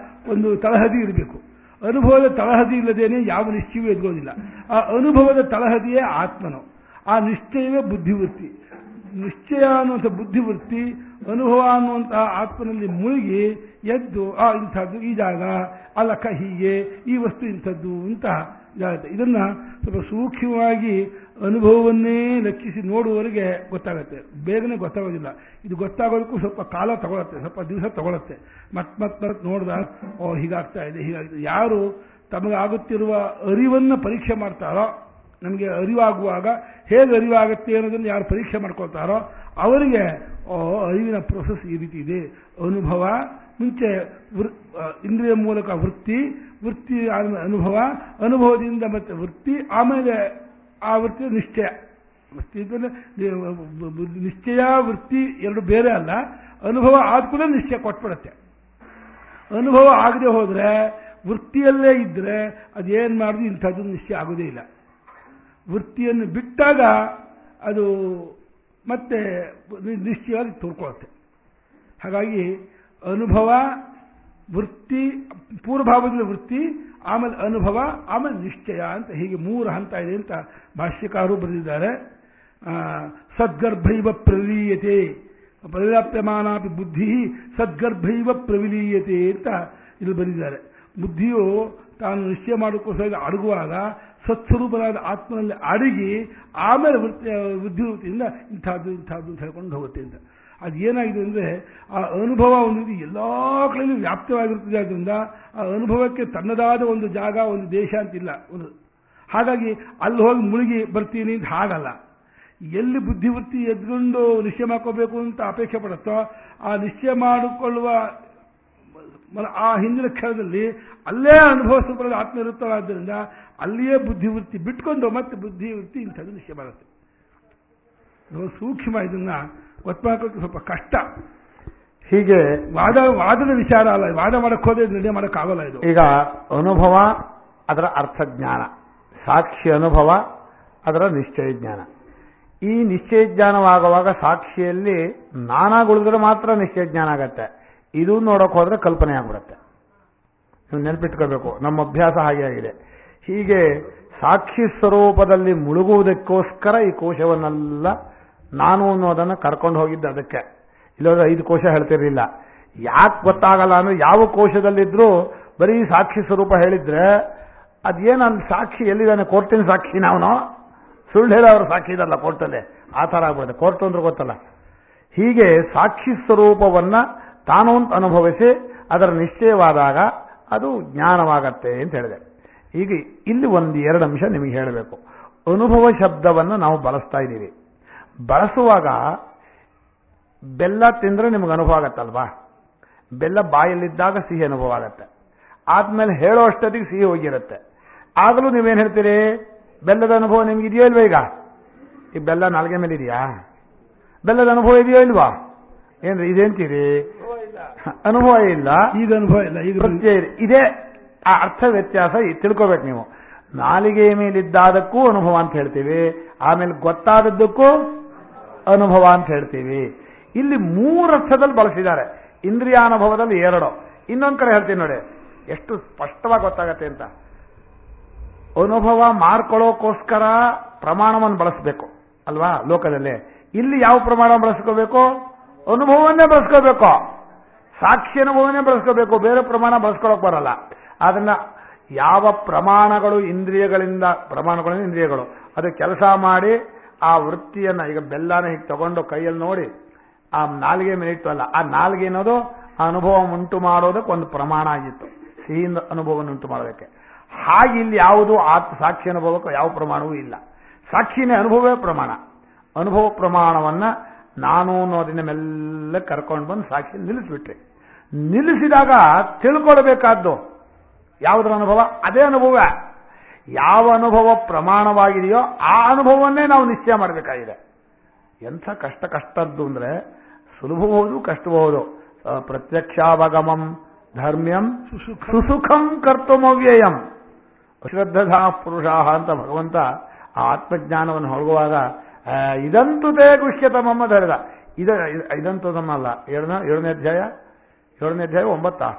ಒಂದು ತಳಹದಿ ಇರಬೇಕು. ಅನುಭವದ ತಳಹದಿ ಇಲ್ಲದೇನೆ ಯಾವ ನಿಶ್ಚಯವೂ ಎದುಗೋದಿಲ್ಲ. ಆ ಅನುಭವದ ತಳಹದಿಯೇ ಆತ್ಮನು, ಆ ನಿಶ್ಚಯವೇ ಬುದ್ಧಿವೃತ್ತಿ. ನಿಶ್ಚಯ ಅನ್ನುವಂಥ ಬುದ್ಧಿವೃತ್ತಿ ಅನುಭವ ಅನ್ನುವಂತಹ ಆತ್ಮನಲ್ಲಿ ಮುಳುಗಿ ಎದ್ದು ಇಂಥದ್ದು ಈ ಜಾಗ, ಆ ಲೆಕ್ಕ ಹೀಗೆ, ಈ ವಸ್ತು ಇಂಥದ್ದು ಅಂತ ಇದಾಗುತ್ತೆ. ಇದನ್ನ ಸ್ವಲ್ಪ ಸೂಕ್ಷ್ಮವಾಗಿ ಅನುಭವವನ್ನೇ ಲಕ್ಷಿಸಿ ನೋಡುವವರೆಗೆ ಗೊತ್ತಾಗುತ್ತೆ. ಬೇಗನೆ ಗೊತ್ತಾಗೋದಿಲ್ಲ. ಇದು ಗೊತ್ತಾಗೋದಕ್ಕೂ ಸ್ವಲ್ಪ ಕಾಲ ತಗೊಳುತ್ತೆ, ಸ್ವಲ್ಪ ದಿವಸ ತಗೊಳುತ್ತೆ. ಮತ್ತೆ ನೋಡಿದಾಗ ಹೀಗಾಗ್ತಾ ಇದೆ. ಯಾರು ತಮಗಾಗುತ್ತಿರುವ ಅರಿವನ್ನು ಪರೀಕ್ಷೆ ಮಾಡ್ತಾರೋ ನಮಗೆ ಅರಿವಾಗುವಾಗ ಹೇಗೆ ಅರಿವಾಗುತ್ತೆ ಅನ್ನೋದನ್ನು ಯಾರು ಪರೀಕ್ಷೆ ಮಾಡ್ಕೊಳ್ತಾರೋ ಅವರಿಗೆ ಅರಿವಿನ ಪ್ರೊಸೆಸ್ ಈ ರೀತಿ ಇದೆ. ಅನುಭವ, ಮುಂಚೆ ಇಂದ್ರಿಯ ಮೂಲಕ ವೃತ್ತಿ, ವೃತ್ತಿ ಆದ ಅನುಭವ, ಅನುಭವದಿಂದ ಮತ್ತೆ ವೃತ್ತಿ, ಆಮೇಲೆ ಆ ವೃತ್ತಿ ನಿಶ್ಚಯ. ವೃತ್ತಿ ನಿಶ್ಚಯ ವೃತ್ತಿ ಎರಡು ಬೇರೆ ಅಲ್ಲ. ಅನುಭವ ಆದ ಕೂಡ ನಿಶ್ಚಯ ಕೊಟ್ಬಿಡುತ್ತೆ. ಅನುಭವ ಆಗದೆ ಹೋದರೆ ವೃತ್ತಿಯಲ್ಲೇ ಇದ್ದರೆ ಅದೇನು ಮಾಡಿದ್ರು ಇಂಥದ್ದು ನಿಶ್ಚಯ ಆಗೋದೇ ಇಲ್ಲ. ವೃತ್ತಿಯನ್ನು ಬಿಟ್ಟಾಗ ಅದು ಮತ್ತೆ ನಿಶ್ಚಯವಾಗಿ ತೋರ್ಕೊಳ್ಳುತ್ತೆ. ಹಾಗಾಗಿ ಅನುಭವ, ವೃತ್ತಿ, ಪೂರ್ವಭಾವದಲ್ಲಿ ವೃತ್ತಿ, ಆಮೇಲೆ ಅನುಭವ, ಆಮೇಲೆ ನಿಶ್ಚಯ ಅಂತ ಹೀಗೆ 3 ಹಂತ ಇದೆ ಅಂತ ಭಾಷ್ಯಕಾರರು ಬರೆದಿದ್ದಾರೆ. ಸದ್ಗರ್ಭೈವ ಪ್ರವಿಲೀಯತೆ ಪರಿವ್ಯಾಪ್ಯಮಾನಾಪಿ ಬುದ್ಧಿ ಸದ್ಗರ್ಭೈವ ಪ್ರವಿಲೀಯತೆ ಅಂತ ಇಲ್ಲಿ ಬರೆದಿದ್ದಾರೆ. ಬುದ್ಧಿಯು ತಾನು ನಿಶ್ಚಯ ಮಾಡೋಕ್ಕೋಸ್ಕರ ಅಡಗುವಾಗ ಸತ್ಸ್ವರೂಪರಾದ ಆತ್ಮನಲ್ಲಿ ಅಡಗಿ ಆಮೇಲೆ ಬುದ್ಧಿವೃತ್ತಿಯಿಂದ ಇಂಥದ್ದು ಅಂತ ಹೇಳ್ಕೊಂಡು ಹೋಗುತ್ತೆ ಅಂತ. ಅದು ಏನಾಗಿದೆ ಅಂದರೆ ಆ ಅನುಭವ ಒಂದು ರೀತಿ ಎಲ್ಲ ಕಡೆಯಲ್ಲೂ ವ್ಯಾಪ್ತವಾಗಿರ್ತದೆ. ಆದ್ದರಿಂದ ಆ ಅನುಭವಕ್ಕೆ ತನ್ನದಾದ ಒಂದು ಜಾಗ, ಒಂದು ದೇಶ ಅಂತಿಲ್ಲ. ಹಾಗಾಗಿ ಅಲ್ಲಿ ಹೋಗಿ ಮುಳುಗಿ ಬರ್ತೀನಿ ಅಂತ ಹಾಗಲ್ಲ. ಎಲ್ಲಿ ಬುದ್ಧಿವೃತ್ತಿ ಎದ್ಕೊಂಡು ನಿಶ್ಚಯ ಮಾಡ್ಕೋಬೇಕು ಅಂತ ಅಪೇಕ್ಷೆ ಪಡುತ್ತೋ ಆ ನಿಶ್ಚಯ ಮಾಡಿಕೊಳ್ಳುವ ಆ ಹಿಂದಿನ ಕ್ಷಣದಲ್ಲಿ ಅಲ್ಲೇ ಅನುಭವ ಸ್ವರೂಪದ ಆತ್ಮ ಇರುತ್ತವಾದ್ದರಿಂದ ಅಲ್ಲಿಯೇ ಬುದ್ಧಿವೃತ್ತಿ ಬಿಟ್ಕೊಂಡು ಮತ್ತೆ ಬುದ್ಧಿವೃತ್ತಿ ಇಂಥದ್ದು ನಿಶ್ಚಯ ಮಾಡುತ್ತೆ. ಸೂಕ್ಷ್ಮ, ಇದನ್ನ ಗೊತ್ತಾಗೋಕ್ಕೆ ಸ್ವಲ್ಪ ಕಷ್ಟ.
ಹೀಗೆ
ವಾದದ ವಿಚಾರ ಅಲ್ಲ. ವಾದ ಮಾಡಕ್ಕೆ ಹೋದ್ರೆ ನಿರ್ಣಯ ಮಾಡೋಕ್ಕಾಗಲ್ಲ. ಇದು
ಈಗ ಅನುಭವ ಅದರ ಅರ್ಥಜ್ಞಾನ, ಸಾಕ್ಷಿ ಅನುಭವ ಅದರ ನಿಶ್ಚಯ ಜ್ಞಾನ. ಈ ನಿಶ್ಚಯ ಜ್ಞಾನವಾಗುವಾಗ ಸಾಕ್ಷಿಯಲ್ಲಿ ನಾನಾಗುಳಿದ್ರೆ ಮಾತ್ರ ನಿಶ್ಚಯ ಜ್ಞಾನ ಆಗತ್ತೆ. ಇದು ನೋಡೋಕೆ ಹೋದ್ರೆ ಕಲ್ಪನೆ ಆಗ್ಬಿಡುತ್ತೆ. ನೀವು ನೆನಪಿಟ್ಕೋಬೇಕು, ನಮ್ಮ ಅಭ್ಯಾಸ ಹಾಗೆ ಆಗಿದೆ. ಹೀಗೆ ಸಾಕ್ಷಿ ಸ್ವರೂಪದಲ್ಲಿ ಮುಳುಗುವುದಕ್ಕೋಸ್ಕರ ಈ ಕೋಶವನ್ನೆಲ್ಲ ನಾನು ಅನ್ನೋದನ್ನು ಕರ್ಕೊಂಡು ಹೋಗಿದ್ದೆ. ಅದಕ್ಕೆ ಇಲ್ಲೋದ್ರೆ 5 ಕೋಶ ಹೇಳ್ತಿರ್ಲಿಲ್ಲ. ಯಾಕೆ ಗೊತ್ತಾಗಲ್ಲ ಅಂದ್ರೆ ಯಾವ ಕೋಶದಲ್ಲಿದ್ರೂ ಬರೀ ಸಾಕ್ಷಿ ಸ್ವರೂಪ ಹೇಳಿದ್ರೆ ಅದೇನು ಅಲ್ಲಿ ಸಾಕ್ಷಿ ಎಲ್ಲಿದ್ದಾನೆ? ಕೋರ್ಟಿನ ಸಾಕ್ಷಿ ನಾವು ಸುಳ್ಳು ಹೇಳೋ ಅವ್ರ ಸಾಕ್ಷಿ ಇದಲ್ಲ ಕೋರ್ಟಲ್ಲೇ. ಆ ಥರ ಆಗ್ಬಿಡುತ್ತೆ. ಕೋರ್ಟ್ ಅಂದ್ರೆ ಗೊತ್ತಲ್ಲ. ಹೀಗೆ ಸಾಕ್ಷಿ ಸ್ವರೂಪವನ್ನ ತಾನು ಅಂತ ಅನುಭವಿಸಿ ಅದರ ನಿಶ್ಚಯವಾದಾಗ ಅದು ಜ್ಞಾನವಾಗತ್ತೆ ಅಂತ ಹೇಳಿದೆ. ಈಗ ಇಲ್ಲಿ 1-2 ಅಂಶ ನಿಮಗೆ ಹೇಳಬೇಕು. ಅನುಭವ ಶಬ್ದವನ್ನು ನಾವು ಬಳಸ್ತಾ ಇದ್ದೀವಿ. ಬಳಸುವಾಗ ಬೆಲ್ಲ ತಿಂದ್ರೆ ನಿಮಗೆ ಅನುಭವ ಆಗತ್ತಲ್ವಾ? ಬೆಲ್ಲ ಬಾಯಲ್ಲಿದ್ದಾಗ ಸಿಹಿ ಅನುಭವ ಆಗತ್ತೆ. ಆದ್ಮೇಲೆ ಹೇಳೋ ಅಷ್ಟೊತ್ತಿಗೆ ಸಿಹಿ ಹೋಗಿರುತ್ತೆ. ಆಗಲೂ ನೀವೇನು ಹೇಳ್ತೀರಿ? ಬೆಲ್ಲದ ಅನುಭವ ನಿಮ್ಗೆ ಇದೆಯೋ ಇಲ್ವಾ? ಈಗ ಈ ಬೆಲ್ಲ ನಾಲ್ಗೆ ಮೇಲೆ ಇದೆಯಾ? ಬೆಲ್ಲದ ಅನುಭವ ಇದೆಯೋ ಇಲ್ವಾ? ಏನ್ರಿ ಇದೇಂತೀರಿ? ಅನುಭವ ಇಲ್ಲ,
ಈಗ ಅನುಭವ ಇಲ್ಲ, ಈಗ
ಪ್ರತ್ಯಯ ಇದೇ. ಆ ಅರ್ಥ ವ್ಯತ್ಯಾಸ ತಿಳ್ಕೋಬೇಕು ನೀವು. ನಾಲಿಗೆ ಮೇಲಿದ್ದಾದಕ್ಕೂ ಅನುಭವ ಅಂತ ಹೇಳ್ತೀವಿ, ಆಮೇಲೆ ಗೊತ್ತಾದದ್ದಕ್ಕೂ ಅನುಭವ ಅಂತ ಹೇಳ್ತೀವಿ. ಇಲ್ಲಿ 3 ಅರ್ಥದಲ್ಲಿ ಬಳಸಿದ್ದಾರೆ. ಇಂದ್ರಿಯಾನುಭವದಲ್ಲಿ 2. ಇನ್ನೊಂದು ಕಡೆ ಹೇಳ್ತೀನಿ ನೋಡಿ, ಎಷ್ಟು ಸ್ಪಷ್ಟವಾಗಿ ಗೊತ್ತಾಗತ್ತೆ ಅಂತ. ಅನುಭವ ಮಾಡ್ಕೊಳ್ಳೋಕೋಸ್ಕರ ಪ್ರಮಾಣವನ್ನು ಬಳಸಬೇಕು ಅಲ್ವಾ ಲೋಕದಲ್ಲಿ. ಇಲ್ಲಿ ಯಾವ ಪ್ರಮಾಣ ಬಳಸ್ಕೋಬೇಕು? ಅನುಭವವನ್ನೇ ಬಳಸ್ಕೋಬೇಕು, ಸಾಕ್ಷಿ ಅನುಭವನೇ ಬಳಸ್ಕೋಬೇಕು. ಬೇರೆ ಪ್ರಮಾಣ ಬಳಸ್ಕೊಳಕ್ ಬರಲ್ಲ. ಅದನ್ನ ಯಾವ ಪ್ರಮಾಣಗಳು ಇಂದ್ರಿಯಗಳು ಅದು ಕೆಲಸ ಮಾಡಿ ಆ ವೃತ್ತಿಯನ್ನ, ಈಗ ಬೆಲ್ಲನ ಹೀಗೆ ತಗೊಂಡು ಕೈಯಲ್ಲಿ ನೋಡಿ ಆ ನಾಲಿಗೆ ಮೇಲೆ ಇಟ್ಟು ಅಲ್ಲ, ಆ ನಾಲಿಗೆ ಅನ್ನೋದು ಆ ಅನುಭವ ಉಂಟು ಮಾಡೋದಕ್ಕೆ ಒಂದು ಪ್ರಮಾಣ ಆಗಿತ್ತು, ಸಿಹಿಯಿಂದ ಅನುಭವವನ್ನು ಉಂಟು ಮಾಡೋದಕ್ಕೆ. ಹಾಗೆ ಇಲ್ಲಿ ಯಾವುದು ಸಾಕ್ಷಿ ಅನುಭವಕ್ಕೆ ಯಾವ ಪ್ರಮಾಣವೂ ಇಲ್ಲ. ಸಾಕ್ಷಿನೇ ಅನುಭವವೇ ಪ್ರಮಾಣ. ಅನುಭವ ಪ್ರಮಾಣವನ್ನ ನಾನು ಅನ್ನೋದನ್ನ ಮೆಲ್ಲ ಕರ್ಕೊಂಡು ಬಂದು ಸಾಕ್ಷಿ ನಿಲ್ಲಿಸ್ಬಿಟ್ರಿ. ನಿಲ್ಲಿಸಿದಾಗ ತಿಳ್ಕೊಳ್ಬೇಕಾದ್ದು ಯಾವುದರ ಅನುಭವ? ಅದೇ ಅನುಭವ. ಯಾವ ಅನುಭವ ಪ್ರಮಾಣವಾಗಿದೆಯೋ ಆ ಅನುಭವವನ್ನೇ ನಾವು ನಿಶ್ಚಯ ಮಾಡಬೇಕಾಗಿದೆ. ಎಂಥ ಕಷ್ಟದ್ದು ಅಂದ್ರೆ ಸುಲಭಬಹುದು ಕಷ್ಟಬಹುದು. ಪ್ರತ್ಯಕ್ಷಾವಗಮಂ ಧರ್ಮ್ಯಂ ಸುಸುಖಂ ಕರ್ತವ್ಯಯಂ ಶ್ರದ್ಧಾ ಪುರುಷಾ ಅಂತ ಭಗವಂತ ಆ ಆತ್ಮಜ್ಞಾನವನ್ನು ಹೊರಗುವಾಗ ಇದಂತೂ ತೇ ಗುಷ್ಯತಮಮ್ಮ ಧರಿದ. ಇದಂತೂ ನಮ್ಮಲ್ಲ. 7ನೇ ಅಧ್ಯಾಯ 9.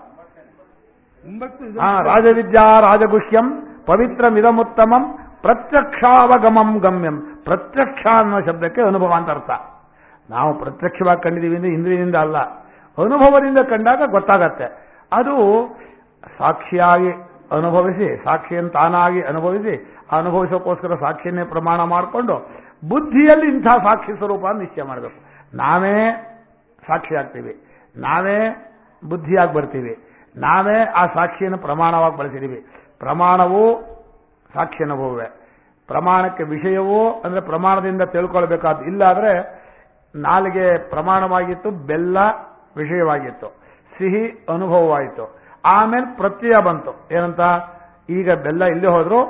ರಾಜವಿದ್ಯಾ ರಾಜಗುಷ್ಯಂ ಪವಿತ್ರಮಿದಮುತ್ತಮಂ ಪ್ರತ್ಯಕ್ಷಾವಗಮಂ ಗಮ್ಯಂ. ಪ್ರತ್ಯಕ್ಷ ಅನ್ನೋ ಶಬ್ದಕ್ಕೆ ಅನುಭವ ಅಂತ ಅರ್ಥ. ನಾವು ಪ್ರತ್ಯಕ್ಷವಾಗಿ ಕಂಡಿದ್ದೀವಿ ಅಂದ್ರೆ ಇಂದ್ರಿಯದಿಂದ ಅಲ್ಲ, ಅನುಭವದಿಂದ ಕಂಡಾಗ ಗೊತ್ತಾಗತ್ತೆ. ಅದು ಸಾಕ್ಷಿಯಾಗಿ ಅನುಭವಿಸಿ, ಸಾಕ್ಷಿಯನ್ನು ತಾನಾಗಿ ಅನುಭವಿಸಿ, ಅನುಭವಿಸೋಕ್ಕೋಸ್ಕರ ಸಾಕ್ಷಿಯನ್ನೇ ಪ್ರಮಾಣ ಮಾಡಿಕೊಂಡು ಬುದ್ಧಿಯಲ್ಲಿ ಇಂಥ ಸಾಕ್ಷಿ ಸ್ವರೂಪ ನಿಶ್ಚಯ ಮಾಡಬೇಕು. ನಾವೇ ಸಾಕ್ಷಿ ಆಗ್ತೀವಿ, ನಾವೇ ಬುದ್ಧಿಯಾಗಿ ಬರ್ತೀವಿ, ನಾವೇ ಆ ಸಾಕ್ಷಿಯನ್ನು ಪ್ರಮಾಣವಾಗಿ ಬಳಸಿದ್ದೀವಿ. ಪ್ರಮಾಣವು ಸಾಕ್ಷಿ ಅನುಭವವೇ, ಪ್ರಮಾಣಕ್ಕೆ ವಿಷಯವೋ ಅಂದ್ರೆ ಪ್ರಮಾಣದಿಂದ ತಿಳ್ಕೊಳ್ಬೇಕಾದ್ದು. ಇಲ್ಲ ಆದರೆ ನಾಲಿಗೆ ಪ್ರಮಾಣವಾಗಿತ್ತು, ಬೆಲ್ಲ ವಿಷಯವಾಗಿತ್ತು, ಸಿಹಿ ಅನುಭವವಾಯಿತು, ಆಮೇಲೆ ಪ್ರತ್ಯಯ ಬಂತು. ಏನಂತ? ಈಗ ಬೆಲ್ಲ ಇಲ್ಲಿ ಹೋದ್ರು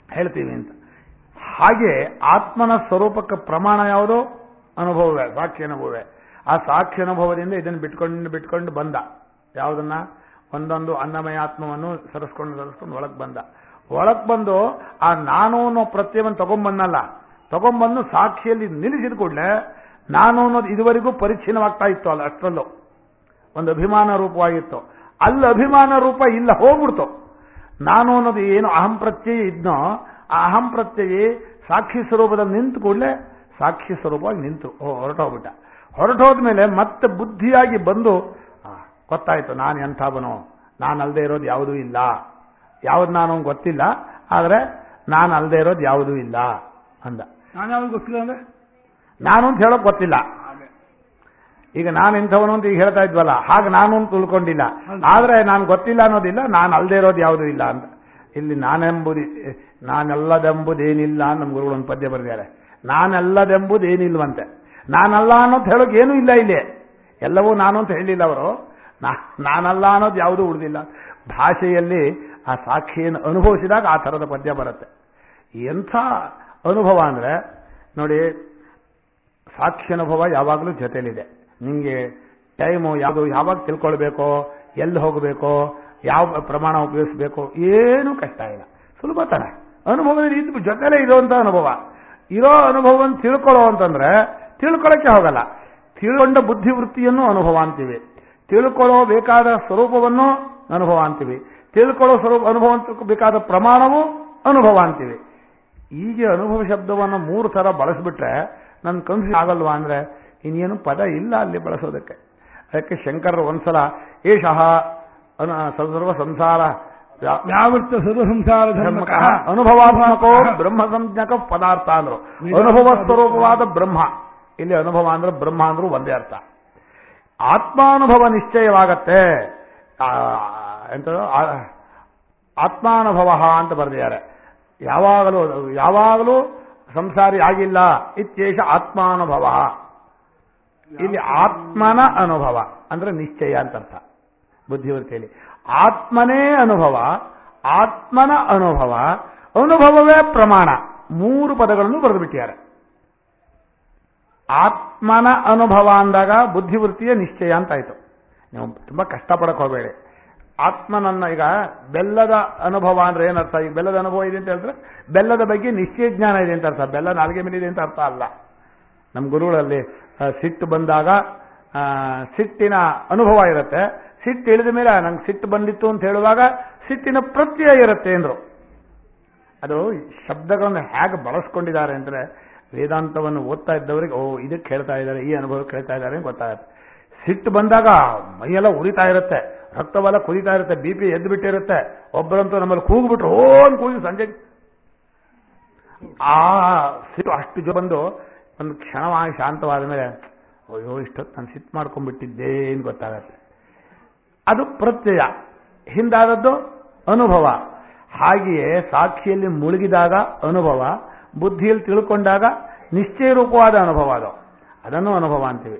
ಹೇಳ್ತೀವಿ ಅಂತ. ಹಾಗೆ ಆತ್ಮನ ಸ್ವರೂಪಕ್ಕೆ ಪ್ರಮಾಣ ಯಾವುದು? ಅನುಭವವೇ, ಸಾಕ್ಷಿ ಅನುಭವವೇ. ಆ ಸಾಕ್ಷಿ ಅನುಭವದಿಂದ ಇದನ್ನು ಬಿಟ್ಕೊಂಡು ಬಂದ. ಯಾವುದನ್ನ? ಒಂದೊಂದು ಅನ್ನಮಯ ಆತ್ಮವನ್ನು ಸರಿಸ್ಕೊಂಡು ಒಳಗೆ ಬಂದ. ಒಳಗೆ ಬಂದು ಆ ನಾನು ಅನ್ನೋ ಪ್ರತ್ಯಯವನ್ನು ತಗೊಂಡ್ಬಂದು ಸಾಕ್ಷಿಯಲ್ಲಿ ನಿಲ್ಲಿಸಿದ ಕೂಡಲೇ ನಾನು ಅನ್ನೋದು ಇದುವರೆಗೂ ಪರಿಚ್ಛಿನ್ನವಾಗ್ತಾ ಇತ್ತು. ಅಲ್ಲ, ಅಷ್ಟರಲ್ಲೂ ಒಂದು ಅಭಿಮಾನ ರೂಪವಾಗಿತ್ತು. ಅಲ್ಲಿ ಅಭಿಮಾನ ರೂಪ ಇಲ್ಲ, ಹೋಗ್ಬಿಡ್ತು. ನಾನು ಅನ್ನೋದು ಏನು ಅಹಂ ಪ್ರತ್ಯಯ ಇದ್ನೋ ಆ ಅಹಂ ಪ್ರತ್ಯಯ ಸಾಕ್ಷಿ ಸ್ವರೂಪದಲ್ಲಿ ನಿಂತು ಕೂಡಲೇ ಸಾಕ್ಷಿ ಸ್ವರೂಪವಾಗಿ ನಿಂತು ಹೊರಟೋದ್ಮೇಲೆ ಮತ್ತೆ ಬುದ್ಧಿಯಾಗಿ ಬಂದು ಗೊತ್ತಾಯ್ತು ನಾನು ಎಂಥವನೋ, ನಾನು ಅಲ್ಲದೆ ಇರೋದು ಯಾವುದೂ ಇಲ್ಲ. ಯಾವ್ದು ನಾನು ಗೊತ್ತಿಲ್ಲ, ಆದರೆ ನಾನು ಅಲ್ಲದೆ ಇರೋದು ಯಾವುದೂ ಇಲ್ಲ ಅಂದ.
ನಾನು ಯಾವ್ದು ಗೊತ್ತಿಲ್ಲ ಅಂದ್ರೆ
ನಾನು ಅಂತ ಹೇಳೋಕೆ ಗೊತ್ತಿಲ್ಲ. ಈಗ ನಾನು ಎಂಥವನು ಅಂತ ಈಗ ಹೇಳ್ತಾ ಇದ್ವಲ್ಲ, ಹಾಗೆ ನಾನು ಅಂತ ತಿಳ್ಕೊಂಡಿಲ್ಲ. ಆದರೆ ನಾನು ಗೊತ್ತಿಲ್ಲ ಅನ್ನೋದಿಲ್ಲ, ನಾನು ಅಲ್ಲದೆ ಇರೋದು ಯಾವುದೂ ಇಲ್ಲ ಅಂತ. ಇಲ್ಲಿ ನಾನೆಲ್ಲದೆಂಬುದೇನಿಲ್ಲ ಅಂತ ನಮ್ಮ ಗುರುಗಳು ಒಂದು ಪದ್ಯ ಬರೆದಿದ್ದಾರೆ. ನಾನೆಲ್ಲದೆಂಬುದೇನಿಲ್ವಂತೆ. ನಾನಲ್ಲ ಅನ್ನೋದು ಹೇಳೋಕೆ ಏನೂ ಇಲ್ಲ ಇಲ್ಲಿ. ಎಲ್ಲವೂ ನಾನು ಅಂತ ಹೇಳಿಲ್ಲ ಅವರು. ನಾನಲ್ಲ ಅನ್ನೋದು ಯಾವುದೂ ಉಳಿದಿಲ್ಲ. ಭಾಷೆಯಲ್ಲಿ ಆ ಸಾಕ್ಷಿಯನ್ನು ಅನುಭವಿಸಿದಾಗ ಆ ಥರದ ಪದ್ಯ ಬರುತ್ತೆ. ಎಂಥ ಅನುಭವ ಅಂದರೆ ನೋಡಿ, ಸಾಕ್ಷಿ ಅನುಭವ ಯಾವಾಗಲೂ ಜೊತೆಯಲ್ಲಿದೆ. ನಿಮಗೆ ಟೈಮು ಯಾವಾಗ ತಿಳ್ಕೊಳ್ಬೇಕೋ, ಎಲ್ಲಿ ಹೋಗಬೇಕೋ, ಯಾವ ಪ್ರಮಾಣ ಉಪಯೋಗಿಸ್ಬೇಕೋ ಏನೂ ಕಷ್ಟ ಇಲ್ಲ, ಸುಲಭ ತಾನೆ. ಅನುಭವದಲ್ಲಿ ಇದ್ದು ಜೊತೆಲೇ ಇರುವಂಥ ಅನುಭವ. ಇರೋ ಅನುಭವವನ್ನು ತಿಳ್ಕೊಳ್ಳೋ ಅಂತಂದ್ರೆ ತಿಳ್ಕೊಳ್ಳೋಕ್ಕೆ ಹೋಗಲ್ಲ. ತಿಳ್ಕೊಂಡ ಬುದ್ಧಿವೃತ್ತಿಯನ್ನು ಅನುಭವ ಅಂತೀವಿ, ತಿಳ್ಕೊಳ್ಳೋ ಬೇಕಾದ ಸ್ವರೂಪವನ್ನು ಅನುಭವ ಅಂತೀವಿ, ತಿಳ್ಕೊಳ್ಳೋ ಅನುಭವ ಬೇಕಾದ ಪ್ರಮಾಣವೂ ಅನುಭವ ಅಂತೀವಿ. ಈಗ ಅನುಭವ ಶಬ್ದವನ್ನು 3 ಥರ ಬಳಸಿಬಿಟ್ರೆ ನನ್ನ ಕನ್ಫ್ಯೂಸ್ ಆಗಲ್ವಾ ಅಂದರೆ ಇನ್ನೇನು ಪದ ಇಲ್ಲ ಅಲ್ಲಿ ಬಳಸೋದಕ್ಕೆ. ಅದಕ್ಕೆ ಶಂಕರರು ಒಂದ್ಸಲ ಏಷಃ ಸರ್ವ ಸಂಸಾರ
ವ್ಯಾವೃತ್ತ ಸರ್ವ ಸಂಸಾರ ಧರ್ಮಕ
ಅನುಭವಾತ್ಮಕೋ ಬ್ರಹ್ಮ ಸಂಜ್ಞಕ ಪದಾರ್ಥ ಅಂದ್ರು. ಅನುಭವ ಸ್ವರೂಪವಾದ ಬ್ರಹ್ಮ. ಇಲ್ಲಿ ಅನುಭವ ಅಂದ್ರೆ ಬ್ರಹ್ಮ ಅಂದ್ರೂ ಒಂದೇ ಅರ್ಥ. ಆತ್ಮಾನುಭವ ನಿಶ್ಚಯವಾಗತ್ತೆ. ಎಂಥದ್ದು? ಆತ್ಮಾನುಭವ ಅಂತ ಬರೆದಿದ್ದಾರೆ. ಯಾವಾಗಲೂ ಸಂಸಾರಿ ಆಗಿಲ್ಲ ಇತ್ಯೇಷ ಆತ್ಮಾನುಭವ. ಇಲ್ಲಿ ಆತ್ಮನ ಅನುಭವ ಅಂದ್ರೆ ನಿಶ್ಚಯ ಅಂತ ಅರ್ಥ ಬುದ್ಧಿವೃತ್ತಿಯಲ್ಲಿ. ಆತ್ಮನೇ ಅನುಭವ, ಆತ್ಮನ ಅನುಭವ, ಅನುಭವವೇ ಪ್ರಮಾಣ. 3 ಪದಗಳನ್ನು ಬರೆದು ಬಿಟ್ಟಿದ್ದಾರೆ. ಆತ್ಮನ ಅನುಭವ ಅಂದಾಗ ಬುದ್ಧಿವೃತ್ತಿಯ ನಿಶ್ಚಯ ಅಂತಾಯ್ತು. ನೀವು ತುಂಬಾ ಕಷ್ಟಪಡಕ್ಕೆ ಹೋಗಬೇಡಿ. ಆತ್ಮನನ್ನ ಈಗ ಬೆಲ್ಲದ ಅನುಭವ ಅಂದ್ರೆ ಏನರ್ಥ? ಈಗ ಬೆಲ್ಲದ ಅನುಭವ ಇದೆ ಅಂತ ಹೇಳಿದ್ರೆ ಬೆಲ್ಲದ ಬಗ್ಗೆ ನಿಶ್ಚಯ ಜ್ಞಾನ ಇದೆ ಅಂತ ಅರ್ಥ. ಬೆಲ್ಲ ನಾಲ್ಗೆ ಮೇಲೆ ಇದೆ ಅಂತ ಅರ್ಥ ಅಲ್ಲ. ನಮ್ಮ ಗುರುಗಳಲ್ಲಿ ಸಿಟ್ಟು ಬಂದಾಗ ಸಿಟ್ಟಿನ ಅನುಭವ ಇರುತ್ತೆ. ಸಿಟ್ಟು ಇಳಿದ ಮೇಲೆ ನಂಗೆ ಸಿಟ್ಟು ಬಂದಿತ್ತು ಅಂತ ಹೇಳುವಾಗ ಸಿಟ್ಟಿನ ಪ್ರತ್ಯಯ ಇರುತ್ತೆ ಅಂದ್ರು. ಅದು ಶಬ್ದಗಳನ್ನು ಹೇಗೆ ಬಳಸ್ಕೊಂಡಿದ್ದಾರೆ ಅಂದರೆ ವೇದಾಂತವನ್ನು ಓದ್ತಾ ಇದ್ದವರಿಗೆ ಇದಕ್ಕೆ ಹೇಳ್ತಾ ಇದ್ದಾರೆ, ಈ ಅನುಭವಕ್ಕೆ ಹೇಳ್ತಾ ಇದ್ದಾರೆ ಗೊತ್ತಾಗುತ್ತೆ. ಸಿಟ್ಟು ಬಂದಾಗ ಮೈಯೆಲ್ಲ ಉರಿತಾ ಇರುತ್ತೆ, ರಕ್ತವೆಲ್ಲ ಕುದಿತಾ ಇರುತ್ತೆ, BP ಎದ್ದು ಬಿಟ್ಟಿರುತ್ತೆ. ಒಬ್ಬರಂತೂ ನಮ್ಮಲ್ಲಿ ಕೂಗ್ಬಿಟ್ರು ಓನ್ ಕೂಗಿ ಸಂಜೆ ಆ ಸಿಟ್ಟು ಅಷ್ಟು ಬಂದು ಒಂದು ಕ್ಷಣವಾಗಿ ಶಾಂತವಾದ ಮೇಲೆ ಅಯ್ಯೋ ಇಷ್ಟೊತ್ತು ನಾನು ಸಿಟ್ಟು ಮಾಡ್ಕೊಂಡ್ಬಿಟ್ಟಿದ್ದೆ ಏನು ಗೊತ್ತಾಗತ್ತೆ. ಅದು ಪ್ರತ್ಯಯ. ಹಿಂದಾದದ್ದು ಅನುಭವ. ಹಾಗೆಯೇ ಸಾಕ್ಷಿಯಲ್ಲಿ ಮುಳುಗಿದಾಗ ಅನುಭವ, ಬುದ್ಧಿಯಲ್ಲಿ ತಿಳ್ಕೊಂಡಾಗ ನಿಶ್ಚಯ ರೂಪವಾದ ಅನುಭವ. ಅದನ್ನು ಅನುಭವ ಅಂತೀವಿ.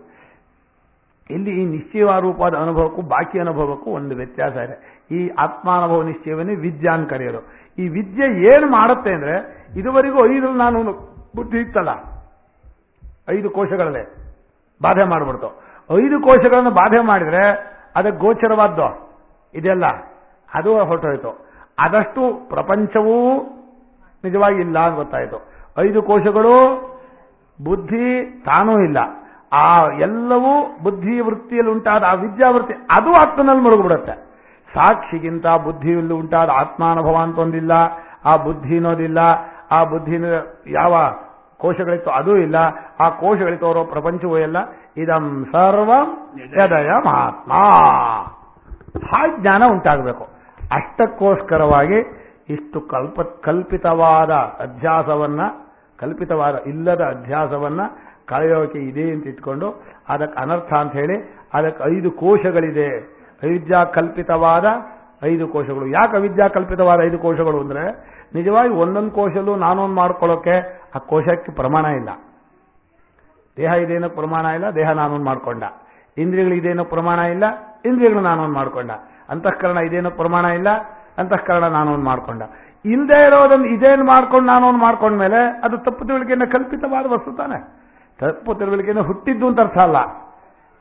ಇಲ್ಲಿ ಈ ನಿಶ್ಚಯ ರೂಪವಾದ ಅನುಭವಕ್ಕೂ ಬಾಕಿ ಅನುಭವಕ್ಕೂ ಒಂದು ವ್ಯತ್ಯಾಸ ಇದೆ. ಈ ಆತ್ಮಾನುಭವ ನಿಶ್ಚಯವನ್ನೇ ವಿದ್ಯಾ ಅಂತ ಕರೆಯೋದು. ಈ ವಿದ್ಯೆ ಏನು ಮಾಡುತ್ತೆ ಅಂದ್ರೆ ಇದುವರೆಗೂ 5 ನಾನು ಬುದ್ಧಿ ಇತ್ತಲ್ಲ, 5 ಕೋಶಗಳಲ್ಲೇ ಬಾಧೆ ಮಾಡಿಬಿಡ್ತು. 5 ಕೋಶಗಳನ್ನು ಬಾಧೆ ಮಾಡಿದ್ರೆ ಅದಕ್ಕೆ ಗೋಚರವಾದ್ದು ಇದೆಲ್ಲ ಅದು ಹೊರಟೋಯ್ತು. ಆದಷ್ಟು ಪ್ರಪಂಚವೂ ನಿಜವಾಗಿ ಇಲ್ಲ ಅಂತ ಗೊತ್ತಾಯಿತು. 5 ಕೋಶಗಳು, ಬುದ್ಧಿ ತಾನೂ ಇಲ್ಲ. ಆ ಎಲ್ಲವೂ ಬುದ್ಧಿ ವೃತ್ತಿಯಲ್ಲಿ ಉಂಟಾದ ಆ ವಿದ್ಯಾವೃತ್ತಿ ಅದು ಆತ್ಮನಲ್ಲಿ ಮುಳುಗಿಬಿಡುತ್ತೆ. ಸಾಕ್ಷಿಗಿಂತ ಬುದ್ಧಿಯಲ್ಲಿ ಉಂಟಾದ ಆತ್ಮಾನುಭವ ಅಂತ ಒಂದಿಲ್ಲ, ಆ ಬುದ್ಧಿ ಅನ್ನೋದಿಲ್ಲ. ಆ ಬುದ್ಧಿನ ಯಾವ ಕೋಶಗಳಿತ್ತು ಅದೂ ಇಲ್ಲ. ಆ ಕೋಶಗಳಿತ್ತು ಅವರ ಪ್ರಪಂಚವೂ ಇಲ್ಲ. ಇದಂ ಸರ್ವಂ ಯದಯ ಮಹಾತ್ಮ. ಆ ಜ್ಞಾನ ಉಂಟಾಗಬೇಕು. ಅಷ್ಟಕ್ಕೋಸ್ಕರವಾಗಿ ಇಷ್ಟು ಕಲ್ಪಿತವಾದ ಅಧ್ಯಾಸವನ್ನ, ಕಲ್ಪಿತವಾದ ಇಲ್ಲದ ಅಧ್ಯಾಸವನ್ನ ಕಳೆಯೋಕೆ ಇದೆ ಅಂತ ಇಟ್ಕೊಂಡು ಅದಕ್ಕೆ ಅನರ್ಥ ಅಂತ ಹೇಳಿ ಅದಕ್ಕೆ 5 ಕೋಶಗಳಿದೆ. ಅವಿದ್ಯಾ ಕಲ್ಪಿತವಾದ 5 ಕೋಶಗಳು. ಯಾಕೆ ಅವಿದ್ಯಾ ಕಲ್ಪಿತವಾದ 5 ಕೋಶಗಳು ಅಂದ್ರೆ ನಿಜವಾಗಿ ಒಂದೊಂದು ಕೋಶಲ್ಲೂ ನಾನೊಂದು ಮಾಡ್ಕೊಳ್ಳೋಕೆ ಆ ಕೋಶಕ್ಕೆ ಪ್ರಮಾಣ ಇಲ್ಲ. ದೇಹ ಇದೇನೋ ಪ್ರಮಾಣ ಇಲ್ಲ, ದೇಹ ನಾನೊಂದು ಮಾಡ್ಕೊಂಡ. ಇಂದ್ರಿಯಗಳು ಇದೇನೋ ಪ್ರಮಾಣ ಇಲ್ಲ, ಇಂದ್ರಿಯಗಳು ನಾನೊಂದು ಮಾಡ್ಕೊಂಡ. ಅಂತಃಕರಣ ಇದೇನೋ ಪ್ರಮಾಣ ಇಲ್ಲ, ಅಂತಃಕರಣ ನಾನೊಂದು ಮಾಡ್ಕೊಂಡ. ಇಲ್ಲದೆ ಇರೋದನ್ನು ಇದೇನು ಮಾಡ್ಕೊಂಡು ನಾನೊಂದು ಮಾಡ್ಕೊಂಡ್ಮೇಲೆ ಅದು ತಪ್ಪು ತಿಳುವಳಿಕೆಯಿಂದ ಕಲ್ಪಿತವಾದ ವಸ್ತು ತಾನೆ. ತಪ್ಪು ತಿಳುವಳಿಕೆಯಿಂದ ಹುಟ್ಟಿದ್ದು ಅಂತ ಅರ್ಥ ಅಲ್ಲ,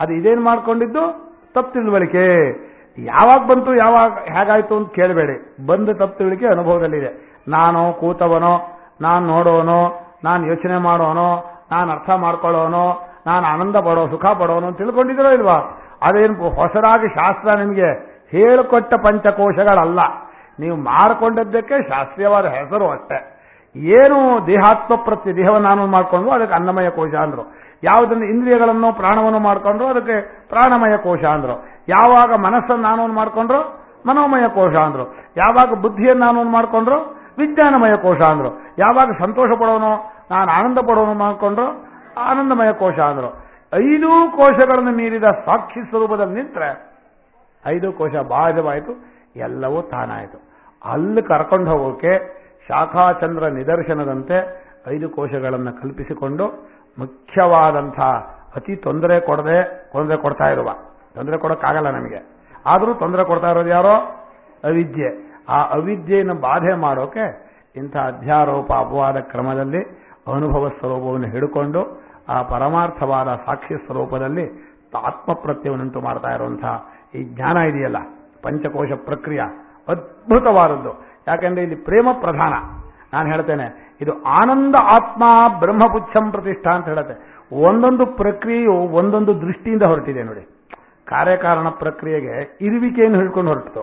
ಅದು ಇದೇನು ಮಾಡ್ಕೊಂಡಿದ್ದು ತಪ್ಪು ತಿಳುವಳಿಕೆ. ಯಾವಾಗ ಬಂತು, ಯಾವಾಗ ಹೇಗಾಯ್ತು ಅಂತ ಕೇಳಬೇಡಿ. ಬಂದು ತಪ್ಪು ತಿಳುವಳಿಕೆ ಅನುಭವದಲ್ಲಿದೆ. ನಾನು ಕೂತವನೋ, ನಾನು ನೋಡೋನೋ, ನಾನು ಯೋಚನೆ ಮಾಡೋನೋ, ನಾನು ಅರ್ಥ ಮಾಡ್ಕೊಳ್ಳೋನೋ, ನಾನು ಆನಂದ ಪಡೋ, ಸುಖ ಪಡೋನು ಅಂತ ತಿಳ್ಕೊಂಡಿದ್ರೋ ಇಲ್ವಾ? ಅದೇನು ಹೊಸದಾಗಿ ಶಾಸ್ತ್ರ ನಿಮಗೆ ಹೇಳಿಕೊಟ್ಟ ಪಂಚಕೋಶಗಳಲ್ಲ, ನೀವು ಮಾಡಿಕೊಂಡದ್ದಕ್ಕೆ ಶಾಸ್ತ್ರೀಯವಾದ ಹೆಸರು ಅಷ್ಟೇ. ಏನು ದೇಹಾತ್ಮ ಪ್ರತ್ಯಯ, ದೇಹವನ್ನು ನಾನು ಮಾಡಿಕೊಂಡ್ರು ಅದಕ್ಕೆ ಅನ್ನಮಯ ಕೋಶ ಅಂದ್ರು. ಯಾವುದನ್ನು ಇಂದ್ರಿಯಗಳನ್ನು ಪ್ರಾಣವನ್ನು ಮಾಡಿಕೊಂಡ್ರು ಅದಕ್ಕೆ ಪ್ರಾಣಮಯ ಕೋಶ ಅಂದ್ರು. ಯಾವಾಗ ಮನಸ್ಸನ್ನು ನಾನೊಂದು ಮಾಡಿಕೊಂಡ್ರು ಮನೋಮಯ ಕೋಶ ಅಂದ್ರು. ಯಾವಾಗ ಬುದ್ಧಿಯನ್ನು ನಾನೊಂದು ಮಾಡಿಕೊಂಡ್ರು ವಿಜ್ಞಾನಮಯ ಕೋಶ ಅಂದ್ರು. ಯಾವಾಗ ಸಂತೋಷ ಪಡೋನು, ನಾನು ಆನಂದ ಪಡೋನು ಮಾಡಿಕೊಂಡ್ರು ಆನಂದಮಯ ಕೋಶ ಅಂದ್ರು. 5 ಕೋಶಗಳನ್ನು ಮೀರಿದ ಸಾಕ್ಷಿ ಸ್ವರೂಪದಲ್ಲಿ ನಿಂತರೆ 5 ಕೋಶ ಬಾಧ್ಯವಾಯಿತು, ಎಲ್ಲವೂ ತಾನಾಯಿತು. ಅಲ್ಲಿ ಕರ್ಕೊಂಡು ಹೋಗೋಕೆ ಶಾಖಾಚಂದ್ರ ನಿದರ್ಶನದಂತೆ 5 ಕೋಶಗಳನ್ನು ಕಲ್ಪಿಸಿಕೊಂಡು ಮುಖ್ಯವಾದಂಥ ಅತಿ ತೊಂದರೆ ಕೊಡ್ತಾ ಇರುವ, ತೊಂದರೆ ಕೊಡೋಕ್ಕಾಗಲ್ಲ ನಮಗೆ, ಆದರೂ ತೊಂದರೆ ಕೊಡ್ತಾ ಇರೋದು ಯಾರೋ ಅವಿದ್ಯೆ. ಆ ಅವಿದ್ಯೆಯನ್ನು ಬಾಧೆ ಮಾಡೋಕೆ ಇಂಥ ಅಧ್ಯಾರೋಪ ಅಪವಾದ ಕ್ರಮದಲ್ಲಿ ಅನುಭವ ಸ್ವರೂಪವನ್ನು ಹಿಡ್ಕೊಂಡು ಆ ಪರಮಾರ್ಥವಾದ ಸಾಕ್ಷಿ ಸ್ವರೂಪದಲ್ಲಿ ಆತ್ಮ ಪ್ರತ್ಯವನ್ನುಂಟು ಮಾಡ್ತಾ ಇರುವಂತಹ ಈ ಜ್ಞಾನ ಇದೆಯಲ್ಲ, ಪಂಚಕೋಶ ಪ್ರಕ್ರಿಯೆ ಅದ್ಭುತವಾದದ್ದು. ಯಾಕೆಂದ್ರೆ ಇಲ್ಲಿ ಪ್ರೇಮ ಪ್ರಧಾನ. ನಾನು ಹೇಳ್ತೇನೆ, ಇದು ಆನಂದ ಆತ್ಮ ಬ್ರಹ್ಮಪುಚ್ಛಂ ಪ್ರತಿಷ್ಠಾ ಅಂತ ಹೇಳುತ್ತೆ. ಒಂದೊಂದು ಪ್ರಕ್ರಿಯೆಯು ಒಂದೊಂದು ದೃಷ್ಟಿಯಿಂದ ಹೊರಟಿದೆ ನೋಡಿ. ಕಾರ್ಯಕಾರಣ ಪ್ರಕ್ರಿಯೆಗೆ ಇರುವಿಕೆಯನ್ನು ಹಿಡ್ಕೊಂಡು ಹೊರಟಿತು.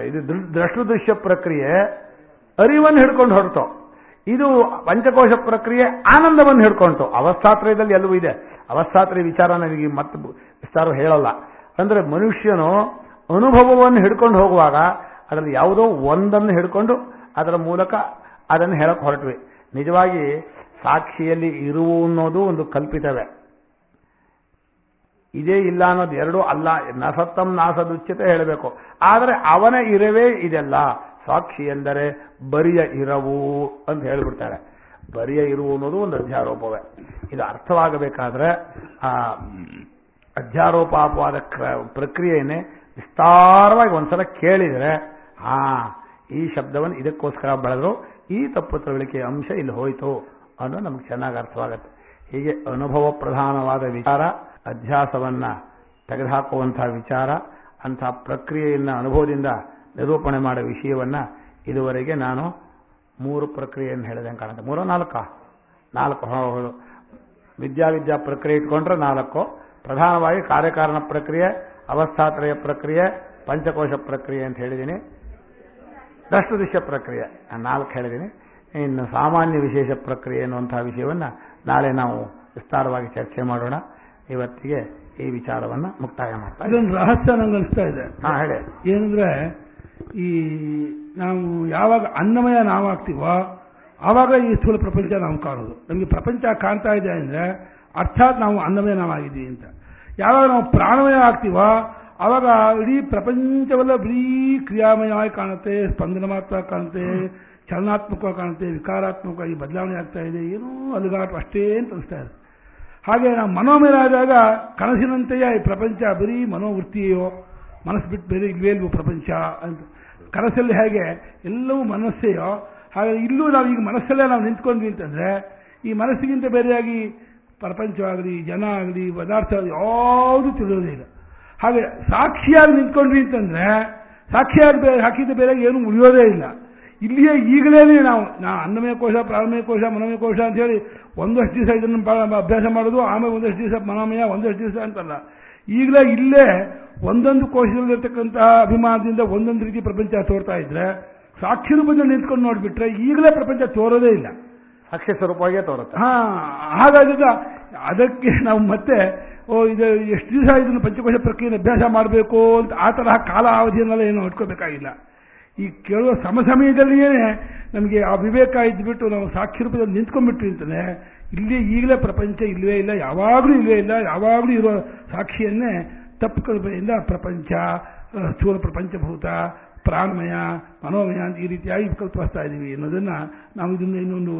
ಇದು ದೃಶ್ಯ ಪ್ರಕ್ರಿಯೆ ಅರಿವನ್ನು ಹಿಡ್ಕೊಂಡು ಹೊರಟು. ಇದು ಪಂಚಕೋಶ ಪ್ರಕ್ರಿಯೆ ಆನಂದವನ್ನು ಹಿಡ್ಕೊಂತು. ಅವಸ್ಥಾತ್ರಯದಲ್ಲಿ ಎಲ್ಲವೂ ಇದೆ. ಅವಸ್ಥಾತ್ರಯ ವಿಚಾರ ನನಗೆ ಮತ್ತೆ ವಿಸ್ತಾರ ಹೇಳಲ್ಲ. ಅಂದ್ರೆ ಮನುಷ್ಯನು ಅನುಭವವನ್ನು ಹಿಡ್ಕೊಂಡು ಹೋಗುವಾಗ ಅದರಲ್ಲಿ ಯಾವುದೋ ಒಂದನ್ನು ಹಿಡ್ಕೊಂಡು ಅದರ ಮೂಲಕ ಅದನ್ನು ಹೇಳಕ್ಕೆ ಹೊರಟ್ವಿ. ನಿಜವಾಗಿ ಸಾಕ್ಷಿಯಲ್ಲಿ ಇರುವು ಅನ್ನೋದು ಒಂದು ಕಲ್ಪಿತವೇ, ಇದೇ ಇಲ್ಲ ಅನ್ನೋದು ಎರಡೂ ಅಲ್ಲ. ನಸತ್ತಂ ನಾಸದುಚ್ಯತೆ ಹೇಳಬೇಕು. ಆದರೆ ಅವನ ಇರವೇ ಇದೆಲ್ಲ. ಸಾಕ್ಷಿ ಎಂದರೆ ಬರಿಯ ಇರವು ಅಂತ ಹೇಳಿಬಿಡ್ತಾರೆ. ಬರಿಯ ಇರುವು ಅನ್ನೋದು ಒಂದು ಅಧ್ಯಾರೋಪವೇ. ಇದು ಅರ್ಥವಾಗಬೇಕಾದ್ರೆ ಆ ಅಧ್ಯಾರೋಪಾಪವಾದ ಪ್ರಕ್ರಿಯೆಯನ್ನೇ ವಿಸ್ತಾರವಾಗಿ ಒಂದ್ಸಲ ಕೇಳಿದರೆ ಈ ಶಬ್ದವನ್ನು ಇದಕ್ಕೋಸ್ಕರ ಬೆಳೆದ್ರು, ಈ ತಪ್ಪು ತಿಳುವಳಿಕೆಯ ಅಂಶ ಇಲ್ಲಿ ಹೋಯಿತು ಅನ್ನೋದು ನಮ್ಗೆ ಚೆನ್ನಾಗಿ ಅರ್ಥವಾಗುತ್ತೆ. ಹೀಗೆ ಅನುಭವ ಪ್ರಧಾನವಾದ ವಿಚಾರ, ಅಧ್ಯಾಸವನ್ನ ತೆಗೆದುಹಾಕುವಂತಹ ವಿಚಾರ, ಅಂತಹ ಪ್ರಕ್ರಿಯೆಯನ್ನು ಅನುಭವದಿಂದ ನಿರೂಪಣೆ ಮಾಡೋ ವಿಷಯವನ್ನ ಇದುವರೆಗೆ ನಾನು 3 ಪ್ರಕ್ರಿಯೆಯನ್ನು ಹೇಳಿದೆ ಕಾಣುತ್ತೆ. 3 4 ವಿದ್ಯಾ ಪ್ರಕ್ರಿಯೆ ಇಟ್ಕೊಂಡ್ರೆ 4. ಪ್ರಧಾನವಾಗಿ ಕಾರ್ಯಕಾರಣ ಪ್ರಕ್ರಿಯೆ, ಅವಸ್ಥಾತ್ರಯ ಪ್ರಕ್ರಿಯೆ, ಪಂಚಕೋಶ ಪ್ರಕ್ರಿಯೆ ಅಂತ ಹೇಳಿದ್ದೀನಿ. ದೃಶ್ಯ ಪ್ರಕ್ರಿಯೆ 4 ಹೇಳಿದ್ದೀನಿ. ಇನ್ನು ಸಾಮಾನ್ಯ ವಿಶೇಷ ಪ್ರಕ್ರಿಯೆ ಎನ್ನುವಂತಹ ವಿಷಯವನ್ನ ನಾಳೆ ನಾವು ವಿಸ್ತಾರವಾಗಿ ಚರ್ಚೆ ಮಾಡೋಣ. ಇವತ್ತಿಗೆ ಈ ವಿಚಾರವನ್ನ ಮುಕ್ತಾಯ ಮಾಡ್ತಾ
ಇದೊಂದು ರಹಸ್ಯ ನಂಗೆ ಅನಿಸ್ತಾ ಇದೆ.
ಹೇಳಿ.
ಏನಂದ್ರೆ ಈ ನಾವು ಯಾವಾಗ ಅನ್ನಮಯ ನಾವಾಗ್ತೀವೋ ಆವಾಗ ಈ ಸ್ಥೂಲ ಪ್ರಪಂಚ ನಾವು ಕಾಣೋದು. ನಮಗೆ ಪ್ರಪಂಚ ಕಾಣ್ತಾ ಇದೆ ಅಂದ್ರೆ ಅರ್ಥಾತ್ ನಾವು ಅನ್ನಮಯ ನಾವಾಗಿದ್ದೀವಿ ಅಂತ. ಯಾವಾಗ ನಾವು ಪ್ರಾಣಮಯ ಆಗ್ತೀವೋ ಆವಾಗ ಇಡೀ ಪ್ರಪಂಚವೆಲ್ಲ ಬರೀ ಕ್ರಿಯಾಮಯವಾಗಿ ಕಾಣುತ್ತೆ, ಸ್ಪಂದನ ಮಾತ್ರ ಕಾಣುತ್ತೆ, ಚಲನಾತ್ಮಕವಾಗಿ ಕಾಣುತ್ತೆ, ವಿಕಾರಾತ್ಮಕವಾಗಿ ಬದಲಾವಣೆ ಆಗ್ತಾ ಇದೆ, ಏನೋ ಅಲುಗಾಟ ಅಷ್ಟೇ ಅಂತ ಅನಿಸ್ತಾ ಇದೆ. ಹಾಗೆ ನಾವು ಮನೋಮಯರಾದಾಗ ಕನಸಿನಂತೆಯೇ ಈ ಪ್ರಪಂಚ ಬರೀ ಮನೋವೃತ್ತಿಯೋ, ಮನಸ್ಸು ಬಿಟ್ಟು ಬೇರೆ ಇಲ್ವೇ ಇಲ್ವೋ ಪ್ರಪಂಚ ಅಂತ. ಕನಸಲ್ಲಿ ಹೇಗೆ ಎಲ್ಲವೂ ಮನಸ್ಸೆಯೋ ಹಾಗೆ ಇಲ್ಲೂ ನಾವು ಈಗ ಮನಸ್ಸಲ್ಲೇ ನಾವು ನಿಂತ್ಕೊಂಡ್ವಿ ಅಂತಂದ್ರೆ ಈ ಮನಸ್ಸಿಗಿಂತ ಬೇರೆಯಾಗಿ ಪ್ರಪಂಚವಾಗಲಿ, ಜನ ಆಗಲಿ, ಪದಾರ್ಥ ಆಗಲಿ ಯಾವುದೂ ತಿಳಿಯೋದೇ ಇಲ್ಲ. ಹಾಗೆ ಸಾಕ್ಷಿಯಾಗಿ ನಿಂತ್ಕೊಂಡ್ವಿ ಅಂತಂದ್ರೆ ಸಾಕ್ಷಿಯಾಗಿ ಹಾಕಿದ ಬೇರೆ ಏನು ಉಳಿಯೋದೇ ಇಲ್ಲ. ಇಲ್ಲಿಯೇ ಈಗಲೇ ನಾವು ಅನ್ನಮಯ ಕೋಶ, ಪ್ರಾಣಮಯ ಕೋಶ, ಮನೋಮಯ ಕೋಶ ಅಂತ ಹೇಳಿ ಒಂದಷ್ಟು ದಿವಸ ಇದನ್ನು ಅಭ್ಯಾಸ ಮಾಡೋದು, ಆಮೇಲೆ ಒಂದಷ್ಟು ದಿವಸ ಮನೋಮಯ, ಒಂದಷ್ಟು ದಿವಸ ಅಂತಲ್ಲ. ಈಗಲೇ ಇಲ್ಲೇ ಒಂದೊಂದು ಕೋಶದಲ್ಲಿರ್ತಕ್ಕಂತಹ ಅಭಿಮಾನದಿಂದ ಒಂದೊಂದು ರೀತಿ ಪ್ರಪಂಚ ತೋರ್ತಾ ಇದ್ರೆ ಸಾಕ್ಷಿ ರೂಪದಲ್ಲಿ ನಿಂತ್ಕೊಂಡು ನೋಡ್ಬಿಟ್ರೆ ಈಗಲೇ ಪ್ರಪಂಚ ತೋರೋದೇ ಇಲ್ಲ,
ಸಾಕ್ಷಿ ಸ್ವರೂಪವಾಗಿಯೇ ತೋರುತ್ತೆ.
ಹಾಗಾಗಿ ಅದಕ್ಕೆ ನಾವು ಮತ್ತೆ ಇದು ಎಷ್ಟು ದಿವಸ ಇದನ್ನು ಪಂಚಕೋಶ ಪ್ರಕ್ರಿಯೆಯನ್ನು ಅಭ್ಯಾಸ ಮಾಡಬೇಕು ಅಂತ ಆ ತರಹ ಕಾಲ ಅವಧಿಯನ್ನೆಲ್ಲ ಏನು ಇಟ್ಕೋಬೇಕಾಗಿಲ್ಲ. ಈ ಕೇಳುವ ಸಮಯದಲ್ಲಿಯೇ ನಮಗೆ ಆ ವಿವೇಕ ಇದ್ದುಬಿಟ್ಟು ನಾವು ಸಾಕ್ಷಿ ರೂಪದಲ್ಲಿ ನಿಂತ್ಕೊಂಡ್ಬಿಟ್ರಿ ಅಂತಲೇ ಇಲ್ಲಿ ಈಗಲೇ ಪ್ರಪಂಚ ಇಲ್ಲವೇ ಇಲ್ಲ, ಯಾವಾಗಲೂ ಇಲ್ಲವೇ ಇಲ್ಲ, ಯಾವಾಗಲೂ ಇರೋ ಸಾಕ್ಷಿಯನ್ನೇ ತಪ್ಪು ಕಲ್ಪನೆಯಿಂದ ಪ್ರಪಂಚ ಸ್ಥೂಲ ಪಂಚಭೂತ, ಪ್ರಾಣಮಯ, ಮನೋಮಯ ಅಂತ ಈ ರೀತಿಯಾಗಿ ಕಲ್ಪಿಸ್ತಾ ಇದ್ದೀವಿ ಅನ್ನೋದನ್ನ ನಾವು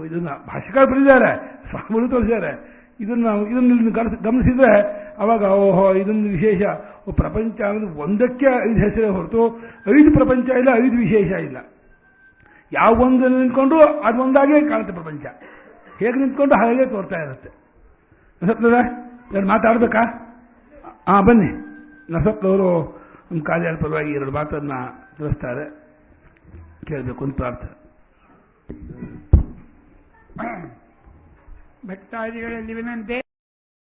ಇದನ್ನ ಭಾಷೆಕಾರ ಬರೆದಿದ್ದಾರೆ, ಸ್ವಾಮಿಗಳು ತೋರಿಸಿದ್ದಾರೆ. ಇದನ್ನು ಗಮನಿಸಿದ್ರೆ ಅವಾಗ ಓಹೋ ಇದೊಂದು ವಿಶೇಷ. ಪ್ರಪಂಚ ಅನ್ನೋದು ಒಂದಕ್ಕೆ 5 ಹೆಸರೇ ಹೊರತು 5 ಪ್ರಪಂಚ ಇಲ್ಲ, 5 ವಿಶೇಷ ಇಲ್ಲ. ಯಾವ ಒಂದು ನಿಂತ್ಕೊಂಡು ಅದೊಂದಾಗೇ ಕಾಣುತ್ತೆ ಪ್ರಪಂಚ. ಹೇಗೆ ನಿಂತ್ಕೊಂಡು ಹಾಗೆ ತೋರ್ತಾ ಇರುತ್ತೆ. ಎರಡು ಮಾತಾಡ್ಬೇಕಾ? ಬನ್ನಿ. ನಸಪ್ನವರು ನಮ್ಮ ಕಾರ್ಯಾಲ ಪರವಾಗಿ 2 ಮಾತನ್ನ ತಿಳಿಸ್ತಾರೆ, ಕೇಳಬೇಕು ಅಂತ ಪ್ರಾರ್ಥನೆ.
ಭಕ್ತಾದಿಗಳಲ್ಲಿ ವಿನಂತಿ.